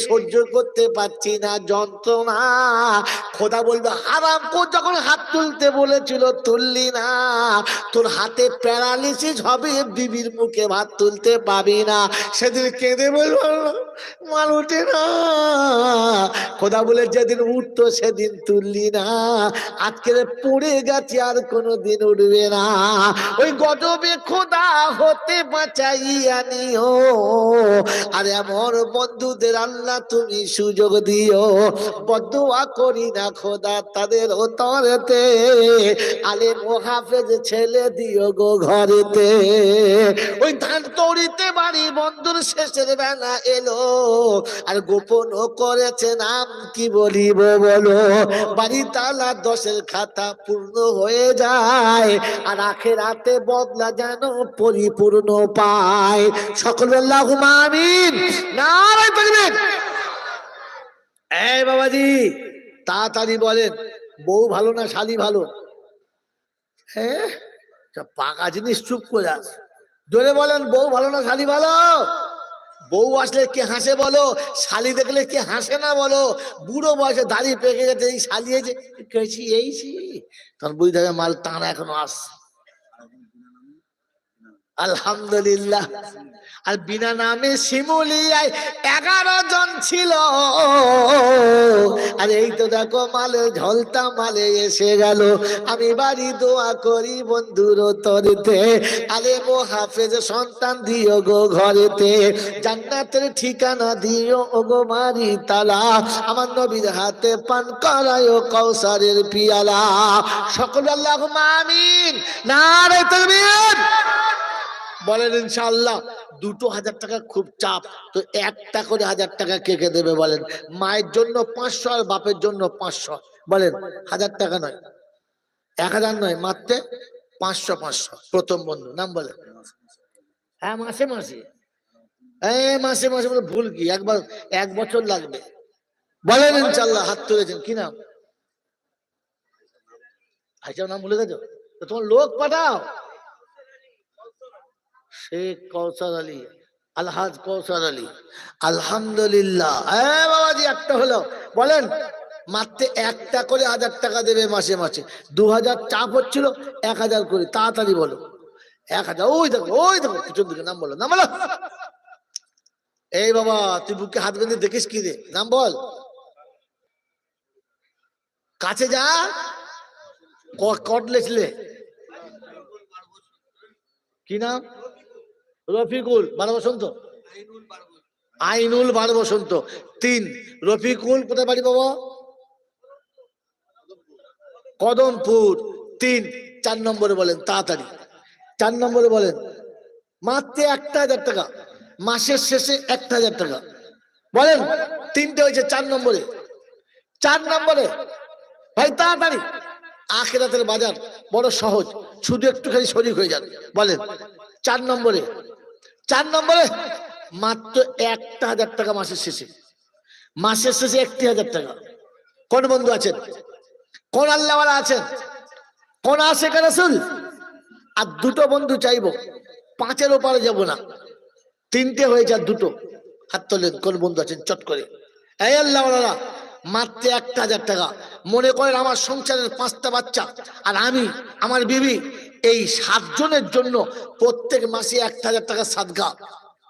সহ্য করতে পারছি না যন্ত্রণা। খোদা বলবে, হারাম কর, যখন হাত তুলতে বলেছিল তুললি না, তোর হাতে প্যারালিসিস হবে, বিবির মুখে ভাত তুলতে পাবি না। সেদিন কেঁদে বলবো, মাল উঠে না। খোদা বলে, যেদিন উঠতো সেদিন তুললি না, আজকে পড়ে গেছে, আর কোনোদিন উঠবে না। ওই গজবে খোদা হতে বাঁচাইয়া নিও, আর এমন বন্ধুদের আল্লাহ তুমি সুযোগ দিও। বদুয়া করি না খোদা তাদের ওতরেতে, আলেম ও হাফেজ ছেলে দিও গো ঘরেতে। ওই ধান তৌড়িতে বাড়ি বন্ধুর শেষের বেলা এলো, আর গোপন করেছে নাম কি বলিব বলো। বাড়ি তালা 10-এর খাতা পূর্ণ হয়ে যায়, আর আখিরাতে বদলা যেন পরিপূর্ণ পায়। সকলে আল্লাহুম্মা আমিন। নারায়ে তাকবীর। বাবাজি তাড়াতাড়ি বলেন, বউ ভালো না শালি ভালো? পাকা জিনিস চুপ করে আস। জোরে বলেন, বউ ভালো না শালি ভালো? বউ আসলে কে হাসে বলো? শালি দেখলে কে হাসে না বলো? বুড়ো বয়সে দাঁড়িয়ে পেকে গেছে, এই শালিয়েছে কেছি এইছি, তখন বুঝতে হবে মাল টানা এখনো আসছে। আলহামদুলিল্লাহ। আর বিনা নামে শিমুলিয়ায় 11 জন ছিল। আর এই তো দেখো মালে ঝলতা মালে এসে গেল। আমি বাড়ি দোয়া করি বন্ধুর তরিতে, আলেম ও হাফেজ সন্তান দিও গো ঘরেতে, জান্নাতের ঠিকানা দিও ও গো মারি তালা, আমার নবীর হাতে পান করায় কাউসারের পিয়ালা। সকল আল্লাহুম্মা আমিন। নারে তাকবীর। বলেন ইনশাআল্লাহ। 2,000 টাকা খুব চাপ, তো একটা করে 1000 টাকা কে কে দেবে বলেন? মায়ের জন্য 500 আর বাপের জন্য 500। বলেন 1000 টাকা নয়, 1000 নয়, মাত্র 500 500। প্রথম বন্ধু নাম বলেন। হ্যাঁ মাসে মাসে, মাসে মাসে বলে ভুল কি, একবার 1 বছর লাগবে। বলেন ইনশাআল্লাহ। হাত তুলেছেন, কি নাম? আচ্ছা নাম ভুলে গেছো তো, তোমার লোক পাঠাও। শেখ কৌসার আলী, আলহাজ কৌসার আলী। আলহামদুলিল্লাহ। বাবাজি একটা হলো। বলেন মাত্র একটা করে 1000 টাকা দেবে মাসে মাসে। 2000 চাপ হচ্ছিল, 1000 করে। তাড়াতাড়ি বলো। 1000। ওই দেখো, ওই দেখো পিছন দিকে। নাম বলো, নাম বলো। এই বাবা তুই বুকে হাত বেঁধে দেখিস কি রে? নাম বল। কাছে যা। কট লেখলে কি নাম? রফিকুল 12 বসন্ত। আইনুল 12 বসন্ত। 3 রফিকুল। কোথায় বাড়ি বাবা? কদমপুর। 3 4 নম্বরে বলেন তাড়াতাড়ি। 4 নম্বরে বলেন। মাত্র 1000 টাকা মাসের শেষে 1000 টাকা। বলেন 3টে হয়েছে 4 নম্বরে। 4 নম্বরে ভাই তাড়াতাড়ি। আখিরাতের বাজার বড় সহজ, শুধু একটুখানি শরীর হয়ে যান। বলেন 4 নম্বরে। 4 নম্বরে মাত্র 1000 টাকা মাসের শেষে। মাসের শেষে 1000 টাকা। কোন বন্ধু আছেন? কোন আল্লাহওয়ালা আছেন? কোন আশিক রাসূল? আর 2টো বন্ধু চাইবো, 5-এর ওপারে যাব না। 3টে হয়েছে আর 2টো। হাত তোলেন কোন বন্ধু আছেন চট করে। এই আল্লাহওয়ালা, মাত্র 1000 টাকা। মনে করেন আমার সংসারের 5টা বাচ্চা আর আমি, আমার বিবি, এই 7 জনের জন্য প্রত্যেক মাসে 1000 টাকা সাদকা।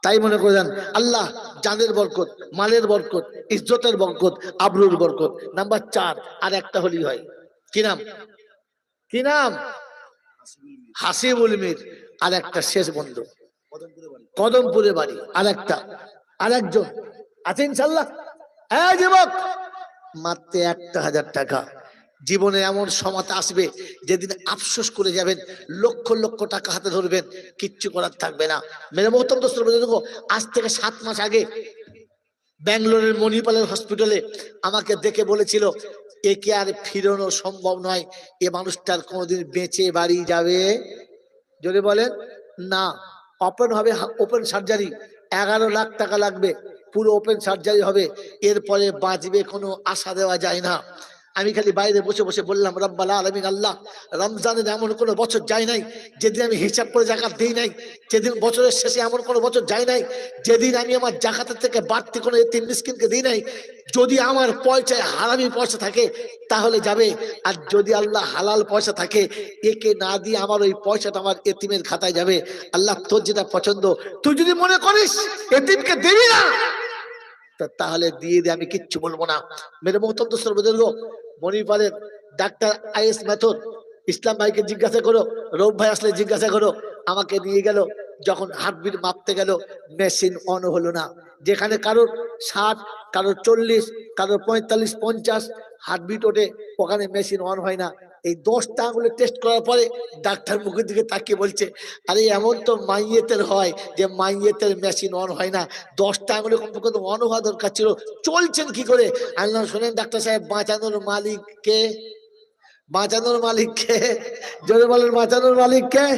তাই মনে করেন আল্লাহ জানের বরকত, মালের বরকত, ইজ্জতের বরকত, আবরুর বরকত। নাম্বার 4 আর একটা হলি হয়। কি নাম? কি নাম? হাসিবুল মির। আর একটা শেষ বন্ধু, কদমপুরে বাড়ি। আর একটা, আর একজন আছে ইনশাআল্লাহ। এই যুবক, মাত্র 1000 টাকা। জীবনে এমন সময় আসবে যেদিন আফসোস করে যাবেন, লক্ষ লক্ষ টাকা হাতে ধরবেন, কিচ্ছু করার থাকবে না। মেরে মোহতরম দোস্ত, আজ থেকে 7 মাস আগে ব্যাঙ্গালোরের মণিপালের হসপিটালে আমাকে দেখে বলেছিল, একে আর ফিরানো সম্ভব নয়, এ মানুষটার কোনোদিন বেঁচে বাড়ি যাবে? যদি বলেন না, ওপেন হবে, ওপেন সার্জারি, 11 লাখ টাকা লাগবে, পুরো ওপেন সার্জারি হবে, এরপরে বাঁচবে কোনো আশা দেওয়া যায় না। আমি খালি বাইরে বসে বসে বললাম, রব্বাল আলামিন, আল্লাহ, রমজানের এমন কোনো বছর যায় নাই যেদিন আমি হিসাব করে জাকাত দিই নাই, যেদিন বছরের শেষে এমন কোনো বছর যায় নাই যেদিন আমি আমার জাকাতের থেকে বাড়তি কোনো এতিম মিসকিনকে দিই নাই। যদি আমার পয়সায় হারামি পয়সা থাকে তাহলে যাবে, আর যদি আল্লাহ হালাল পয়সা থাকে, একে না দিয়ে আমার ওই পয়সাটা আমার এতিমের খাতায় যাবে। আল্লাহ তোর যেটা পছন্দ, তুই যদি মনে করিস এতিমকে দিবি না, তাহলে দিয়ে দে, আমি কিচ্ছু বলবো না। মেরে মোহতরম দোস্তর বুজুর্গ, মণিপালের ডাক্তার আইএস মেথর ইসলাম ভাইকে জিজ্ঞাসা করো, রৌফ ভাই আসলে জিজ্ঞাসা করো। আমাকে নিয়ে গেল, যখন হার্টবিট মাপতে গেল, মেশিন অন হলো না। যেখানে কারোর 60, কারোর 40, কারোর 45 50 হার্টবিট ওঠে, ওখানে মেশিন অন হয় না। এই 10টা আঙুলে টেস্ট করার পরে ডাক্তার মুখের দিকে তাকিয়ে বলছে, আরে এমন তো মাইয়েতের হয় যে মাইয়েতের মেশিন অন হয় না, 10টা আঙুলে কমপক্ষে অন হওয়া দরকার ছিল, চলছেন কি করে? আল্লাহ শোনেন ডাক্তার সাহেব, বাঁচানোর মালিক কে? বাঁচানোর মালিক কে? জোরে বলেন, বাঁচানোর মালিক কে?